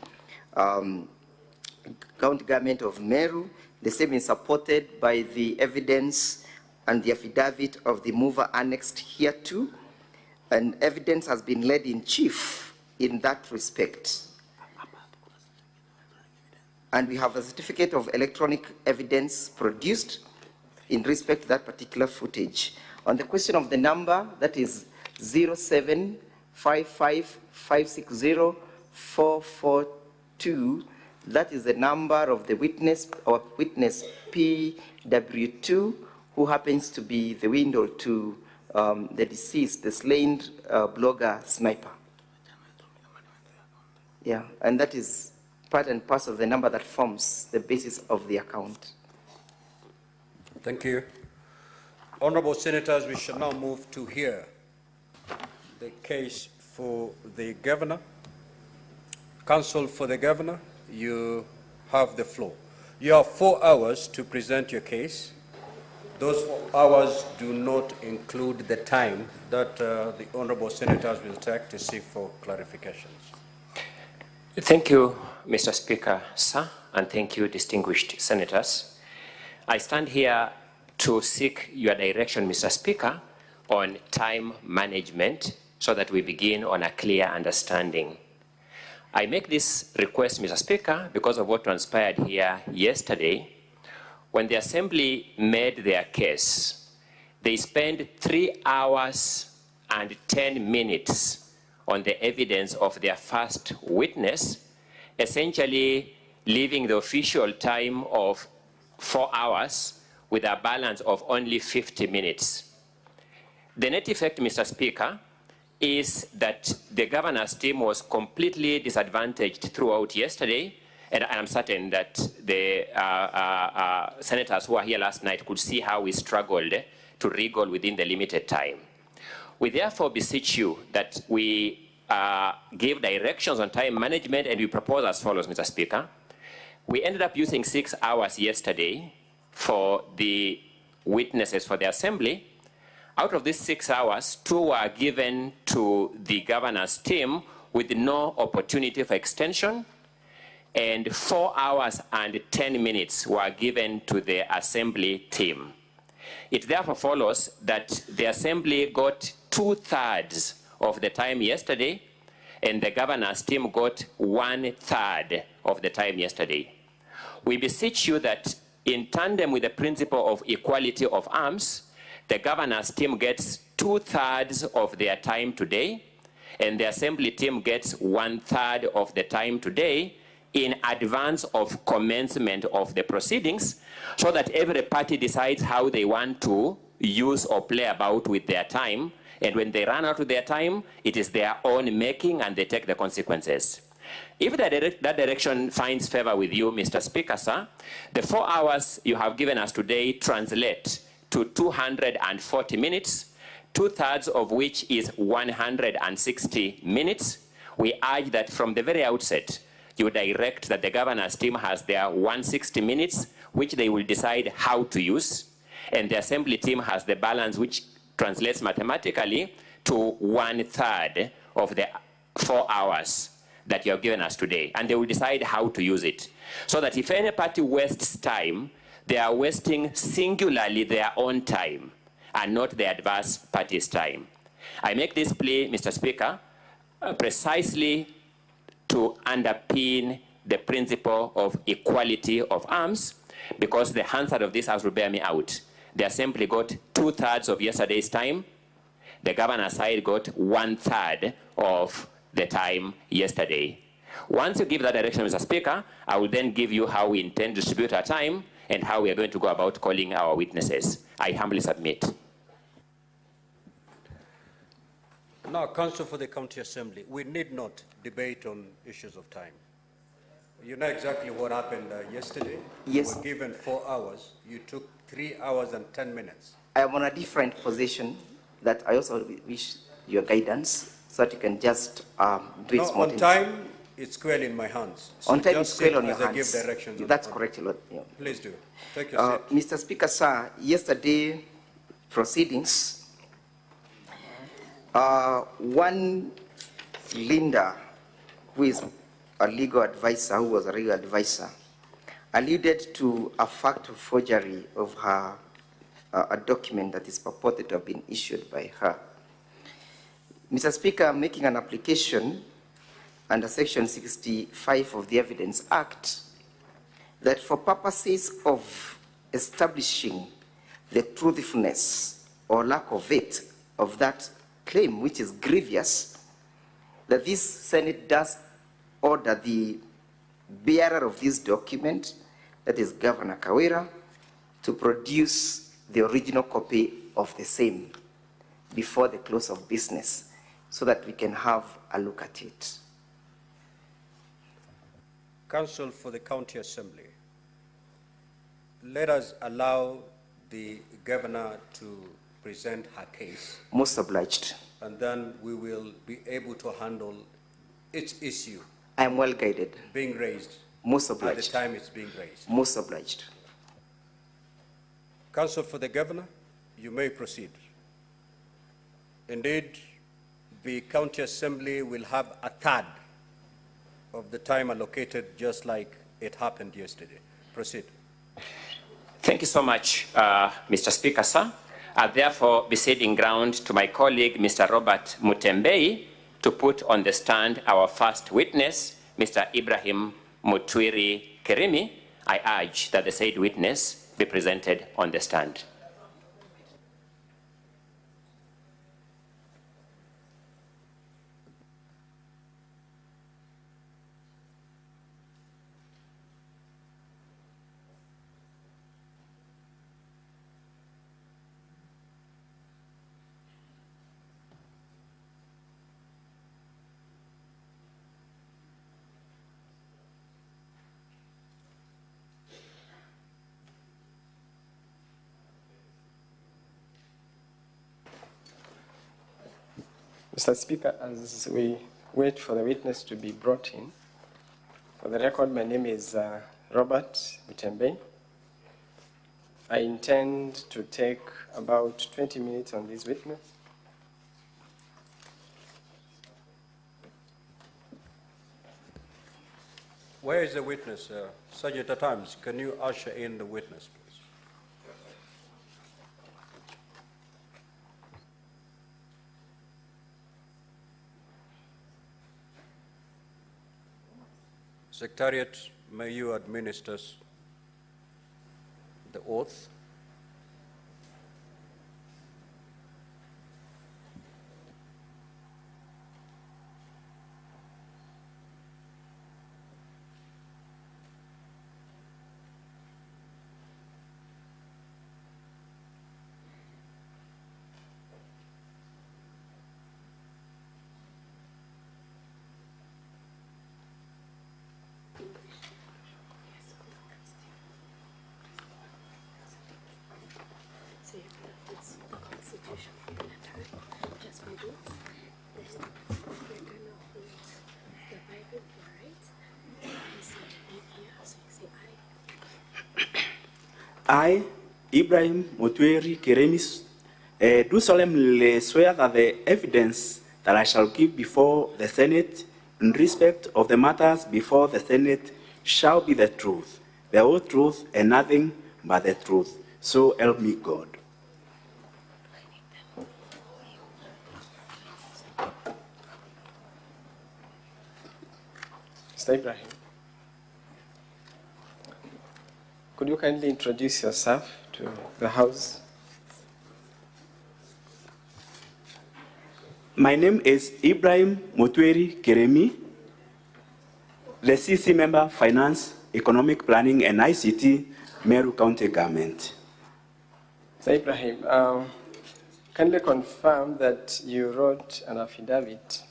county government of Meru, the same is supported by the evidence and the affidavit of the mover annexed here too, and evidence has been laid in chief in that respect. And we have a certificate of electronic evidence produced in respect to that particular footage. On the question of the number, that is 0755560442, that is the number of the witness, or witness PW2, who happens to be the window to the deceased, the slain blogger Sniper. Yeah, and that is part and parcel of the number that forms the basis of the account. Thank you. Honorable Senators, we shall now move to hear the case for the governor. Counsel for the governor, you have the floor. You have 4 hours to present your case. Those 4 hours do not include the time that the honorable senators will take to seek for clarifications. Thank you, Mr. Speaker, sir, and thank you, distinguished senators. I stand here to seek your direction, Mr. Speaker, on time management so that we begin on a clear understanding. I make this request, Mr. Speaker, because of what transpired here yesterday. When the Assembly made their case, they spent 3 hours and 10 minutes on the evidence of their first witness, essentially leaving the official time of 4 hours with a balance of only 50 minutes. The net effect, Mr. Speaker, is that the governor's team was completely disadvantaged throughout yesterday, and I'm certain that the senators who were here last night could see how we struggled to wriggle within the limited time. We therefore beseech you that we give directions on time management, and we propose as follows, Mr. Speaker. We ended up using 6 hours yesterday for the witnesses for the Assembly. Out of these 6 hours, 2 were given to the governor's team with no opportunity for extension, and 4 hours and 10 minutes were given to the Assembly team. It therefore follows that the Assembly got 2/3 of the time yesterday, and the governor's team got 1/3 of the time yesterday. We beseech you that in tandem with the principle of equality of arms, the governor's team gets 2/3 of their time today, and the Assembly team gets 1/3 of the time today in advance of commencement of the proceedings, so that every party decides how they want to use or play about with their time, and when they run out of their time, it is their own making and they take the consequences. If that direction finds favor with you, Mr. Speaker, sir, the 4 hours you have given us today translate to 240 minutes, 2/3 of which is 160 minutes. We urge that from the very outset, you direct that the governor's team has their 160 minutes, which they will decide how to use, and the Assembly team has the balance, which translates mathematically to 1/3 of the 4 hours that you have given us today, and they will decide how to use it. So that if any party wastes time, they are wasting singularly their own time and not the adverse party's time. I make this plea, Mr. Speaker, precisely to underpin the principle of equality of arms, because the Hansard of this House will bear me out. The Assembly got 2/3 of yesterday's time. The governor's side got 1/3 of the time yesterday. Once you give that direction, Mr. Speaker, I will then give you how we intend to distribute our time and how we are going to go about calling our witnesses. I humbly submit. Now, Council for the County Assembly, we need not debate on issues of time. You know exactly what happened yesterday. Yes. You were given 4 hours. You took 3 hours and 10 minutes. I am on a different position that I also wish your guidance so that you can just do it On time, it's squarely in my hands. So on time, just it's squarely on your as I hands. give directions. That's correct, Lord. Yeah. Please do. Take your seat. Mr. Speaker, sir, yesterday proceedings, one Linda, who is a legal advisor, who was a legal advisor, alluded to a fact of forgery of her, a document that is purported to have been issued by her. Mr. Speaker, I'm making an application under Section 65 of the Evidence Act that for purposes of establishing the truthfulness or lack of it of that claim, which is grievous, that this Senate does order the bearer of this document, that is Governor Kawira, to produce the original copy of the same before the close of business so that we can have a look at it. Council for the County Assembly, let us allow the governor to present her case. Most obliged. And then we will be able to handle each issue. I am well guided. Being raised. Most obliged. At the time it's being raised. Most obliged. Council for the governor, you may proceed. Indeed, the County Assembly will have 1/3 of the time allocated, just like it happened yesterday. Proceed. Thank you so much, Mr. Speaker, sir. I therefore be ceding ground to my colleague, Mr. Robert Mutembei, to put on the stand our first witness, Mr. Ibrahim Mutwiri Kerimi. I urge that the said witness be presented on the stand. Mr. Speaker, as we wait for the witness to be brought in, for the record, my name is Robert Mutembei. I intend to take about 20 minutes on this witness. Where is the witness? Sergeant at Arms, can you usher in the witness, please? Secretariat, may you administer the oath. I, Ibrahim Mutwiri Keremis, do solemnly swear that the evidence that I shall give before the Senate in respect of the matters before the Senate shall be the truth, the whole truth, and nothing but the truth. So help me God. Mr. Ibrahim, could you kindly introduce yourself to the House? My name is Ibrahim Mutweri Keremi, the CC member, Finance, Economic Planning and ICT, Meru County Government. Mr. Ibrahim, kindly confirm that you wrote an affidavit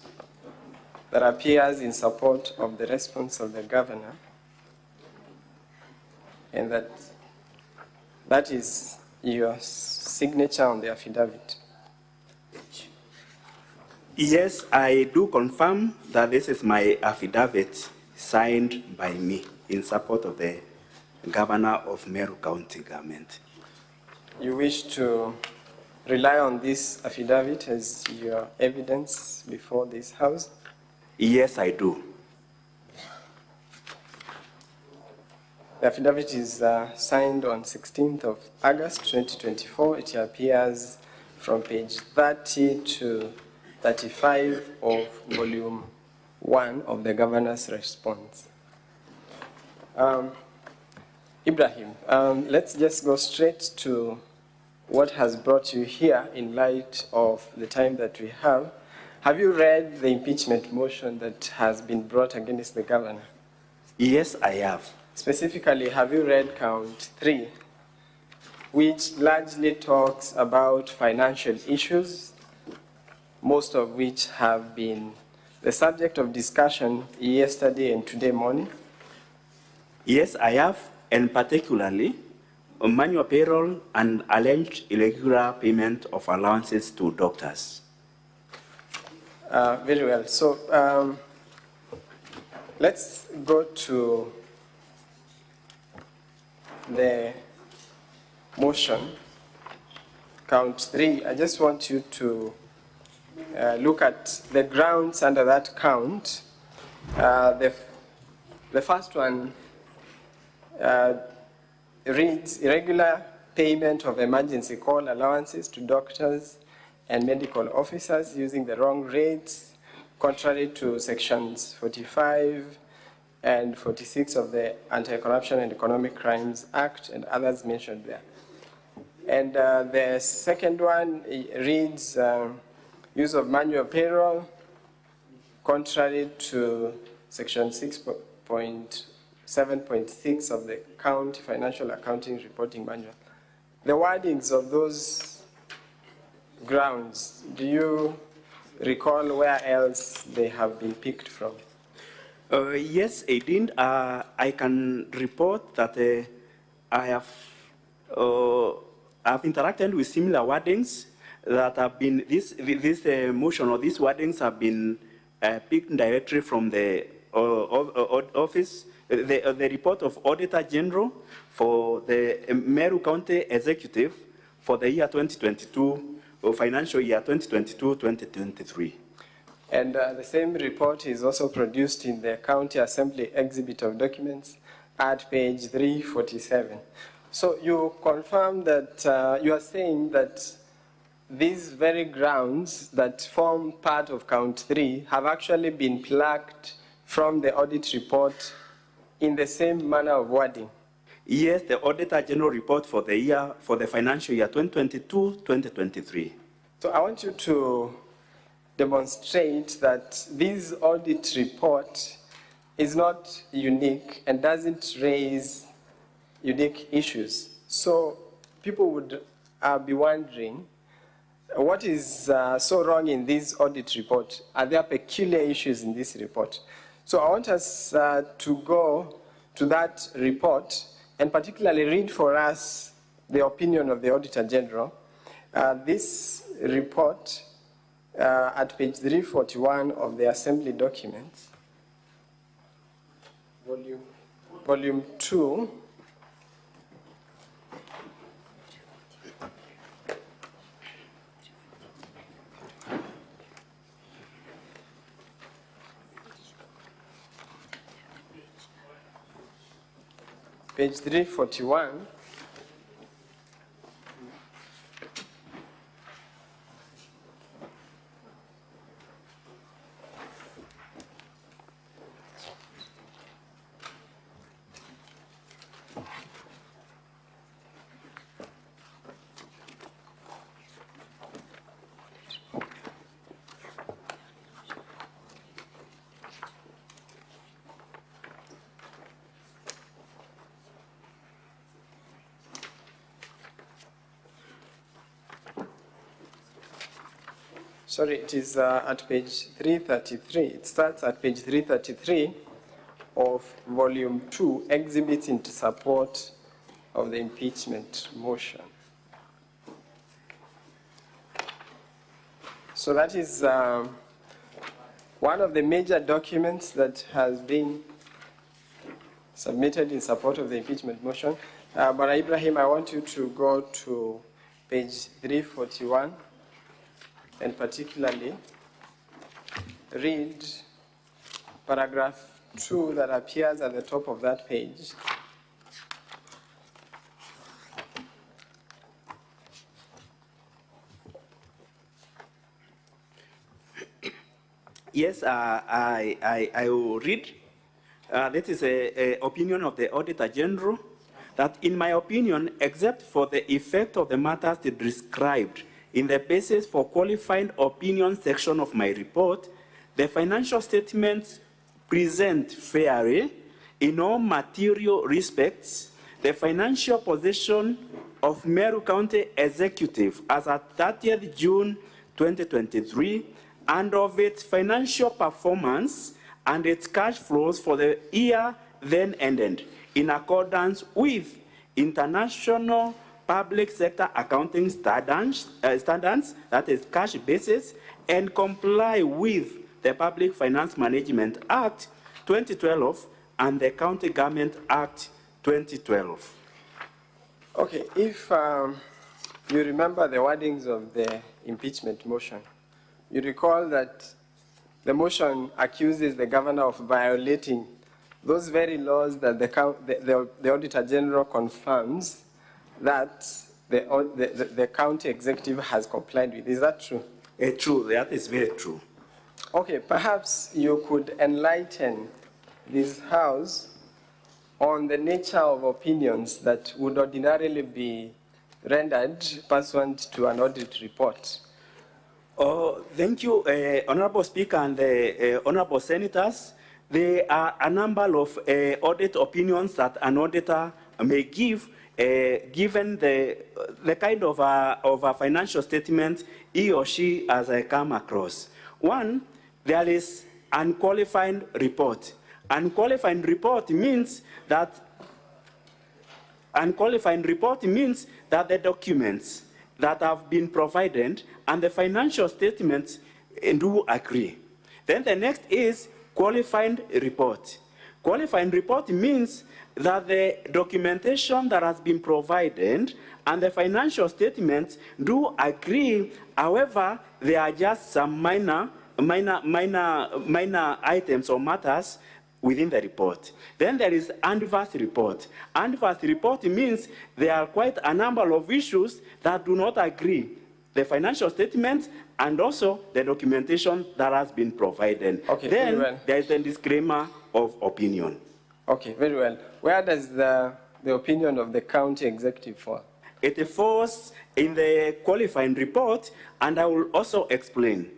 that appears in support of the response of the governor, and that is your signature on the affidavit. Yes, I do confirm that this is my affidavit signed by me in support of the governor of Meru County Government. You wish to rely on this affidavit as your evidence before this House? Yes, I do. The affidavit is signed on 16th of August 2024. It appears from page 30 to 35 of volume 1 of the governor's response. Ibrahim, let's just go straight to what has brought you here in light of the time that we have. Have you read the impeachment motion that has been brought against the governor? Yes, I have. Specifically, have you read count 3, which largely talks about financial issues, most of which have been the subject of discussion yesterday and today morning? Yes, I have, and particularly on manual payroll and alleged irregular payment of allowances to doctors. Very well. So let's go to the motion, count 3. I just want you to look at the grounds under that count. The first one reads irregular payment of emergency call allowances to doctors and medical officers using the wrong rates, contrary to sections 45 and 46 of the Anti-Corruption and Economic Crimes Act and others mentioned there. And the second one reads use of manual payroll, contrary to section 6.7.6 of the County Financial Accounting Reporting Manual. The wordings of those grounds, do you recall where else they have been picked from? Yes, Aideen, I can report that I have interacted with similar wordings that have been, this motion or these wordings have been picked directly from the office, the report of Auditor General for the Meru County Executive for the year 2022, financial year 2022-2023. And the same report is also produced in the County Assembly Exhibit of Documents at page 347. So you confirm that you are saying that these very grounds that form part of count 3 have actually been plucked from the audit report in the same manner of wording? Yes, the Auditor General report for the year, for the financial year 2022-2023. So I want you to demonstrate that this audit report is not unique and doesn't raise unique issues. So people would be wondering, what is so wrong in this audit report? Are there peculiar issues in this report? So I want us to go to that report and particularly read for us the opinion of the Auditor General. This report at page 341 of the Assembly documents, volume 2, page 341, Sorry, it is at page 333. It starts at page 333 of volume 2, exhibits into support of the impeachment motion. So that is one of the major documents that has been submitted in support of the impeachment motion. But Ibrahim, I want you to go to page 341 and particularly read paragraph 2 that appears at the top of that page. Yes, I will read. This is an opinion of the Auditor General that, in my opinion, except for the effect of the matters described in the basis for qualified opinion section of my report, the financial statements present fairly, in all material respects, the financial position of Meru County Executive as at 30th June 2023, and of its financial performance and its cash flows for the year then ended, in accordance with international public sector accounting standards, that is cash basis, and comply with the Public Finance Management Act 2012 and the County Government Act 2012. Okay, if you remember the wordings of the impeachment motion, you recall that the motion accuses the governor of violating those very laws that the Auditor General confirms that the county executive has complied with. Is that true? True, that is very true. Okay, perhaps you could enlighten this House on the nature of opinions that would ordinarily be rendered pursuant to an audit report. Oh, thank you, Honorable Speaker and the Honorable Senators. There are a number of audit opinions that an auditor may give, given the kind of a financial statement he or she has come across. One, there is unqualified report. Unqualified report means that the documents that have been provided and the financial statements do agree. Then the next is qualified report. Qualified report means that the documentation that has been provided and the financial statements do agree. However, there are just some minor items or matters within the report. Then there is adverse report. Adverse report means there are quite a number of issues that do not agree. The financial statement and also the documentation that has been provided. Okay, then very well. there is a disclaimer of opinion. Okay, very well. Where does the opinion of the county executive fall? It falls in the qualifying report, and I will also explain.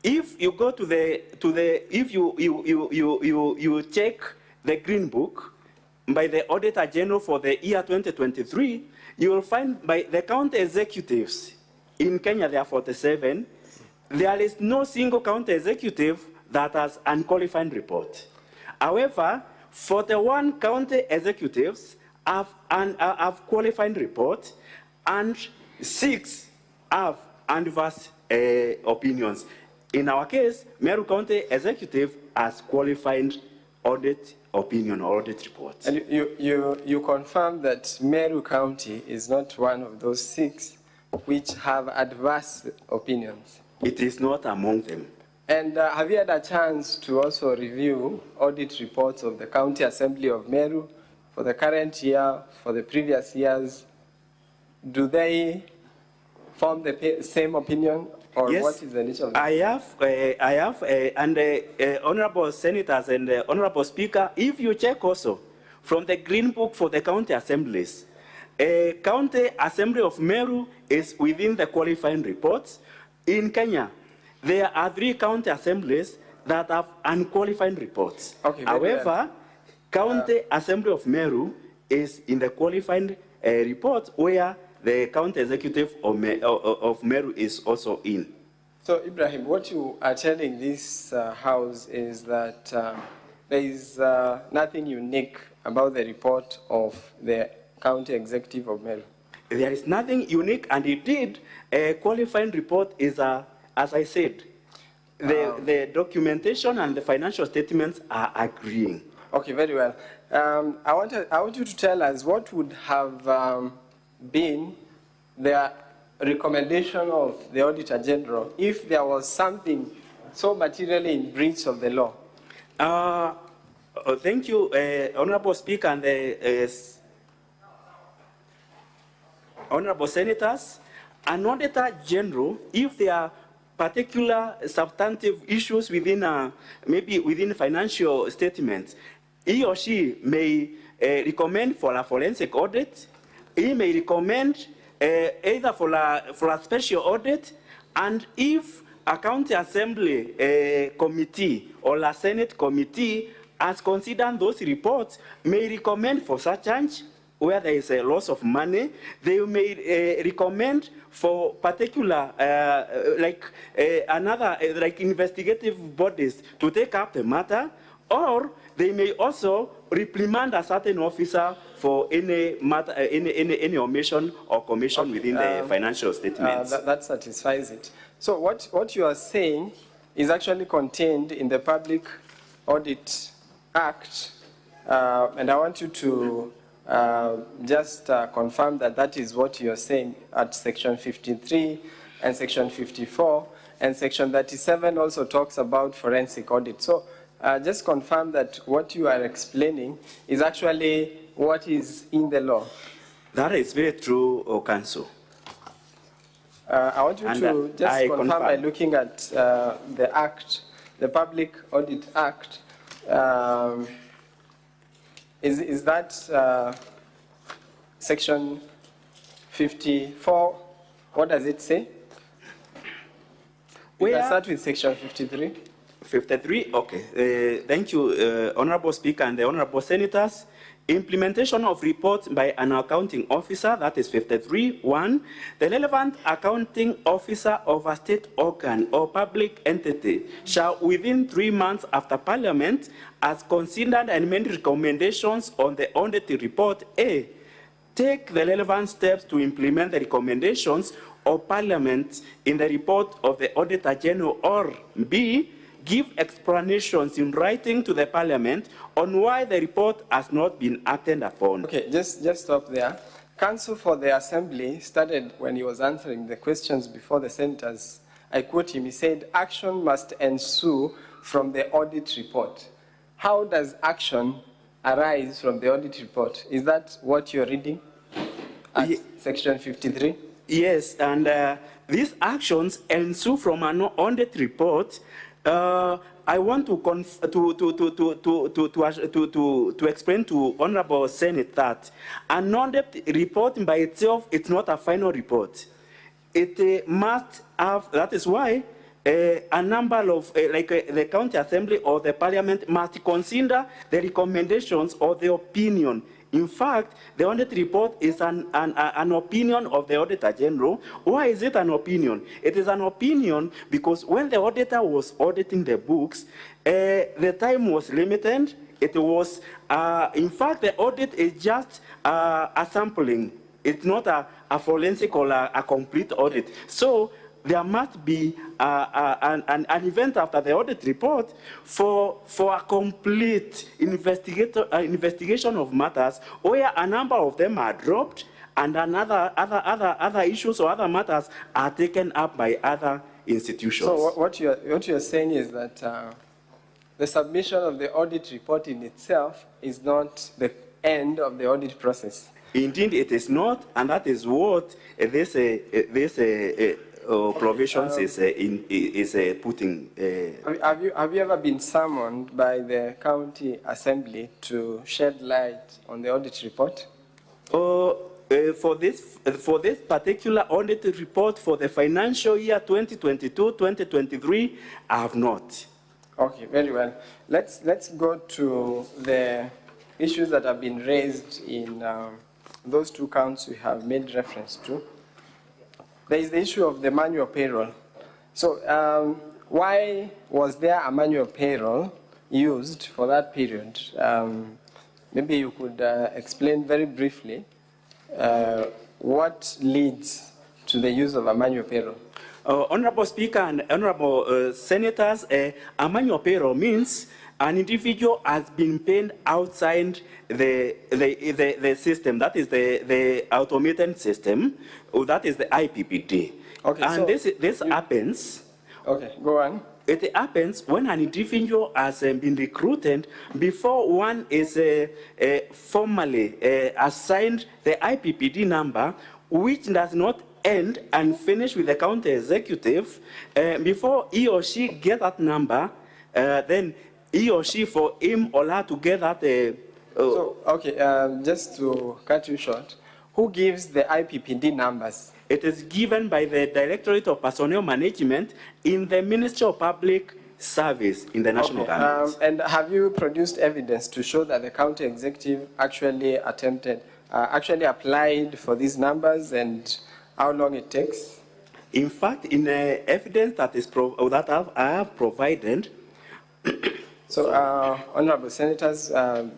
If you go if you check the Green Book by the Auditor General for the year 2023, you will find by the county executives in Kenya, there are 47. There is no single county executive that has unqualified report. However, 41 county executives have qualified report, and 6 have adverse opinions. In our case, Meru County Executive has qualified audit opinion or audit report. And you confirm that Meru County is not one of those 6 which have adverse opinions? It is not among them. And have you had a chance to also review audit reports of the County Assembly of Meru for the current year, for the previous years? Do they form the same opinion? Or yes, what is the nature of that? I have, and honorable senators and honorable speaker, if you check also from the Green Book for the county assemblies, County Assembly of Meru is within the qualifying reports. In Kenya, there are 3 county assemblies that have unqualified reports. Okay, however, County Assembly of Meru is in the qualifying report where the county executive of Meru is also in. So, Ibrahim, what you are telling this House is that there is nothing unique about the report of the County Executive of Meru. There is nothing unique, and indeed, a qualifying report is, as I said, the documentation and the financial statements are agreeing. Okay, very well. I want you to tell us what would have been the recommendation of the Auditor General if there was something so materially in breach of the law. Thank you, Honorable Speaker and the Honorable Senators. An Auditor General, if there are particular substantive issues within, maybe within financial statements, he or she may recommend for a forensic audit. He may recommend either for a special audit, and if a county assembly committee or a Senate committee has considered those reports, may recommend for such change where there is a loss of money. They may recommend for particular, like investigative bodies to take up the matter, or they may also reprimand a certain officer for any matter, any omission or commission within the financial statements. That satisfies it. So what you are saying is actually contained in the Public Audit Act, and I want you to just confirm that that is what you are saying at Section 53 and Section 54, and Section 37 also talks about forensic audit. So just confirm that what you are explaining is actually what is in the law. That is very true, Council. I want you to just confirm by looking at the Act, the Public Audit Act. Is that Section 54? What does it say? We can start with Section 53. 53, okay. Thank you, Honorable Speaker and the Honorable Senators. Implementation of reports by an accounting officer, that is 53.1. The relevant accounting officer of a state organ or public entity shall, within 3 months after Parliament, has considered and made recommendations on the audit report, A, take the relevant steps to implement the recommendations of Parliament in the report of the Auditor General, or B, give explanations in writing to the Parliament on why the report has not been acted upon. Okay, just stop there. Counsel for the Assembly started when he was answering the questions before the senators. I quote him, he said, action must ensue from the audit report. How does action arise from the audit report? Is that what you're reading at Section 53? Yes, and these actions ensue from an audit report. I want to explain to Honorable Senate that an audit report by itself is not a final report. It must have, that is why a number of, the County Assembly or the Parliament must consider the recommendations or the opinion. In fact, the audit report is an opinion of the Auditor General. Why is it an opinion? It is an opinion because when the auditor was auditing the books, the time was limited. It was, in fact, the audit is just a sampling. It's not a forensic or a complete audit. So there must be an event after the audit report for a complete investigation of matters where a number of them are dropped and other issues or other matters are taken up by other institutions. So what you're saying is that the submission of the audit report in itself is not the end of the audit process. Indeed, it is not, and that is what this provisions is putting. Have you ever been summoned by the County Assembly to shed light on the audit report? For this particular audit report for the financial year 2022-2023, I have not. Okay, very well. Let's go to the issues that have been raised in those two counts we have made reference to. There is the issue of the manual payroll. So why was there a manual payroll used for that period? Maybe you could explain very briefly what leads to the use of a manual payroll. Honorable Speaker and Honorable Senators, a manual payroll means an individual has been paid outside the system. That is the automated system. That is the IPPD. Okay, and so this happens. Okay, go on. It happens when an individual has been recruited before one is formally assigned the IPPD number, which does not end and finish with the county executive. Before he or she get that number, then he or she, for him or her to get that. Just to cut you short, who gives the IPPD numbers? It is given by the Directorate of Personnel Management in the Ministry of Public Service in the national government. And have you produced evidence to show that the county executive actually actually applied for these numbers and how long it takes? In fact, in the evidence that I have provided. So, Honorable Senators,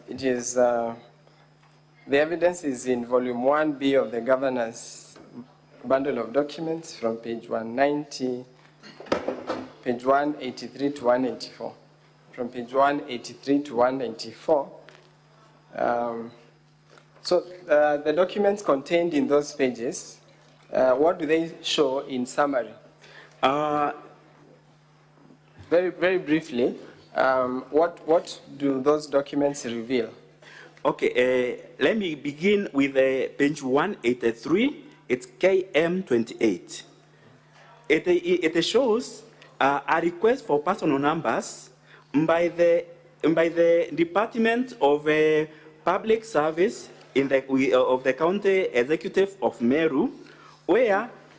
it is the evidence is in Volume 1B of the Governor's bundle of documents from page 190, page 183 to 184. From page 183 to 194. So the documents contained in those pages, what do they show in summary? Very briefly, what do those documents reveal? Okay, let me begin with page 183. It's KM28. It shows a request for personal numbers by the Department of Public Service of the County Executive of Meru,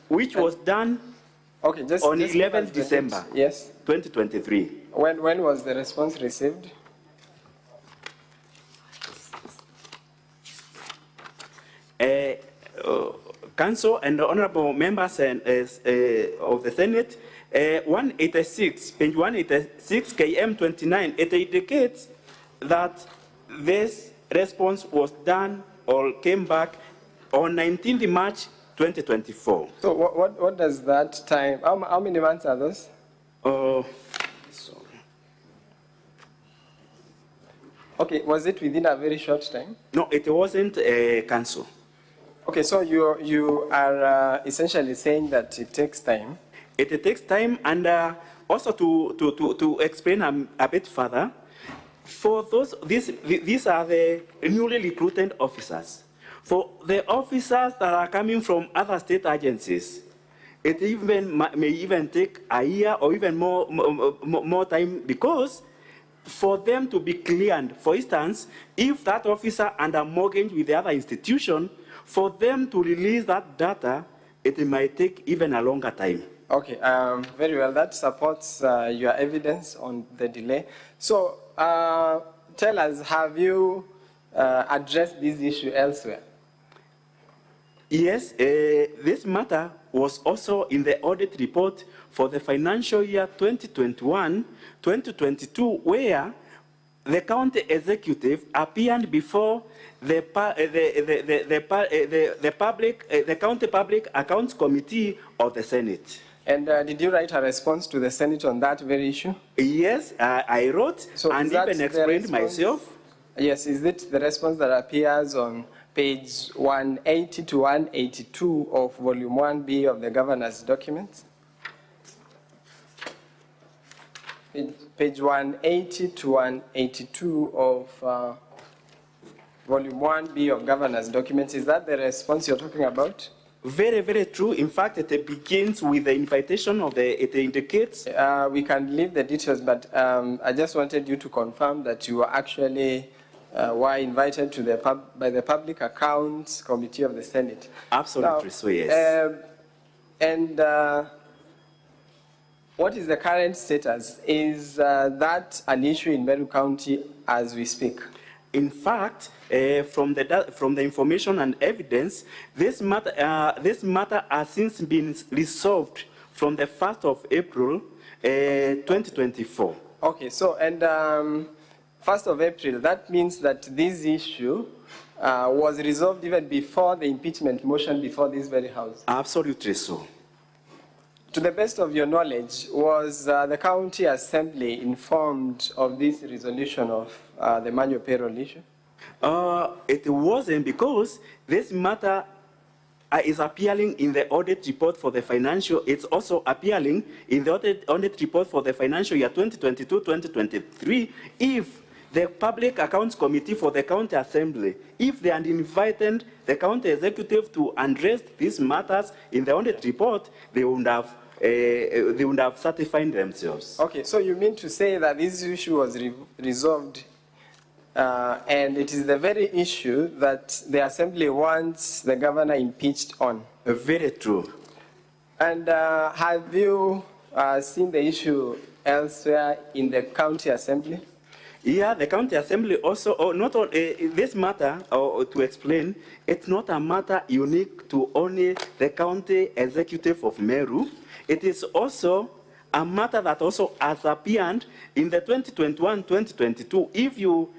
which was done on 11th December, 2023. When was the response received? Council and the honorable members of the Senate, 186, page 186, KM29, it indicates that this response was done or came back on 19th March 2024. So what does that time, how many months are those? Okay, was it within a very short time? No, it wasn't Council. Okay, so you are essentially saying that it takes time. It takes time, and also to explain a bit further, for these are the newly recruited officers. For the officers that are coming from other state agencies, it may even take a year or even more time, because for them to be cleared, for instance, if that officer under mortgage with the other institution, for them to release that data, it might take even a longer time. Okay, very well. That supports your evidence on the delay. So tell us, have you addressed this issue elsewhere? Yes, this matter was also in the audit report for the financial year 2021-2022, where the county executive appeared before the County Public Accounts Committee of the Senate. And did you write a response to the Senate on that very issue? Yes, I wrote and even explained myself. Yes, is it the response that appears on page 180 to 182 of Volume 1B of the Governor's documents? Page 180 to 182 of Volume 1B of Governor's documents. Is that the response you're talking about? Very, very true. In fact, it begins with the invitation of it indicates. We can leave the details, but I just wanted you to confirm that you actually were invited to by the Public Accounts Committee of the Senate. Absolutely, so yes. What is the current status? Is that an issue in Meru County as we speak? In fact, from the information and evidence, this matter has since been resolved from the 1st of April 2024. Okay, so, and 1st of April, that means that this issue was resolved even before the impeachment motion before this very House? Absolutely so. To the best of your knowledge, was the County Assembly informed of this resolution of the manual payroll issue? It wasn't, because this matter is appearing in the audit report for the financial, it's also appearing in the audit report for the financial year 2022-2023, if the Public Accounts Committee for the County Assembly, if they had invited the County Executive to address these matters in the audit report, they would have certified themselves. Okay, so you mean to say that this issue was resolved and it is the very issue that the Assembly wants the governor impeached on? Very true. And have you seen the issue elsewhere in the County Assembly? Yeah, the County Assembly also, not all, this matter, to explain, it's not a matter unique to only the County Executive of Meru. It is also a matter that also has appeared in the 2021-2022. If you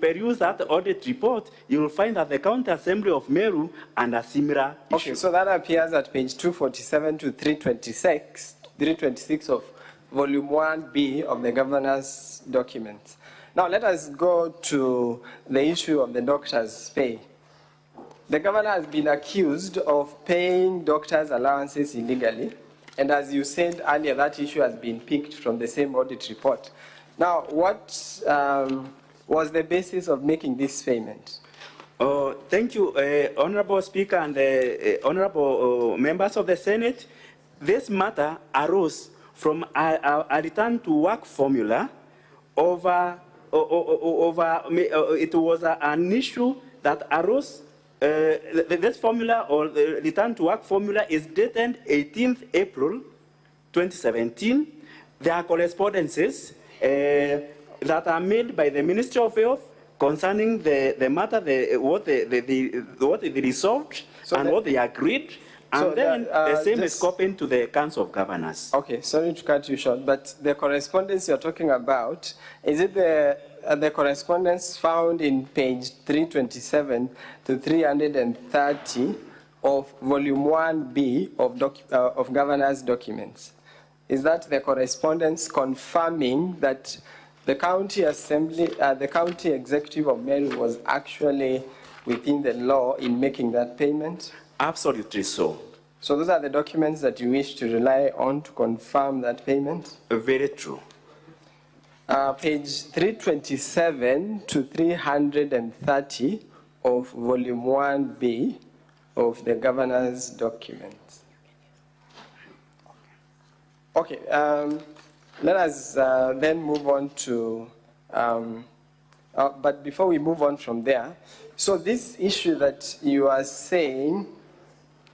peruse that audit report, you will find that the County Assembly of Meru and a similar issue. Okay, so that appears at page 247 to 326 of volume 1B of the governor's documents. Now let us go to the issue of the doctors' pay. The governor has been accused of paying doctors' allowances illegally, and as you said earlier, that issue has been picked from the same audit report. Now, what was the basis of making this payment? Thank you, Honorable Speaker and honorable members of the Senate. This matter arose from a return to work formula it was an issue that arose. This formula, or the return to work formula, is dated 18th April 2017. There are correspondences that are made by the Ministry of Health concerning the matter, what they resolved and what they agreed. And then the same is copied to the Council of Governors. Okay, sorry to cut you short, but the correspondence you're talking about, is it the correspondence found in page 327 to 330 of volume 1B of Governor's documents? Is that the correspondence confirming that the County Assembly, the County Executive of Meru was actually within the law in making that payment? Absolutely so. So those are the documents that you wish to rely on to confirm that payment? Very true. Page 327 to 330 of volume 1B of the governor's documents. Okay, let us then move on to, but before we move on from there, so this issue that you are saying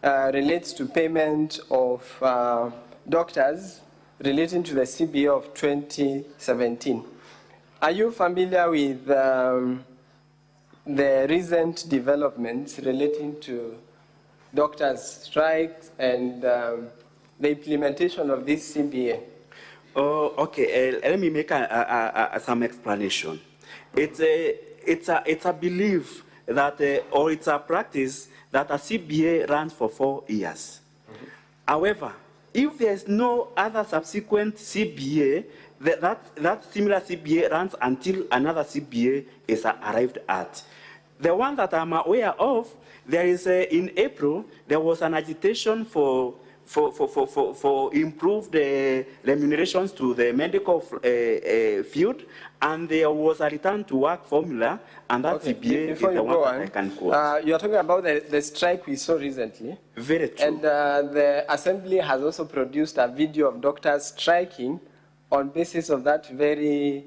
relates to payment of doctors relating to the CBA of 2017. Are you familiar with the recent developments relating to doctors' strikes and the implementation of this CBA? Oh, okay. Let me make some explanation. It's a belief that, or it's a practice that a CBA runs for 4 years. However, if there is no other subsequent CBA, that similar CBA runs until another CBA is arrived at. The one that I'm aware of, there is in April, there was an agitation for improved remunerations to the medical field, and there was a return to work formula, and that CBA is the one that I can quote. You are talking about the strike we saw recently. Very true. And the Assembly has also produced a video of doctors striking on basis of that very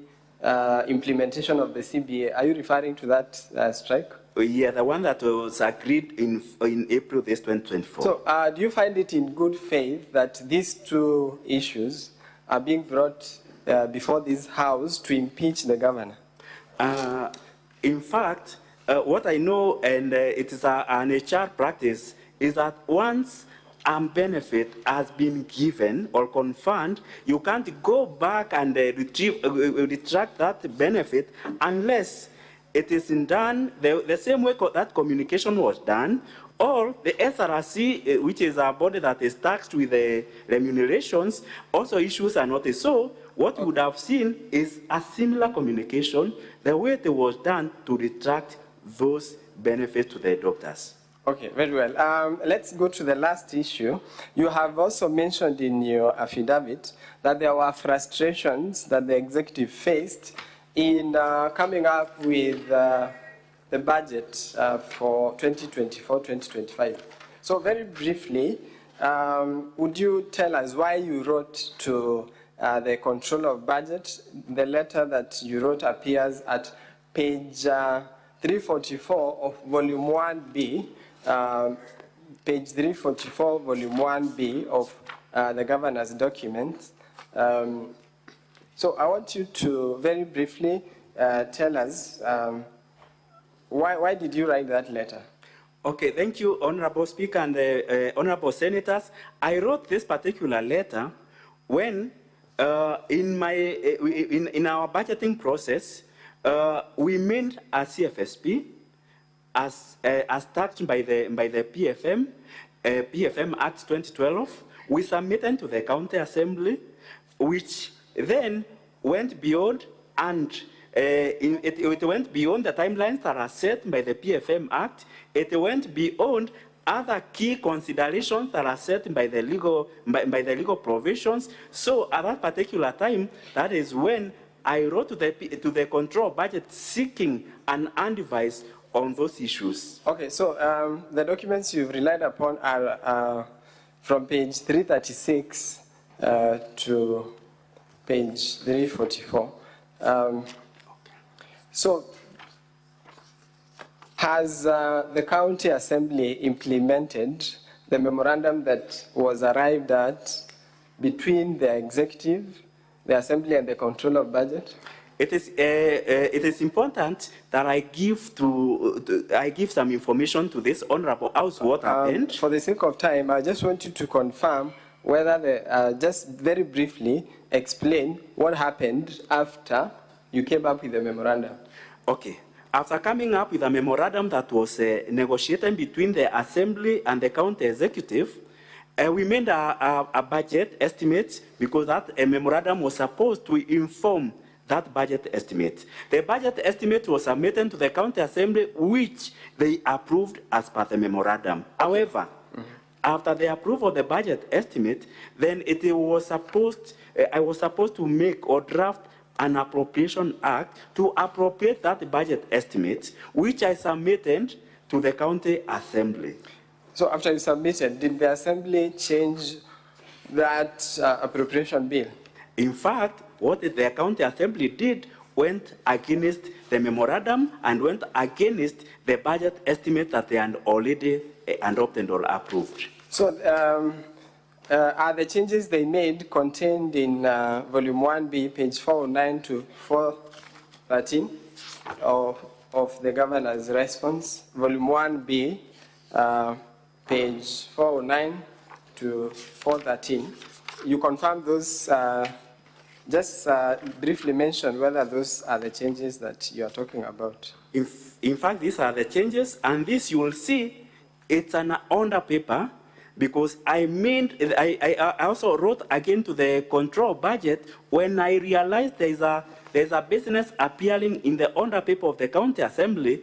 implementation of the CBA. Are you referring to that strike? Yeah, the one that was agreed in April this 2024. So do you find it in good faith that these two issues are being brought before this House to impeach the governor? In fact, what I know, and it is an HR practice, is that once benefit has been given or confirmed, you can't go back and retract that benefit unless it is done the same way that communication was done, or the SRC, which is a body that is taxed with the remunerations, also issues a notice. So what you would have seen is a similar communication, the way it was done to retract those benefits to the doctors. Okay, very well. Let's go to the last issue. You have also mentioned in your affidavit that there were frustrations that the executive faced in coming up with the budget for 2024-2025. So very briefly, would you tell us why you wrote to the Controller of Budget? The letter that you wrote appears at page 344 of Volume 1B, page 344, Volume 1B of the Governor's document. So I want you to very briefly tell us why did you write that letter? Okay, thank you, Honorable Speaker and Honorable Senators. I wrote this particular letter when in our budgeting process, we made a CFSP as taxed by the PFM, PFM Act 2012. We submitted to the County Assembly, which then went beyond and it went beyond the timelines that are set by the PFM Act. It went beyond other key considerations that are set by the legal provisions. So at that particular time, that is when I wrote to the control budget seeking an advice on those issues. Okay, so the documents you've relied upon are from page 336 to page 344. So, has the County Assembly implemented the memorandum that was arrived at between the Executive, the Assembly, and the Controller of Budget? It is important that I give some information to this Honorable House what happened. For the sake of time, I just want you to confirm whether, just very briefly, explain what happened after you came up with the memorandum. Okay. After coming up with a memorandum that was negotiated between the Assembly and the County Executive, we made a budget estimate because that memorandum was supposed to inform that budget estimate. The budget estimate was submitted to the County Assembly, which they approved as per the memorandum. However, after the approval of the budget estimate, then I was supposed to make or draft an appropriation act to appropriate that budget estimate, which I submitted to the County Assembly. So after you submitted, did the Assembly change that appropriation bill? In fact, what the County Assembly did went against the memorandum and went against the budget estimate that they had already adopted or approved. So are the changes they made contained in Volume 1B, page 409 to 413 of the Governor's response? Volume 1B, page 409 to 413. You confirm those, just briefly mention whether those are the changes that you are talking about. In fact, these are the changes, and this you will see, it's an under paper, because I also wrote again to the control budget when I realized there's a business appearing in the under paper of the County Assembly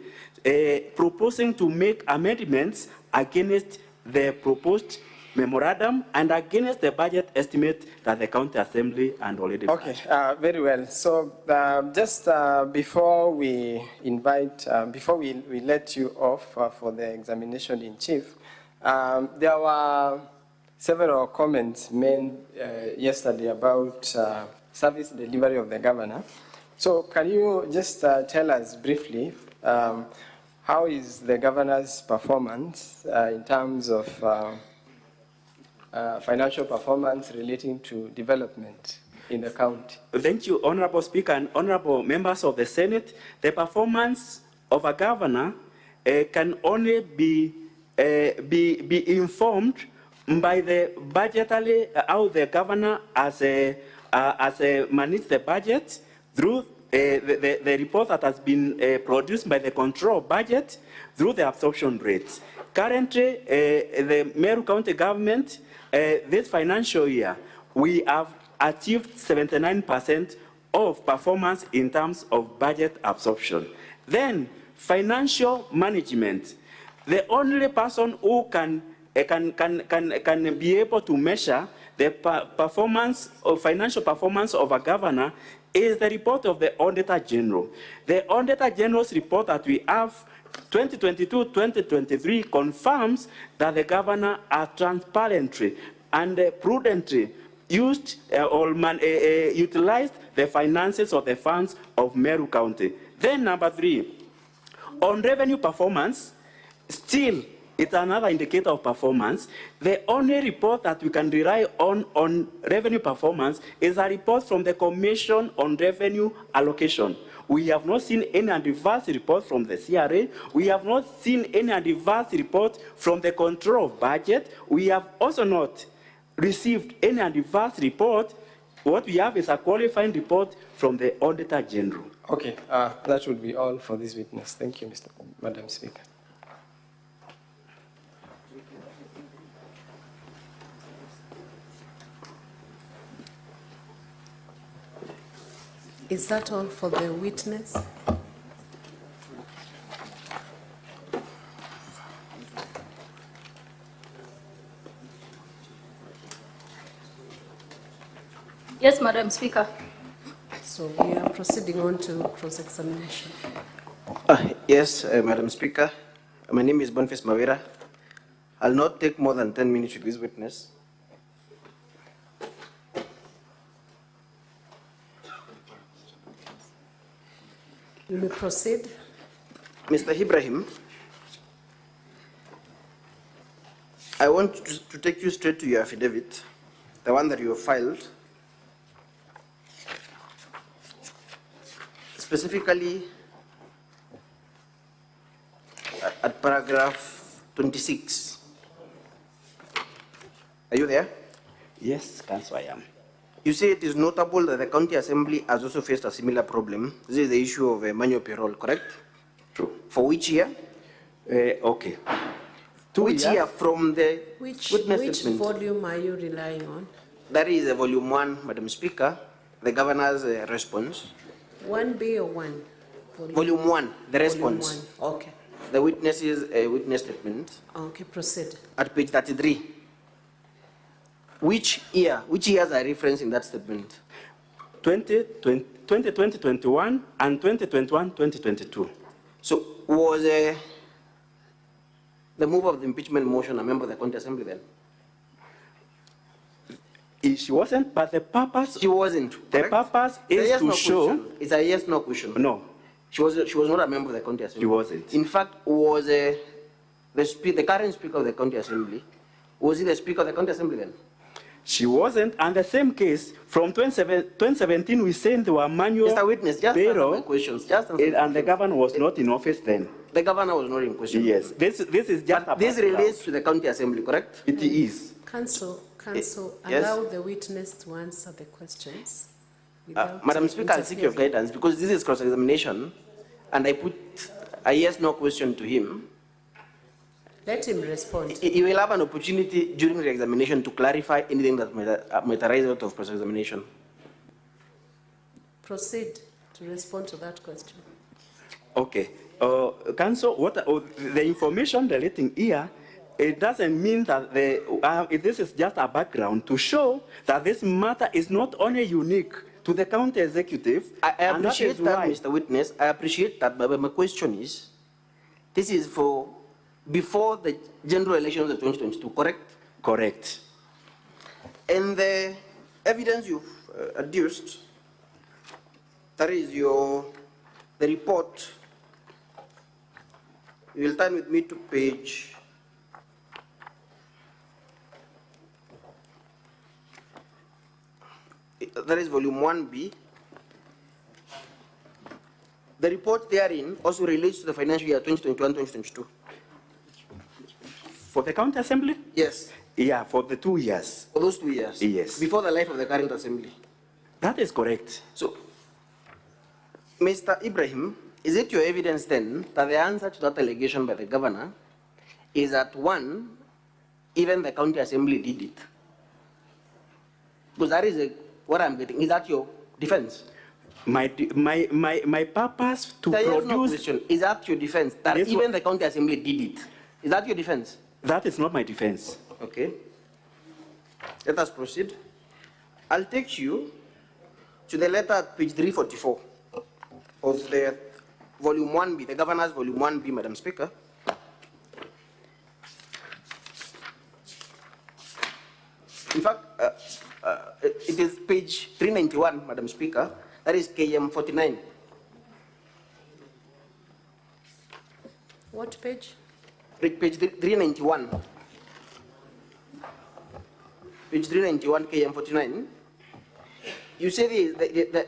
proposing to make amendments against the proposed memorandum and against the budget estimate that the County Assembly had already. Okay, very well. So just before we invite, before we let you off for the examination in chief, there were several comments made yesterday about service delivery of the governor. So can you just tell us briefly how is the governor's performance in terms of financial performance relating to development in the county? Thank you, Honorable Speaker and Honorable members of the Senate. The performance of a governor can only be informed by the budgetary, how the governor has managed the budget through the report that has been produced by the control budget through the absorption rates. Currently, the Meru County government, this financial year, we have achieved 79% of performance in terms of budget absorption. Then, financial management. The only person who can be able to measure the performance or financial performance of a governor is the report of the Auditor General. The Auditor General's report that we have 2022-2023 confirms that the governor has transparently and prudently utilized the finances of the funds of Meru County. Then number 3, on revenue performance, still it's another indicator of performance. The only report that we can rely on revenue performance is a report from the Commission on Revenue Allocation. We have not seen any adverse report from the CRA. We have not seen any adverse report from the control of budget. We have also not received any adverse report. What we have is a qualifying report from the Auditor General. Okay, that would be all for this witness. Thank you, Madam Speaker. Is that all for the witness? Yes, Madam Speaker. So we are proceeding on to cross-examination. Yes, Madam Speaker. My name is Boniface Mawira. I'll not take more than 10 minutes with this witness. You may proceed. Mr. Ibrahim, I want to take you straight to your affidavit, the one that you have filed. Specifically, at paragraph 26. Are you there? Yes, Councillor, I am. You say it is notable that the County Assembly has also faced a similar problem. This is the issue of manual payroll, correct? True. For which year? Okay. Which year from the Which witness statement? volume are you relying on? That is volume 1, Madam Speaker, the governor's response. 1B or 1? Volume 1, the response. Volume 1. Okay. The witness is a witness statement. Okay, proceed. At page 33. Which years are referenced in that statement? 2020-21 and 2021-2022. So was the move of the impeachment motion a member of the County Assembly then? She wasn't, but the purpose... She wasn't, The correct? purpose is to show... Question. It's a yes, no question. No. She was not a member of the County Assembly. She wasn't. In fact, was the current Speaker of the County Assembly, was he the Speaker of the County Assembly then? She wasn't, and the same case, from 2017, we sent there were manual Mr. Witness, just answer payroll, my questions. Just answer and the governor was not in office then. The governor was not in question. Yes, this is just But this relates to the County Assembly, correct? It is. Counsel, Yes. allow the witness to answer the questions. Madam Speaker, I'll seek your guidance because this is cross-examination, and I put a yes/no question to him. Let him respond. He will have an opportunity during the examination to clarify anything that might arise out of cross-examination. Proceed to respond to that question. Okay. Council, the information relating here, it doesn't mean that this is just a background to show that this matter is not only unique to the county executive. I appreciate that, Mr. Witness. I appreciate that, but my question is, this is for before the general elections of 2022, correct? Correct. And the evidence you've adduced, that is the report. You will turn with me to page 1B. The report therein also relates to the financial year 2021-2022. For the county assembly? Yes. Yeah, for the 2 years. For those 2 years? Yes. Before the life of the current assembly? That is correct. So, Mr. Ibrahim, is it your evidence then that the answer to that allegation by the governor is that one, even the county assembly did it? Because that is what I'm getting. Is that your defense? My purpose to There is produce... no question. Is that your defense? That Yes, even the county assembly did it? Is that your defense? That is not my defense. Okay. Let us proceed. I'll take you to the letter at page 344 of the volume 1B, the governor's volume 1B, Madam Speaker. In fact, it is page 391, Madam Speaker. That is KM 49. What page? Page 391. Page 391, KM 49. You say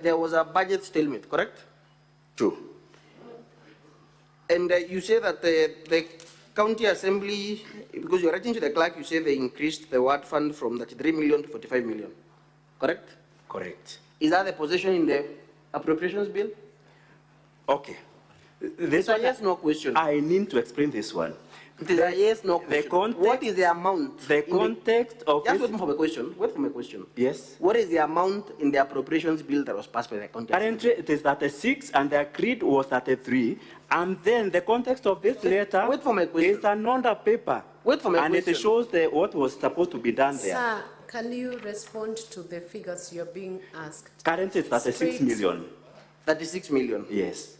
there was a budget stalemate, correct? True. And you say that the county assembly, because you're writing to the clerk, you say they increased the ward fund from 33 million to 45 million, correct? Correct. Is that the position in the appropriations bill? Okay. This one, yes, no question. I need to explain this one. It is a yes, no question. What is the amount? The context of just this... wait for my question. Wait for my question. Yes. What is the amount in the appropriations bill that was passed by the county? Currently, it is 36, and the agreed was 33. And then the context of this letter wait for my question. Is another paper. Wait for my and question. It shows what was supposed to be done there. Sir, can you respond to the figures you're being asked? Currently, it's 36 Straight. million. 36 million? Yes.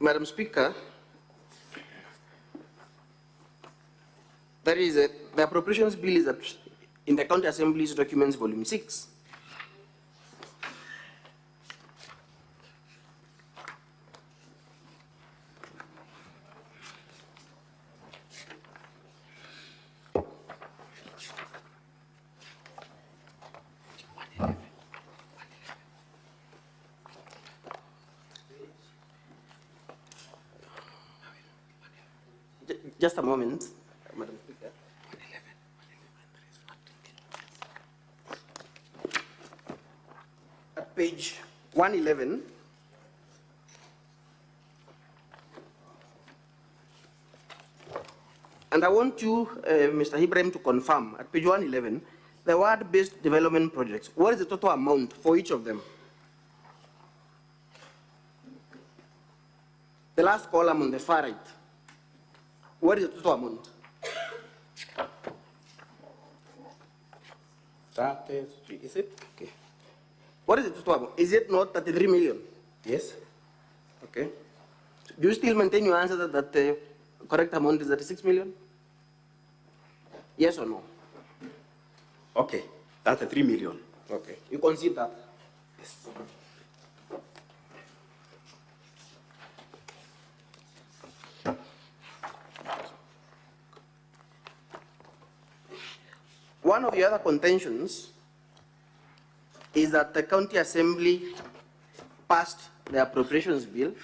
Madam Speaker, that is the appropriations bill is in the County Assembly's documents, volume 6. Just a moment, Madam Speaker. At page 111, and I want you, Mr. Ibrahim, to confirm at page 111, the word-based development projects. What is the total amount for each of them? The last column on the far right. What is the total amount? 33, is it? Okay. What is the total amount? Is it not 33 million? Yes. Okay. Do you still maintain your answer that the correct amount is 36 million? Yes or no? Okay, that's 3 million. Okay. You concede that? Yes. One of the other contentions is that the County Assembly passed the appropriations bill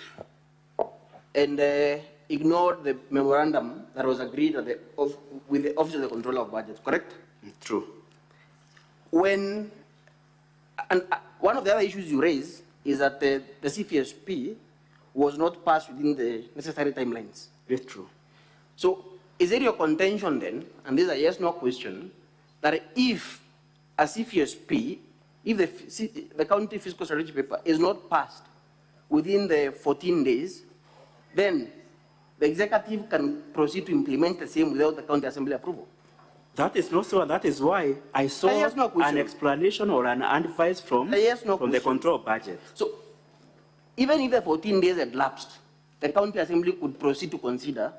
and ignored the memorandum that was agreed with the Office of the Controller of Budget, correct? True. One of the other issues you raise is that the CFSP was not passed within the necessary timelines. It's true. So is it your contention then, and this is a yes-no question, that if a CFSP, if the county fiscal strategy paper is not passed within the 14 days, then the executive can proceed to implement the same without the county assembly approval? That is not so, and that is why I saw an explanation or an advice from the control budget. So, even if the 14 days had lapsed, the county assembly could proceed to consider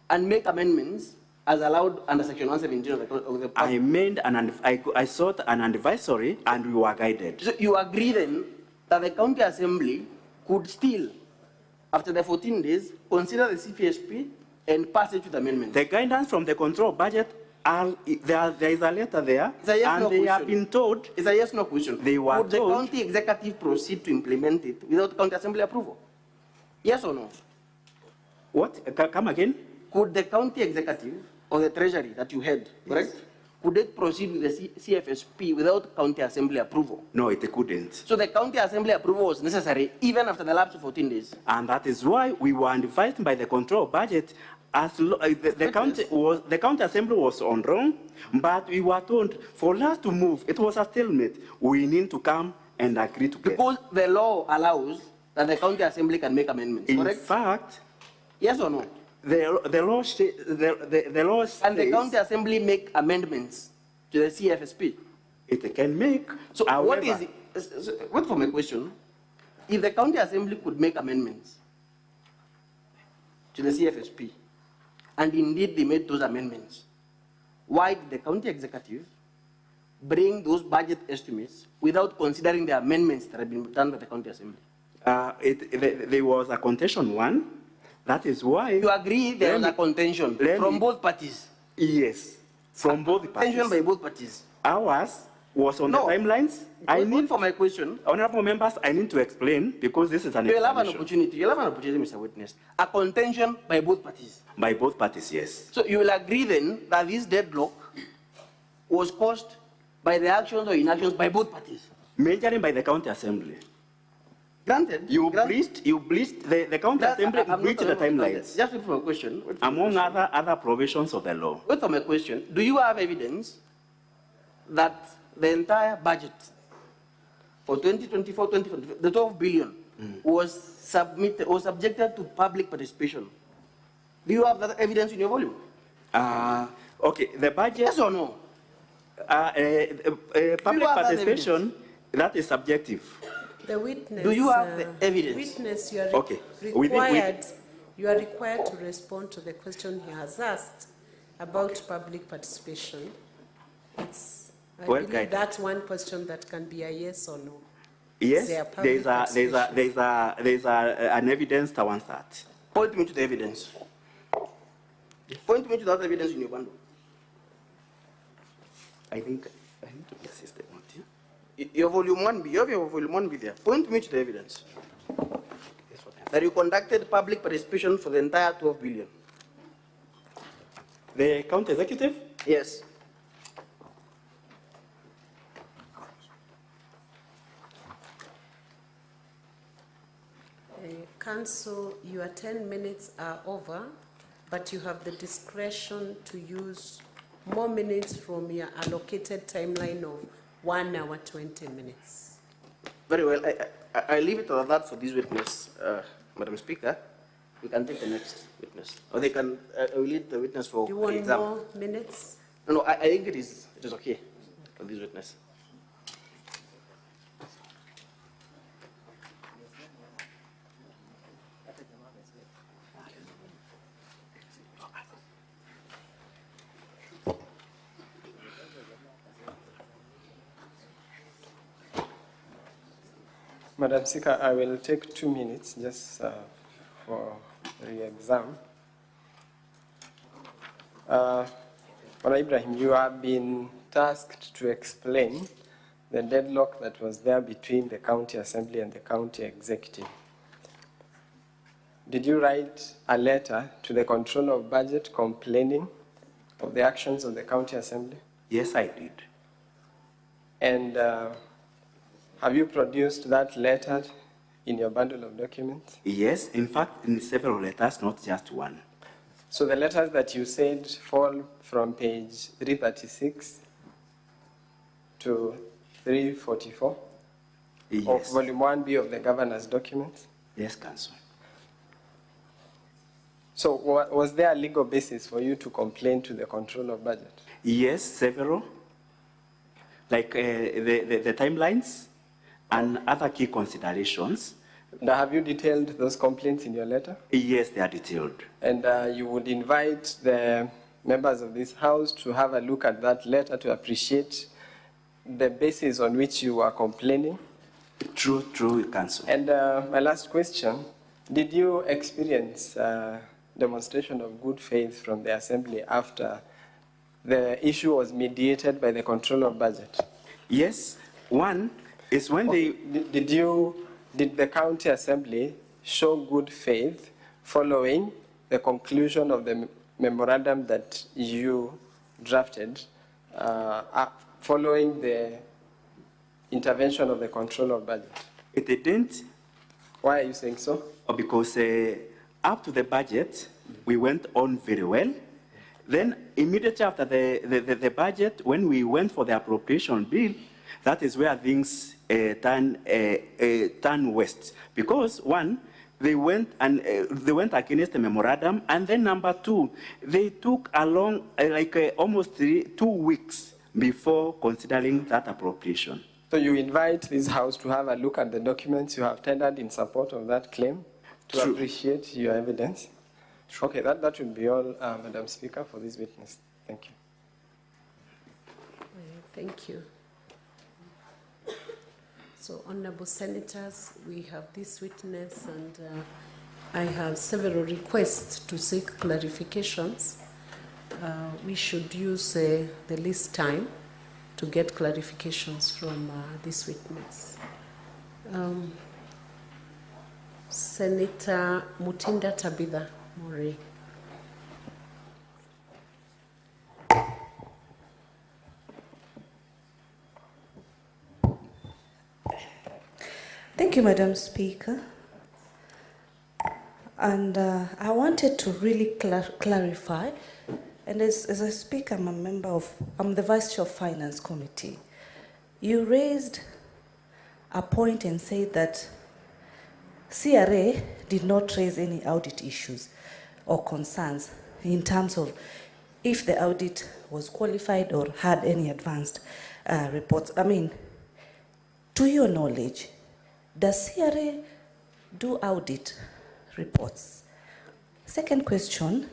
and make amendments as allowed under section 117 of the I sought an advisory and we were guided. So you agree then that the county assembly could still, after the 14 days, consider the CFSP and pass it with amendments? The guidance from the control budget There is a letter there, It's a yes, and no they question. have been told. It's a yes, no question. They were Would the told. county executive proceed to implement it without county assembly approval? Yes or no? What? Come again? Could the county executive or the treasury that you had, correct? Could it proceed with the CFSP without county assembly approval? No, it couldn't. So the county assembly approval was necessary even after the lapse of 14 days. And that is why we were advised by the control budget as the county assembly was on wrong, but we were told for us to move, it was a stalemate. We need to come and agree together. Because the law allows that the county assembly can make amendments, correct? In fact, yes or no? The law says. And the county assembly make amendments to the CFSP. It can make. So however, what is it? Wait for my question. If the county assembly could make amendments to the CFSP, and indeed they made those amendments, why did the county executive bring those budget estimates without considering the amendments that have been done by the county assembly? There was a contention one. That is why. You agree there was a contention from both parties? Yes, from both parties. Contention by both parties. Ours was on the timelines. I need for my question. Honorable members, I need to explain because this is an You'll have an opportunity. You'll have an opportunity, Mr. Witness. A contention by both parties. By both parties, yes. So you will agree then that this deadlock was caused by the actions or inactions by both parties? Majorly by the county assembly. Granted. You breached the county assembly breached the timelines. Just wait for a question. Among other provisions of the law. Wait for my question. Do you have evidence that the entire budget for 2024-2025, the 12 billion, was subjected to public participation? Do you have that evidence in your volume? Okay, the budget. Yes or no? Public participation, that is subjective. The witness. Do you have the evidence? Witness, you are Okay. You are required to respond to the question he has asked about public participation. I believe that's one question that can be a yes or no. Yes, there's an evidence to answer that. Point me to the evidence. Point me to that evidence in your bundle. I think I need to be assisted. Your volume 1B, you have your volume 1B there. Point me to the evidence that you conducted public participation for the entire 12 billion. The county executive? Yes. Council, your 10 minutes are over, but you have the discretion to use more minutes from your allocated timeline of 1 hour, 20 minutes. Very well. I leave it at that for this witness, Madam Speaker. We can take the next witness. Or they can, I will lead the witness for Do you want exam. more minutes? No, I think it is okay for this witness. Madam Speaker, I will take 2 minutes just for re-exam. Ibrahim, you have been tasked to explain the deadlock that was there between the county assembly and the county executive. Did you write a letter to the controller of budget complaining of the actions of the county assembly? Yes, I did. And have you produced that letter in your bundle of documents? Yes, in fact, in several letters, not just one. So the letters that you said fall from page 336 to 344 of volume 1B of the governor's documents? Yes, Council. So was there a legal basis for you to complain to the controller of budget? Yes, several. Like the timelines and other key considerations. Now, have you detailed those complaints in your letter? Yes, they are detailed. And you would invite the members of this House to have a look at that letter to appreciate the basis on which you are complaining? True, Council. And my last question, did you experience demonstration of good faith from the Assembly after the issue was mediated by the control of budget? Yes. One is when they... Did the county assembly show good faith following the conclusion of the memorandum that you drafted, following the intervention of the control of budget? It didn't. Why are you saying so? Because up to the budget, we went on very well. Then immediately after the budget, when we went for the appropriation bill, that is where things turn west. Because one, they went against the memorandum, and then number two, they took along almost 2 weeks before considering that appropriation. So you invite this House to have a look at the documents you have tendered in support of that claim, to True. appreciate your evidence? True. Okay, that would be all, Madam Speaker, for this witness. Thank you. Thank you. So, honorable senators, we have this witness, and I have several requests to seek clarifications. We should use the least time to get clarifications from this witness. Senator Mutinda Tabitha Murray. Thank you, Madam Speaker. And I wanted to really clarify, and as a speaker, I'm the Vice Chair of Finance Committee. You raised a point and said that CRA did not raise any audit issues or concerns in terms of if the audit was qualified or had any advanced reports. I mean, to your knowledge, does CRA do audit reports? Second question,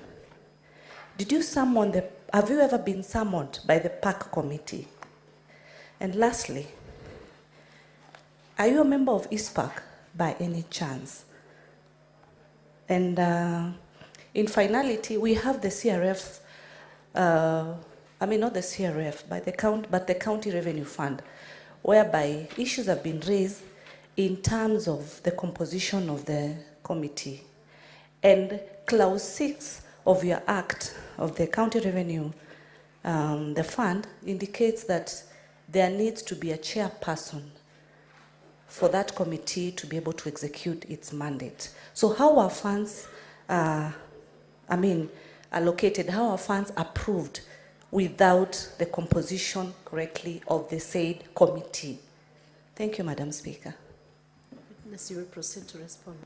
have you ever been summoned by the PAC committee? And lastly, are you a member of ISPAC by any chance? And in finality, we have the CRF, not the CRF, but the County Revenue Fund, whereby issues have been raised in terms of the composition of the committee. And clause 6 of your act of the county revenue, the fund, indicates that there needs to be a chairperson for that committee to be able to execute its mandate. So how are funds, allocated, how are funds approved without the composition correctly of the said committee? Thank you, Madam Speaker. Witness, you will proceed to respond.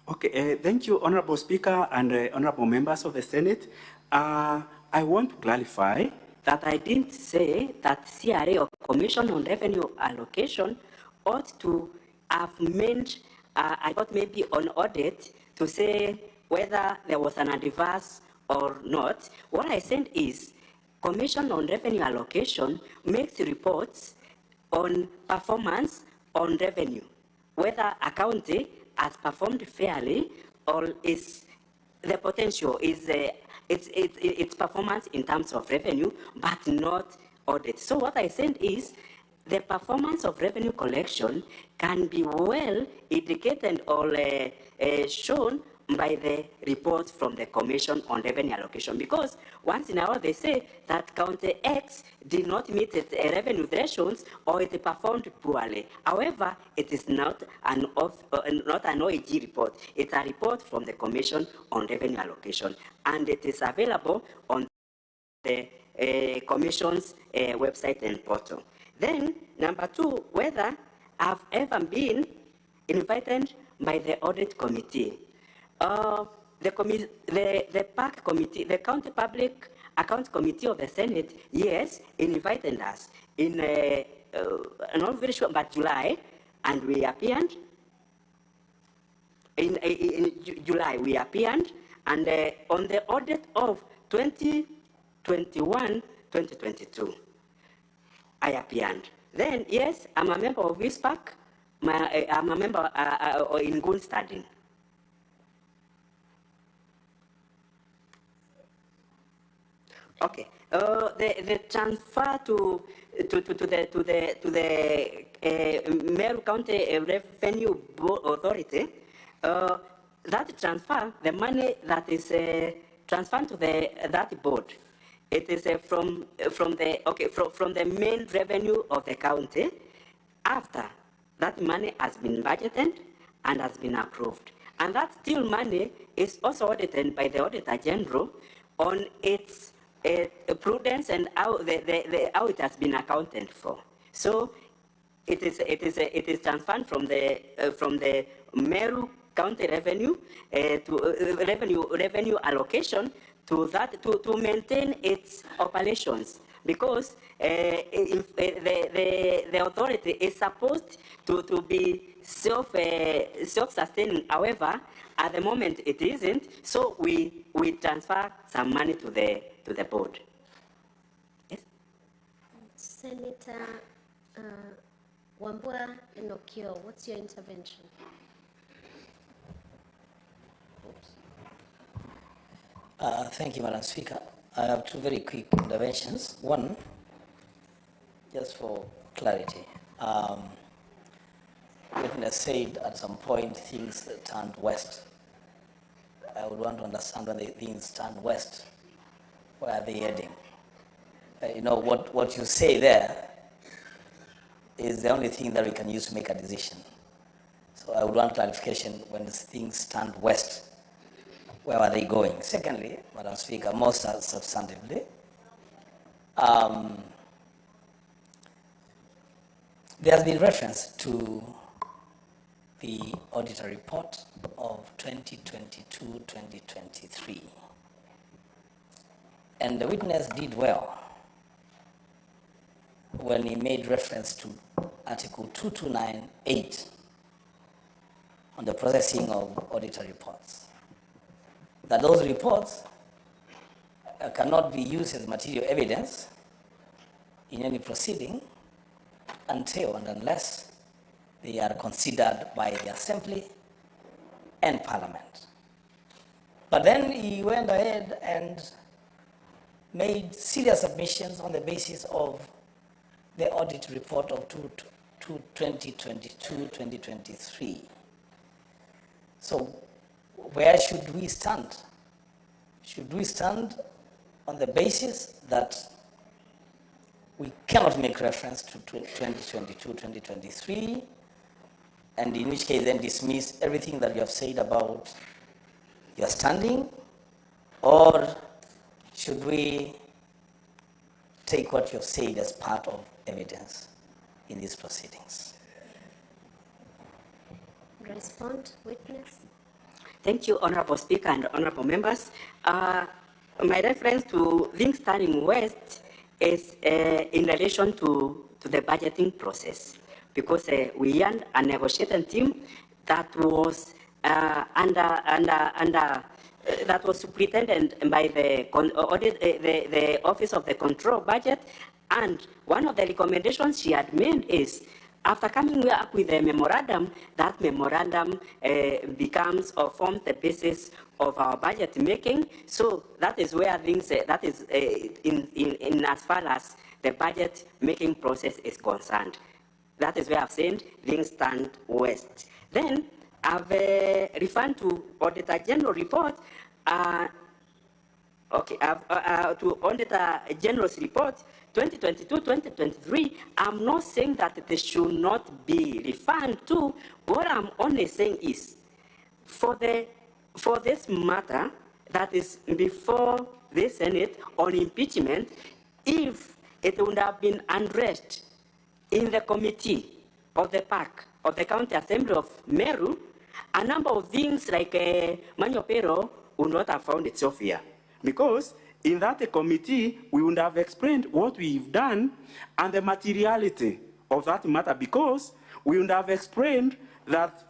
Okay, thank you, Honorable Speaker and Honorable Members of the Senate. I want to clarify that I didn't say that CRA or Commission on Revenue Allocation ought to have meant, I thought maybe on audit, to say whether there was an adverse or not. What I said is, Commission on Revenue Allocation makes reports on performance on revenue, whether a county has performed fairly or is the potential is its performance in terms of revenue, but not audit. So what I said is the performance of revenue collection can be well indicated or shown by the report from the Commission on Revenue Allocation, because once in a while they say that County X did not meet its revenue thresholds or it performed poorly. However, it is not an OAG report. It's a report from the Commission on Revenue Allocation, and it is available on the Commission's website and portal. Then, number two, whether I've ever been invited by the audit committee. The PAC committee, the County Public Accounts Committee of the Senate, yes, invited us in not very sure, but July, and we appeared. In July, we appeared, and on the audit of 2021-2022, I appeared. Then, yes, I'm a member of ISPAC. I'm a member in good standing. Okay, the transfer to the Meru County Revenue Authority, that transfer, the money that is transferred to that board, it is from the main revenue of the county after that money has been budgeted and has been approved. And that still money is also audited by the Auditor General on its prudence and how how it has been accounted for. So it is transferred from the Meru County revenue to revenue allocation to that to maintain its operations, because the authority is supposed to be self-sustaining. However, at the moment it isn't, so we transfer some money to the board. Yes? Senator Wambua Enokio, what's your intervention? Thank you, Madam Speaker. I have two very quick interventions. One, just for clarity. Witness said at some point things turned west. I would want to understand when the things turned west, where are they heading? You know, what you say there is the only thing that we can use to make a decision. So I would want clarification when things turned west. Where are they going? Secondly, Madam Speaker, most substantively, there has been reference to the auditor report of 2022-2023. And the witness did well when he made reference to Article 2298 on the processing of auditor reports. That those reports cannot be used as material evidence in any proceeding until and unless they are considered by the Assembly and Parliament. But then he went ahead and made serious submissions on the basis of the audit report of 2022-2023. So where should we stand? Should we stand on the basis that we cannot make reference to 2022-2023, and in which case then dismiss everything that you have said about your standing? Or should we take what you have said as part of evidence in these proceedings? Respond, witness. Thank you, Honorable Speaker and Honorable Members. My reference to things turning west is in relation to the budgeting process, because we had a negotiating team that was that was superintended by the Office of the Control Budget, and one of the recommendations she had made is, after coming up with a memorandum, that memorandum becomes or forms the basis of our budget making. So that is where things, that is in as far as the budget making process is concerned. That is where I've said things stand west. Then I've referred to Auditor General report. To Auditor General's report 2022-2023, I'm not saying that they should not be referred to. What I'm only saying is, for this matter that is before the Senate on impeachment, if it would have been addressed in the committee of the PAC of the County Assembly of Meru, a number of things like Manyopero would not have found itself here, because in that committee, we would have explained what we've done and the materiality of that matter, because we would have explained that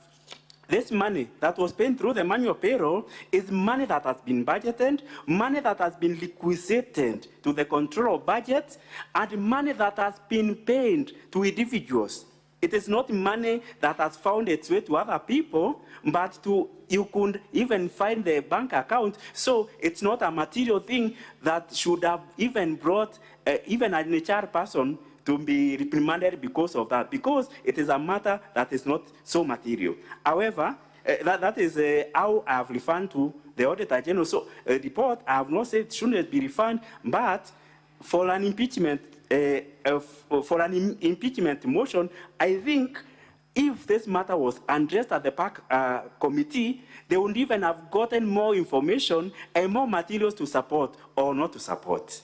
this money that was paid through the manual payroll is money that has been budgeted, money that has been liquidated to the control budget, and money that has been paid to individuals it is not money that has found its way to other people, but you could even find the bank account. So it's not a material thing that should have even brought even an HR person to be reprimanded because of that, because it is a matter that is not so material. However, that is how I have referred to the Auditor General. So report, I have not said shouldn't be refined, but for an impeachment, impeachment motion, I think if this matter was addressed at the PAC committee, they would even have gotten more information and more materials to support or not to support.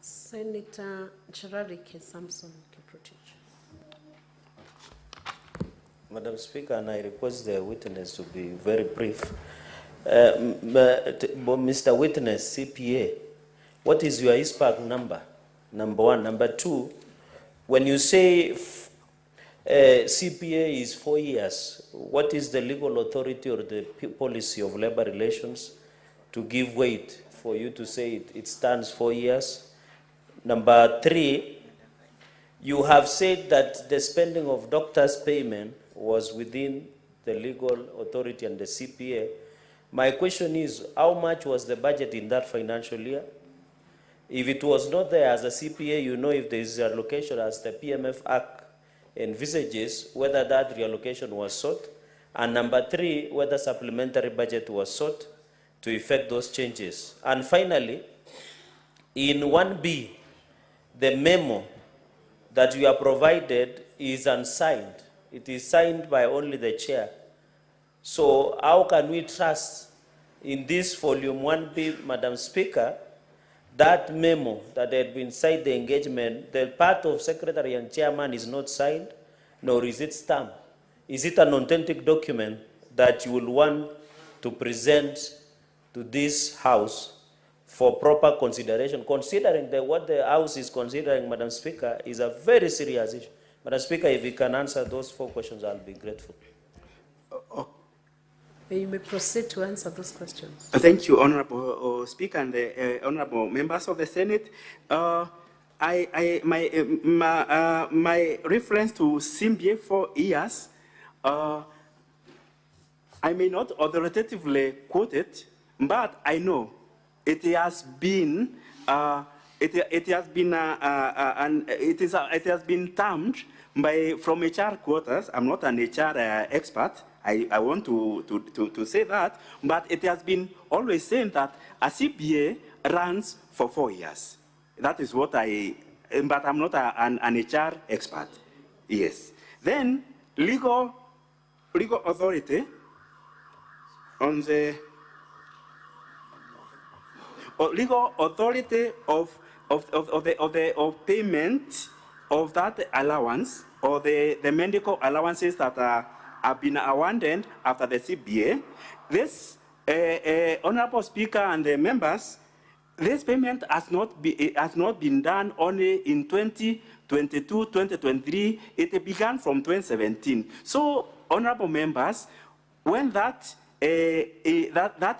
Senator Cherarike Samson Kiprotich. Madam Speaker, and I request the witness to be very brief. Mr. Witness, CPA, what is your ISPAC number? Number one. Number two, when you say CPA is 4 years, what is the legal authority or the policy of labor relations to give weight for you to say it stands 4 years? Number three, you have said that the spending of doctors' payment was within the legal authority and the CPA. My question is, how much was the budget in that financial year? If it was not there as a CPA, you know if there is a allocation as the PMF Act envisages, whether that reallocation was sought. And number three, whether supplementary budget was sought to effect those changes. And finally, in 1B, the memo that you are provided is unsigned. It is signed by only the chair. So how can we trust in this volume 1B, Madam Speaker, that memo that had been signed, the engagement, the part of secretary and chairman is not signed, nor is it stamped? Is it an authentic document that you will want to present to this House for proper consideration, considering that what the House is considering, Madam Speaker, is a very serious issue? Madam Speaker, if you can answer those 4 questions, I'll be grateful. You may proceed to answer those questions. Thank you, Honorable Speaker and the Honorable members of the Senate. My reference to CMBA 4 years, I may not authoritatively quote it, but I know it has been it has been termed from HR quarters. I'm not an HR expert. I want to say that, but it has been always saying that a CPA runs for 4 years. That is what but I'm not an HR expert. Yes. Then legal authority on the legal authority of payment of that allowance or the medical allowances that have been awarded after the CBA. This Honorable Speaker and the members, this payment has not been done only in 2022, 2023. It began from 2017. So, honorable members, when that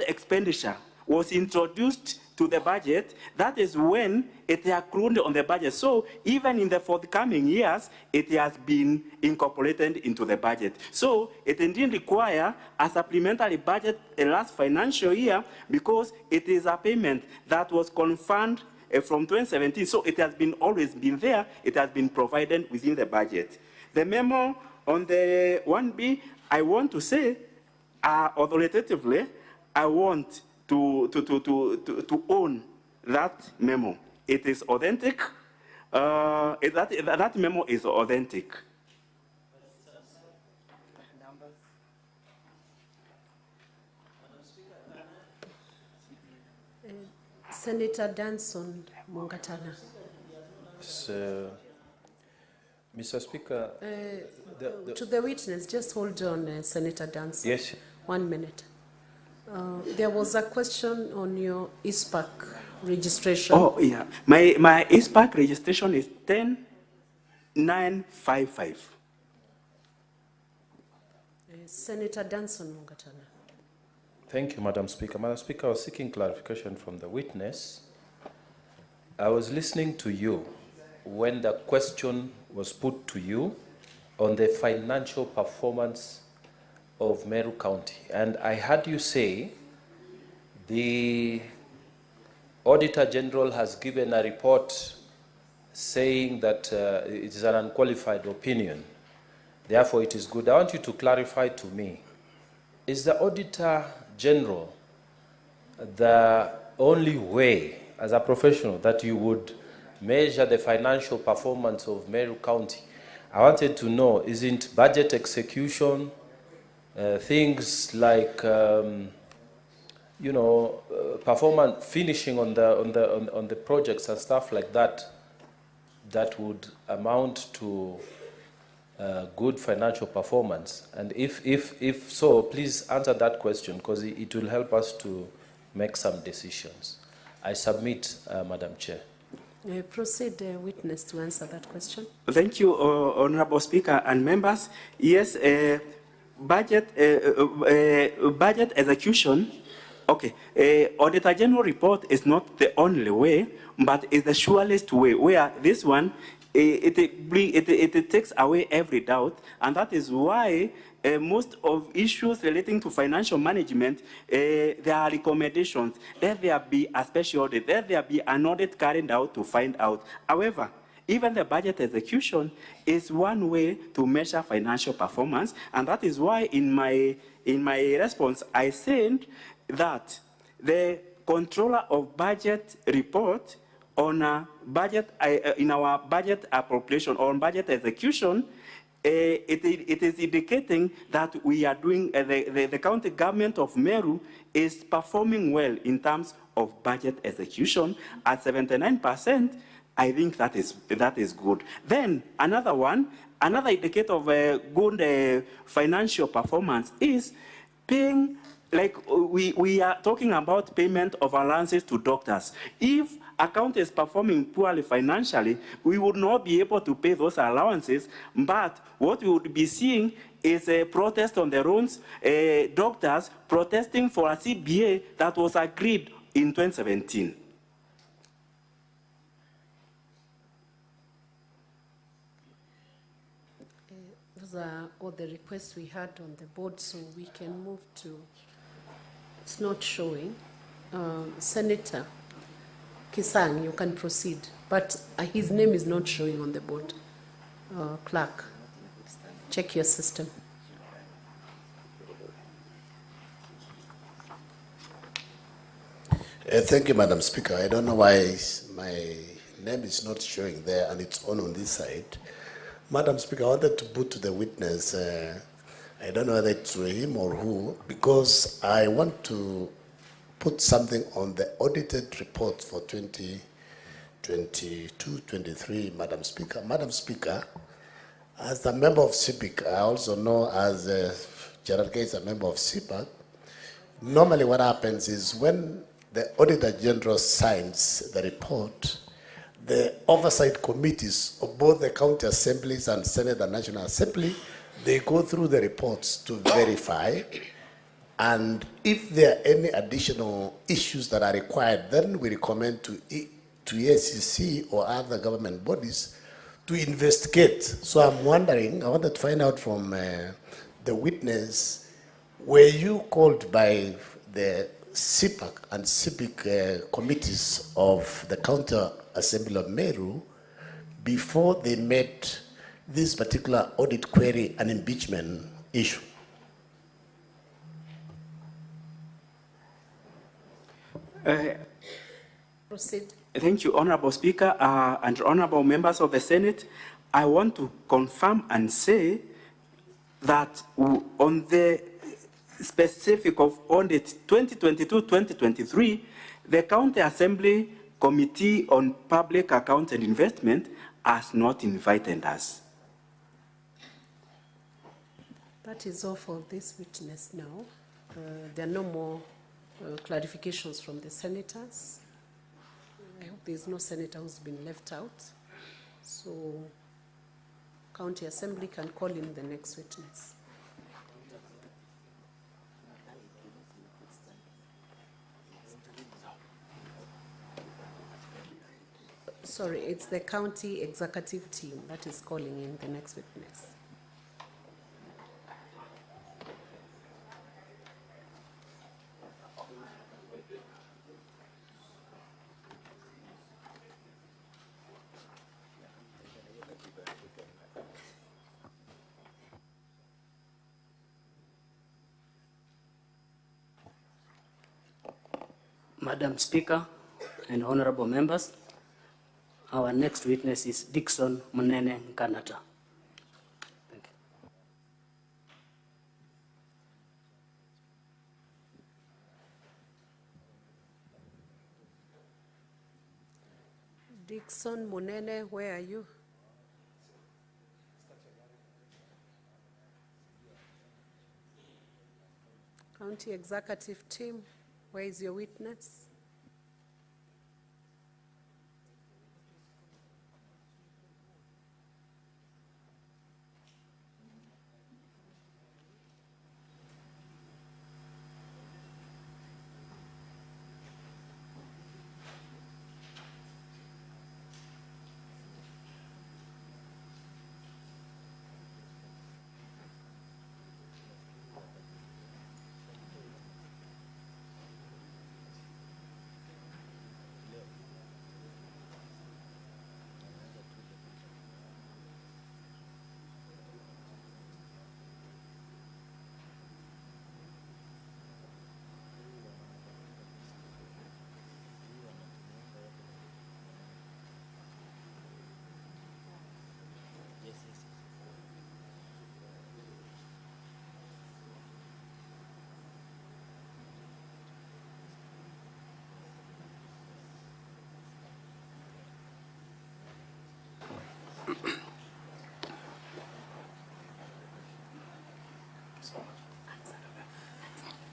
expenditure was introduced to the budget, that is when it accrued on the budget. So even in the forthcoming years, it has been incorporated into the budget. So it didn't require a supplementary budget last financial year because it is a payment that was confirmed from 2017. So it has always been there. It has been provided within the budget. The memo on the 1B, I want to say, authoritatively, I want to own that memo. It is authentic. That memo is authentic. Senator Danson Mungatana. So, Mr. Speaker, to the witness, just hold on, Senator Danson. Yes. 1 minute. There was a question on your ISPAC registration. Oh, yeah. My ISPAC registration is 10955. Senator Danson Mungatana. Thank you, Madam Speaker. Madam Speaker, I was seeking clarification from the witness. I was listening to you when the question was put to you on the financial performance of Meru County. And I heard you say the Auditor General has given a report saying that it is an unqualified opinion. Therefore, it is good. I want you to clarify to me, is the Auditor General the only way, as a professional, that you would measure the financial performance of Meru County? I wanted to know, isn't budget execution, things like, performance, finishing on the projects and stuff like that, that would amount to good financial performance? And if so, please answer that question, because it will help us to make some decisions. I submit, Madam Chair. Proceed, witness, to answer that question. Thank you, Honorable Speaker and members. Yes, budget execution. Okay, Auditor General report is not the only way, but is the surest way. Where this one, it takes away every doubt, and that is why most of issues relating to financial management, there are recommendations. Let there be a special audit. Let there be an audit carried out to find out. However, even the budget execution is one way to measure financial performance, and that is why in my response I said that the controller of budget report on a budget in our budget appropriation or on budget execution, it is indicating that we are doing, the county government of Meru is performing well in terms of budget execution at 79%. I think that is good. Then another indicator of good financial performance is paying. Like we are talking about payment of allowances to doctors. If a county is performing poorly financially, we would not be able to pay those allowances. But what we would be seeing is a protest on the roads, doctors protesting for a CBA that was agreed in 2017. Those are all the requests we had on the board, so we can move to. It's not showing. Senator Kisang, you can proceed, but his name is not showing on the board. Clerk, check your system. Thank you, Madam Speaker. I don't know why my name is not showing there and it's on this side. Madam Speaker, I wanted to put to the witness, I don't know whether it's him or who, because I want to put something on the audited report for 2022-23, Madam Speaker. Madam Speaker, as a member of CIPIC, I also know as Gerald Gates, a member of CIPAC, normally what happens is when the Auditor General signs the report, the oversight committees of both the county assemblies and Senate and National Assembly, they go through the reports to verify, and if there are any additional issues that are required, then we recommend to ACC or other government bodies to investigate. So I'm wondering, I wanted to find out from the witness, were you called by the CIPAC and CIPIC committees of the County Assembly of Meru before they met this particular audit query and impeachment issue? Proceed. Thank you, Honorable Speaker and honorable members of the Senate. I want to confirm and say that on the specific of audit 2022-2023, the County Assembly Committee on Public Accounts and Investment has not invited us. That is all for this witness now. There are no more clarifications from the senators. I hope there is no senator who's been left out. So, County Assembly can call in the next witness. Sorry, it's the county executive team that is calling in the next witness. Madam Speaker and honorable members, our next witness is Dickson Munene Nkanata. Thank you. Dickson Munene, where are you? County executive team, where is your witness?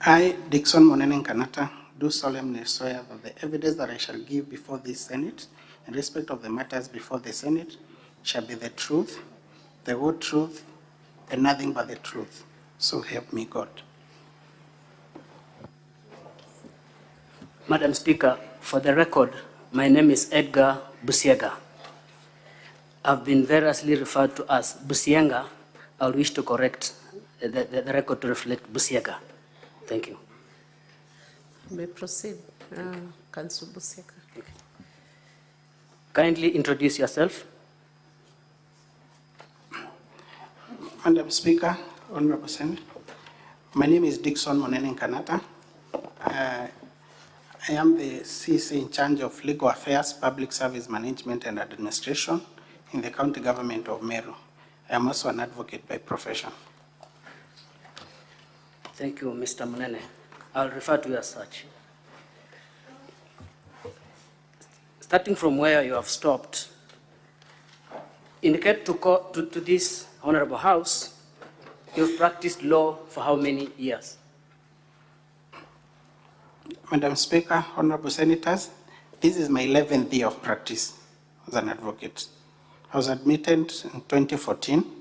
I, Dickson Monene Nkanata, do solemnly swear that the evidence that I shall give before this Senate in respect of the matters before the Senate shall be the truth, the whole truth, and nothing but the truth. So help me God. Madam Speaker, for the record, my name is Edgar Busiega. I've been variously referred to as Busienga. I'll wish to correct the record to reflect Busiega. Thank you. You may proceed, Councillor Busiega. Kindly introduce yourself. Madam Speaker, Honorable Senate, my name is Dickson Monene Nkanata. I am the CC in charge of Legal Affairs, Public Service Management and Administration in the County Government of Meru. I am also an advocate by profession. Thank you, Mr. Munene. I'll refer to you as such. Starting from where you have stopped, indicate to this Honorable House, you've practiced law for how many years? Madam Speaker, Honorable Senators, this is my 11th year of practice as an advocate. I was admitted in 2014.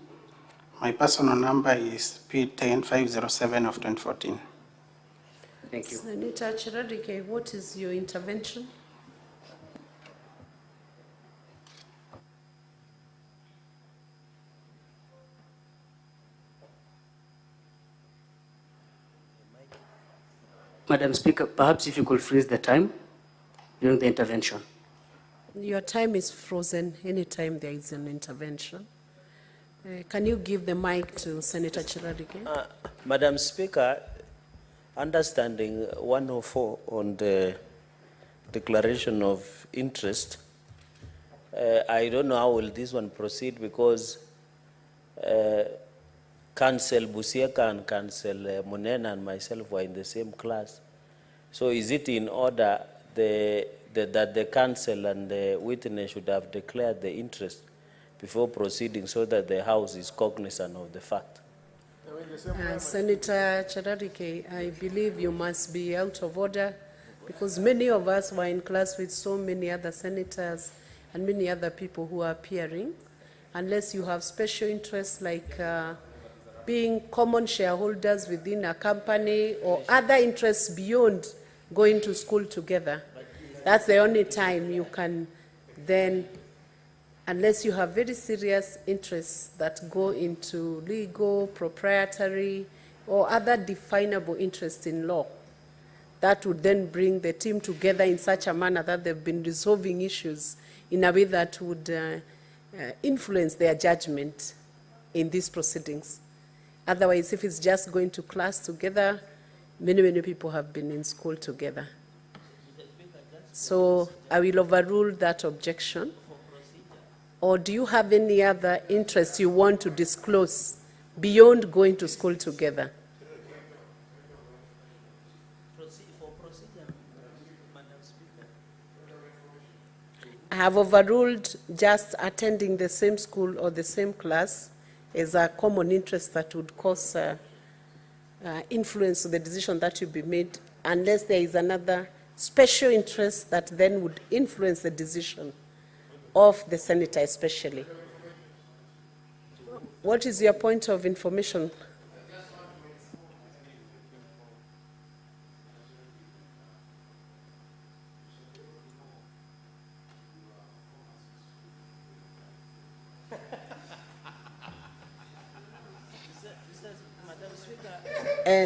My personal number is P10507 of 2014. Thank you. Senator Chiradike, what is your intervention? Madam Speaker, perhaps if you could freeze the time during the intervention. Your time is frozen anytime there is an intervention. Can you give the mic to Senator Chiradike? Madam Speaker, understanding 104 on the declaration of interest, I don't know how will this one proceed because Council Busieka and Council Munena and myself were in the same class. So is it in order that the council and the witness should have declared the interest before proceeding so that the House is cognizant of the fact? Senator Chiradike, I believe you must be out of order because many of us were in class with so many other senators and many other people who are appearing. Unless you have special interests like being common shareholders within a company or other interests beyond going to school together. That's the only time you can then unless you have very serious interests that go into legal, proprietary, or other definable interests in law, that would then bring the team together in such a manner that they've been resolving issues in a way that would influence their judgment in these proceedings. Otherwise, if it's just going to class together, many people have been in school together. So I will overrule that objection. Or do you have any other interests you want to disclose beyond going to school together? I have overruled just attending the same school or the same class as a common interest that would cause influence the decision that will be made, unless there is another special interest that then would influence the decision of the senator especially. What is your point of information?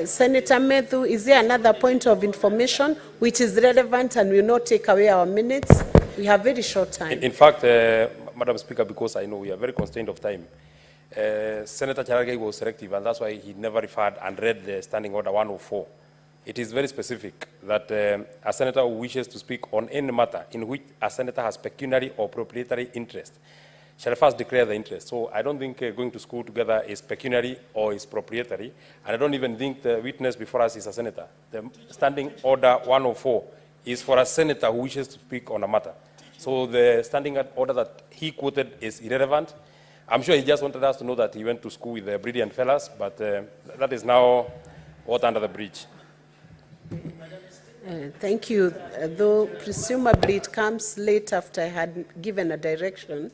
Senator Meru, is there another point of information which is relevant and will not take away our minutes? We have very short time. In fact, Madam Speaker, because I know we are very constrained of time, Senator Cherargei was selective, and that's why he never referred and read the Standing Order 104. It is very specific that a senator who wishes to speak on any matter in which a senator has pecuniary or proprietary interest shall first declare the interest. So I don't think going to school together is pecuniary or is proprietary, and I don't even think the witness before us is a senator. The Standing Order 104 is for a senator who wishes to speak on a matter. So the standing order that he quoted is irrelevant. I'm sure he just wanted us to know that he went to school with the brilliant fellas, but that is now water under the bridge. Thank you. Though presumably it comes late after I had given a direction,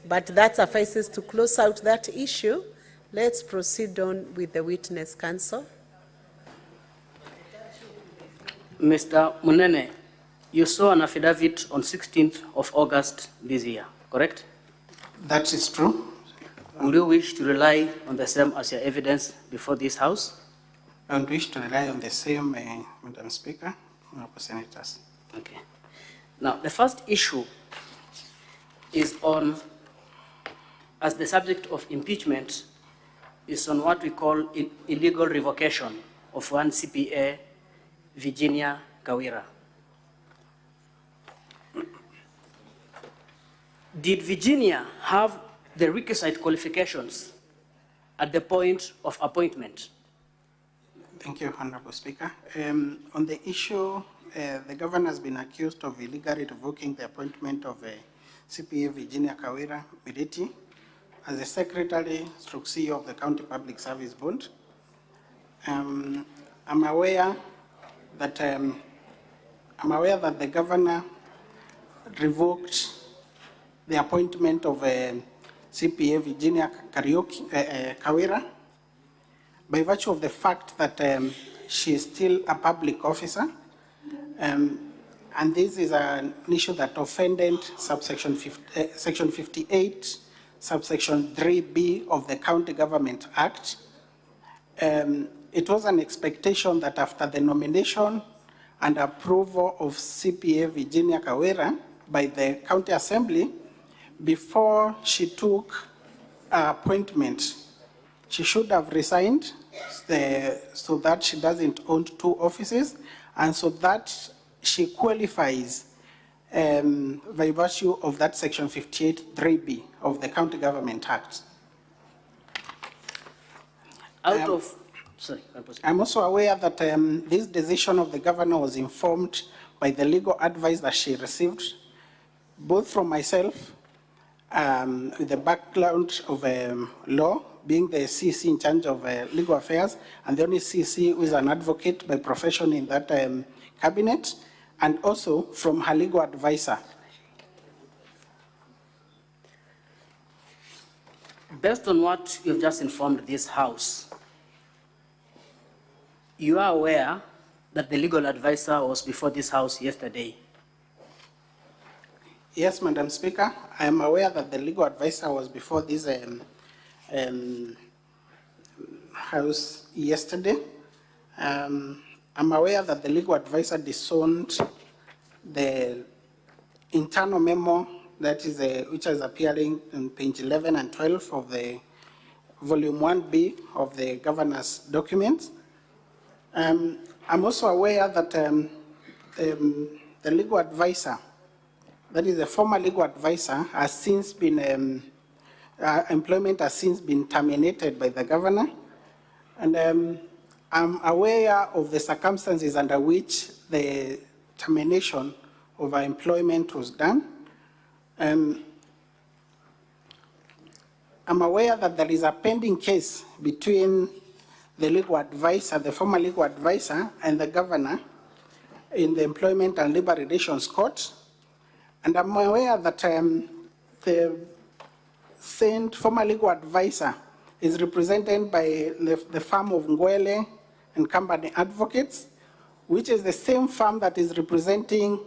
but that suffices to close out that issue. Let's proceed on with the witness counsel. Mr. Munene, you saw an affidavit on 16th of August this year, correct? That is true. Would you wish to rely on the same as your evidence before this House? I would wish to rely on the same, Madam Speaker, Honourable Senators. Okay. Now, the first issue is on, as the subject of impeachment, is on what we call illegal revocation of one CPA, Virginia Kawira. Did Virginia have the requisite qualifications at the point of appointment? Thank you, Honourable Speaker. On the issue, the governor has been accused of illegally revoking the appointment of CPA Virginia Kawira Miriti as the Secretary/CEO of the County Public Service Board. I'm aware that the governor revoked the appointment of CPA Virginia Kawira by virtue of the fact that she is still a public officer, and this is an issue that offended section 58, subsection 3B of the County Government Act. It was an expectation that after the nomination and approval of CPA Virginia Kawira by the County Assembly, before she took appointment, she should have resigned so that she doesn't own two offices, and so that she qualifies by virtue of that section 58 3B of the County Government Act. I'm also aware that this decision of the governor was informed by the legal advice that she received, both from myself, with the background of law, being the CC in charge of legal affairs, and the only CC who is an advocate by profession in that cabinet, and also from her legal advisor. Based on what you've just informed this House, you are aware that the legal advisor was before this House yesterday? Yes, Madam Speaker, I am aware that the legal advisor was before this House yesterday. I'm aware that the legal advisor disowned the internal memo that is which is appearing on page 11 and 12 of the volume 1B of the governor's documents. I'm also aware that the legal advisor, that is the former legal advisor, has since been, employment has since been terminated by the governor. And I'm aware of the circumstances under which the termination of her employment was done. I'm aware that there is a pending case between the legal advisor, the former legal advisor, and the governor in the Employment and Labor Relations Court. And I'm aware that the former legal advisor is represented by the firm of Ngwele and Company Advocates, which is the same firm that is representing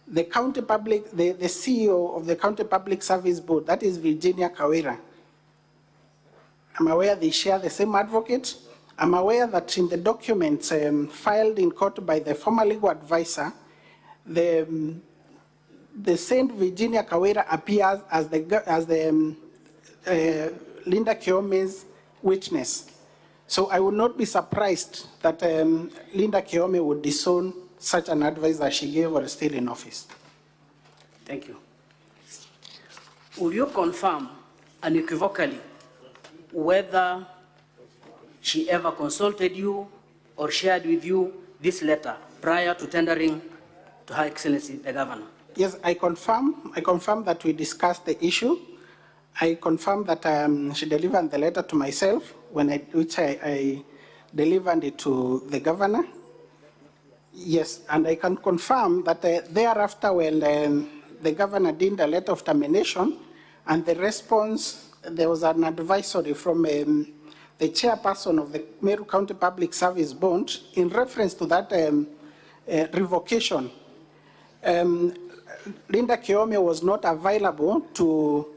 the county public, the CEO of the County Public Service Board, that is Virginia Kawira. I'm aware they share the same advocate. I'm aware that in the documents filed in court by the former legal advisor, the Saint Virginia Kawira appears as the Linda Kiome's witness. So I would not be surprised that Linda Kiome would disown such an advice that she gave while still in office. Thank you. Will you confirm unequivocally whether she ever consulted you or shared with you this letter prior to tendering to Her Excellency the Governor? Yes, I confirm that we discussed the issue. I confirm that she delivered the letter to myself, which I delivered it to the governor. Yes, and I can confirm that thereafter, when the governor did the letter of termination, and the response, there was an advisory from the chairperson of the Meru County Public Service Board in reference to that revocation. Linda Kiome was not available to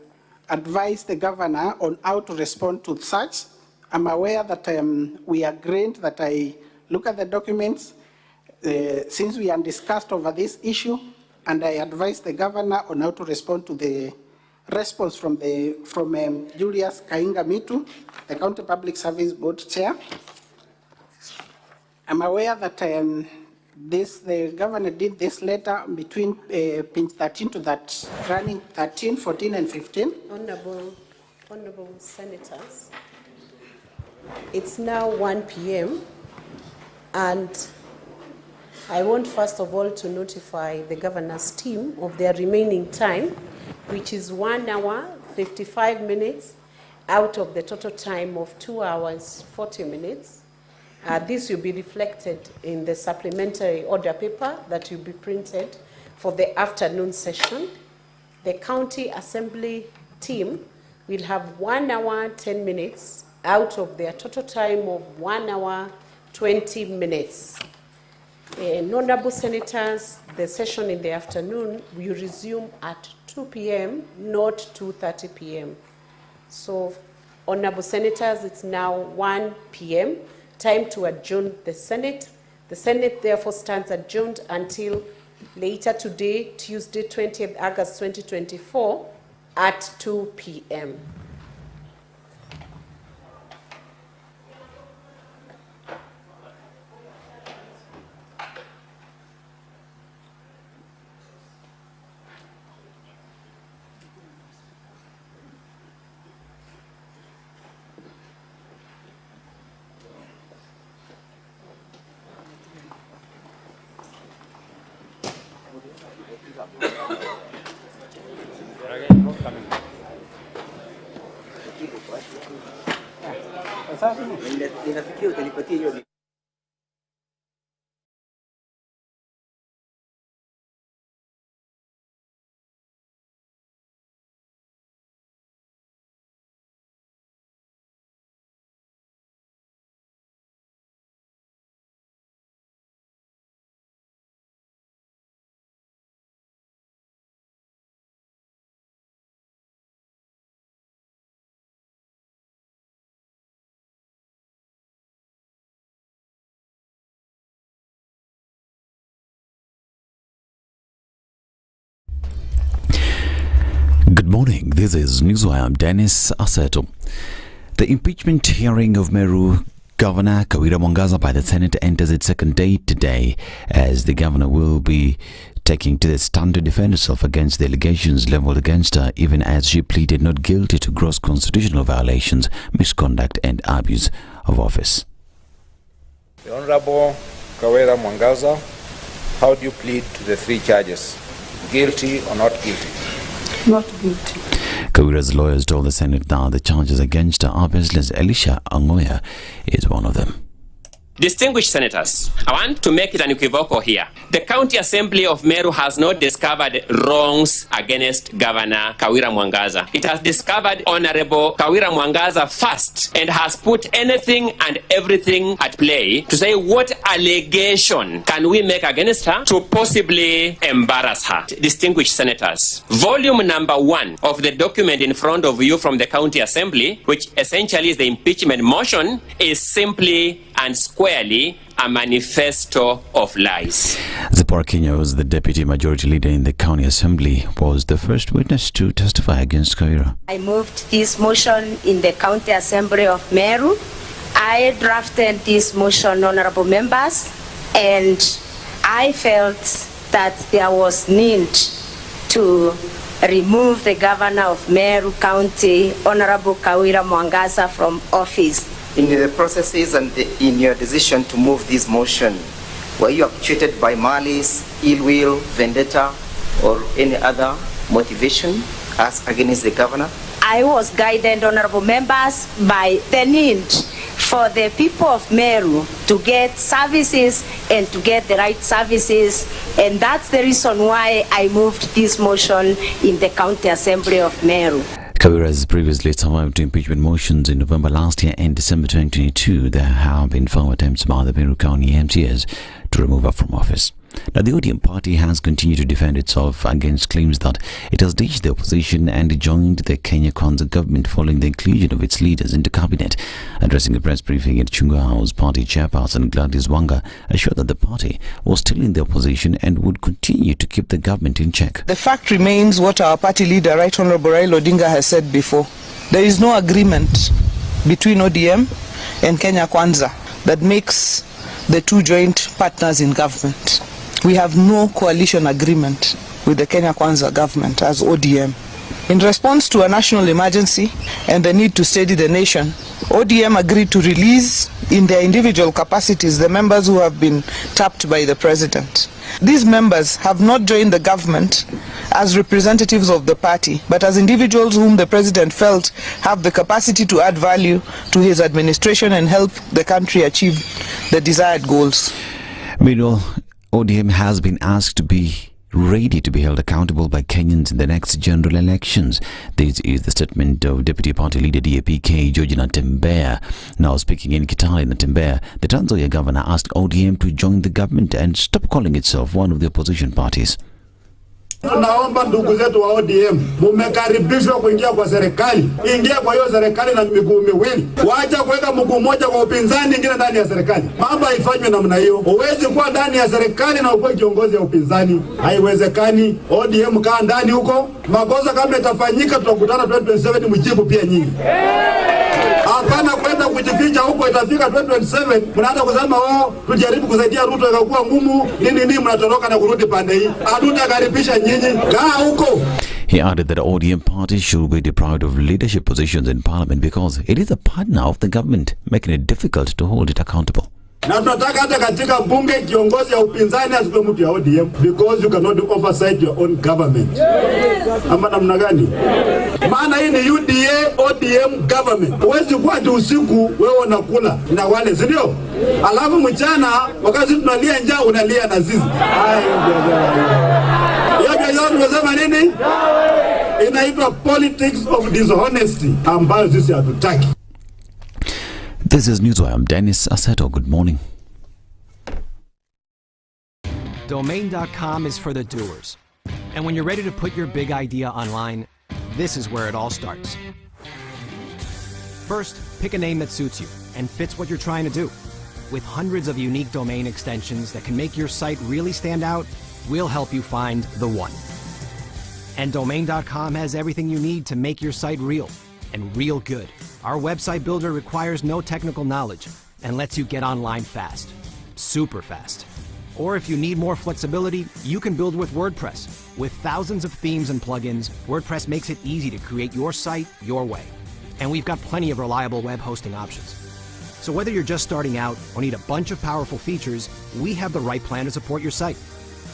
advise the governor on how to respond to such. I'm aware that we agreed that I look at the documents since we had discussed over this issue, and I advised the governor on how to respond to the response from Julius Kainga Mitu, the County Public Service Board Chair. I'm aware that the governor did this letter between page 13 to that running 13, 14, and 15. Honorable Senators, it's now 1 p.m. and I want first of all to notify the governor's team of their remaining time, which is 1 hour, 55 minutes out of the total time of 2 hours, 40 minutes. This will be reflected in the supplementary order paper that will be printed for the afternoon session. The county assembly team will have 1 hour, 10 minutes out of their total time of 1 hour, 20 minutes. Honorable Senators, the session in the afternoon will resume at 2 p.m., not 2:30 p.m. So, Honorable Senators, it's now 1 p.m., time to adjourn the Senate. The Senate therefore stands adjourned until later today, Tuesday, 20th August 2024 at 2 p.m. Ninafikiri utanipatia hiyo morning. This is Newswire. I'm Dennis Aseto. The impeachment hearing of Meru Governor Kawira Mwangaza by the Senate enters its second day today, as the governor will be taking to the stand to defend herself against the allegations leveled against her, even as she pleaded not guilty to gross constitutional violations, misconduct and abuse of office. The Honorable Kawira Mwangaza, how do you plead to the three charges? Guilty or not guilty? Not guilty. Kawira's lawyers told the Senate that the charges against her are baseless. Elisha Angoya is one of them. Distinguished senators, I want to make it unequivocal here. The County Assembly of Meru has not discovered wrongs against Governor Kawira Mwangaza. It has discovered Honorable Kawira Mwangaza first and has put anything and everything at play to say what allegation can we make against her to possibly embarrass her. Distinguished senators, volume number 1 of the document in front of you from the County Assembly, which essentially is the impeachment motion, is simply and squarely a manifesto of lies. Zipporah Kenya, was the deputy majority leader in the county assembly, was the first witness to testify against Kawira. I moved this motion in the county assembly of Meru. I drafted this motion, honorable members, and I felt that there was need to remove the governor of Meru County, Honorable Kawira Mwangaza, from office. In the processes and in your decision to move this motion, were you actuated by malice, ill will, vendetta, or any other motivation as against the governor? I was guided, honorable members, by the need for the people of Meru to get services and to get the right services, and that's the reason why I moved this motion in the County Assembly of Meru. Kawira has previously survived impeachment motions in November last year and December 2022. There have been 4 attempts by the Meru County MCAs to remove her from office. Now, the ODM party has continued to defend itself against claims that it has ditched the opposition and joined the Kenya Kwanza government following the inclusion of its leaders into cabinet. Addressing a press briefing at Chungwa House, party chairperson Gladys Wanga assured that the party was still in the opposition and would continue to keep the government in check. The fact remains what our party leader, Right Honorable Raila Odinga, has said before. There is no agreement between ODM and Kenya Kwanza that makes the two joint partners in government. We have no coalition agreement with the Kenya Kwanza government as ODM. In response to a national emergency and the need to steady the nation, ODM agreed to release in their individual capacities the members who have been tapped by the president. These members have not joined the government as representatives of the party, but as individuals whom the president felt have the capacity to add value to his administration and help the country achieve the desired goals. Meanwhile, ODM has been asked to be ready to be held accountable by Kenyans in the next general elections. This is the statement of Deputy Party Leader DAPK George Natembeya. Now speaking in Kitale, Natembeya, the Trans Nzoia governor asked ODM to join the government and stop calling itself one of the opposition parties. Tunaomba ndugu zetu wa ODM, mumekaribishwa kuingia kwa serikali. Ingia kwa hiyo serikali na miguu miwili. Waacha kuweka mguu mmoja kwa upinzani, ingine ndani ya serikali. Mambo haifanywi namna hiyo. Huwezi kuwa ndani ya serikali na ukuwe kiongozi ya upinzani. Haiwezekani. ODM kaa ndani huko. Makosa kama itafanyika tutakutana 2027 mjibu pia nyinyi. Hapana kwenda kujificha huko, itafika 2027 mnaanza kusema tujaribu kusaidia Ruto ikakuwa ngumu nini mnatoroka na kurudi pande hii. Hatutakaribisha nyinyi. Kaa huko. He added that the ODM party should be deprived of leadership positions in parliament because it is a partner of the government, making it difficult to hold it accountable. Na tunataka hata katika bunge kiongozi ya upinzani asiwe mtu ya ODM because you cannot oversight your own government. Ama namna gani? Maana hii ni UDA ODM government. Huwezi kuwa tu usiku wewe unakula na wale, si ndio? Alafu mchana wakati tunalia njaa unalia na zizi. Hiyo tunasema nini? Inaitwa politics of dishonesty ambayo sisi hatutaki. This is Newswire. I'm Dennis Aseto. Good morning. Domain.com is for the doers. And when you're ready to put your big idea online, this is where it all starts. First, pick a name that suits you and fits what you're trying to do. With hundreds of unique domain extensions that can make your site really stand out, we'll help you find the one. And Domain.com has everything you need to make your site real, and real good. Our website builder requires no technical knowledge and lets you get online fast. Super fast. Or if you need more flexibility, you can build with WordPress. With thousands of themes and plugins, WordPress makes it easy to create your site your way. And we've got plenty of reliable web hosting options. So whether you're just starting out or need a bunch of powerful features, we have the right plan to support your site.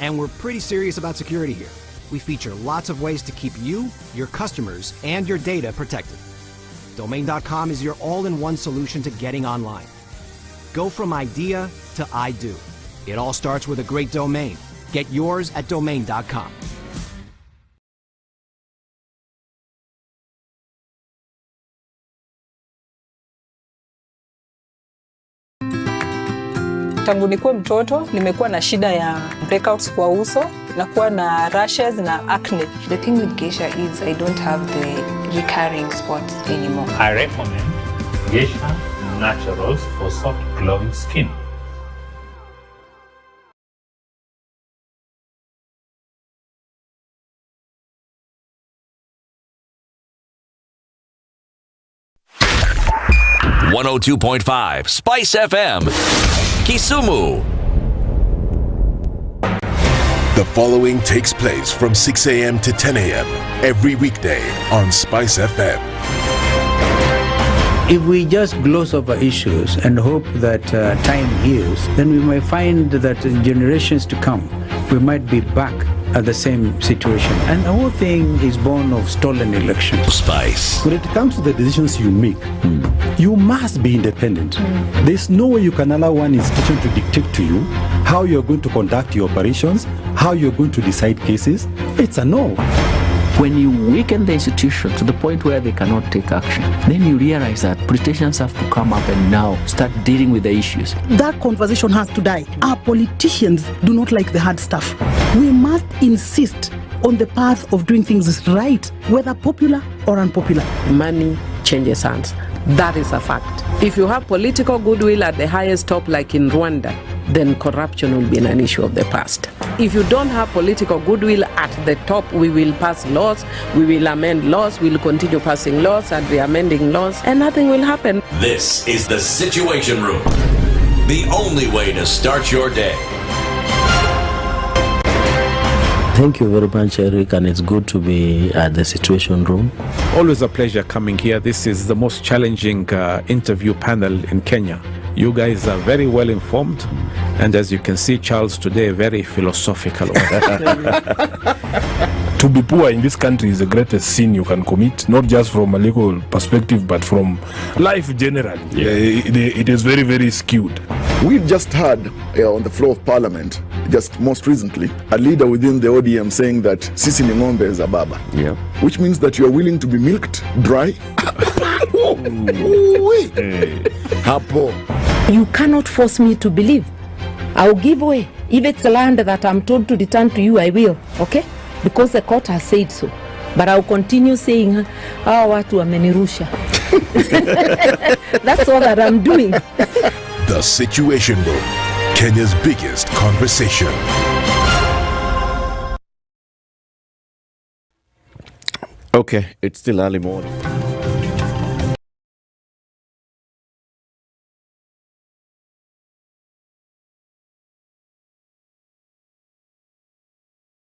And we're pretty serious about security here. We feature lots of ways to keep you, your customers, and your data protected. Domain.com is your all-in-one solution to getting online. Go from idea to I do. It all starts with a great domain. Get yours at domain.com. Tangu nikuwe mtoto nimekuwa na shida ya breakouts kwa uso, nakuwa na rashes na acne. The thing with Geisha is I don't have the recurring spots anymore. I recommend Geisha Naturals for soft glowing skin. .5 Spice FM, Kisumu. The following takes place from 6 a.m. to 10 a.m. every weekday on Spice FM. If we just gloss over issues and hope that time heals, then we might find that in generations to come, we might be back at the same situation. And the whole thing is born of stolen elections. Spice. When it comes to the decisions you make, you must be independent. There's no way you can allow one institution to dictate to you how you're going to conduct your operations, how you're going to decide cases. It's a no. When you weaken the institution to the point where they cannot take action, then you realize that politicians have to come up and now start dealing with the issues. That conversation has to die. Our politicians do not like the hard stuff. We must insist on the path of doing things right, whether popular or unpopular. Money changes hands. That is a fact. If you have political goodwill at the highest top, like in Rwanda, then corruption will be an issue of the past. If you don't have political goodwill at the top, we will pass laws, we will amend laws, we will continue passing laws and re-amending laws, and nothing will happen. This is the Situation Room, the only way to start your day. Thank you very much, Eric, and it's good to be at the Situation Room. Always a pleasure coming here. This is the most challenging interview panel in Kenya. You guys are very well informed, and as you can see, Charles today, very philosophical. To be poor in this country is the greatest sin you can commit, not just from a legal perspective, but from life generally. Yeah. It is very, very skewed. We've just heard on the floor of Parliament, just most recently, a leader within the ODM saying that Sisi ni ng'ombe is a baba. Yeah. Which means that you are willing to be milked dry. Hapo. You cannot force me to believe. I'll give way. If it's land that I'm told to return to you, I will. Okay? Because the court has said so. But I'll continue saying, watu wamenirusha. That's all that I'm doing. The Situation Room, Kenya's biggest conversation. Okay, it's still early morning.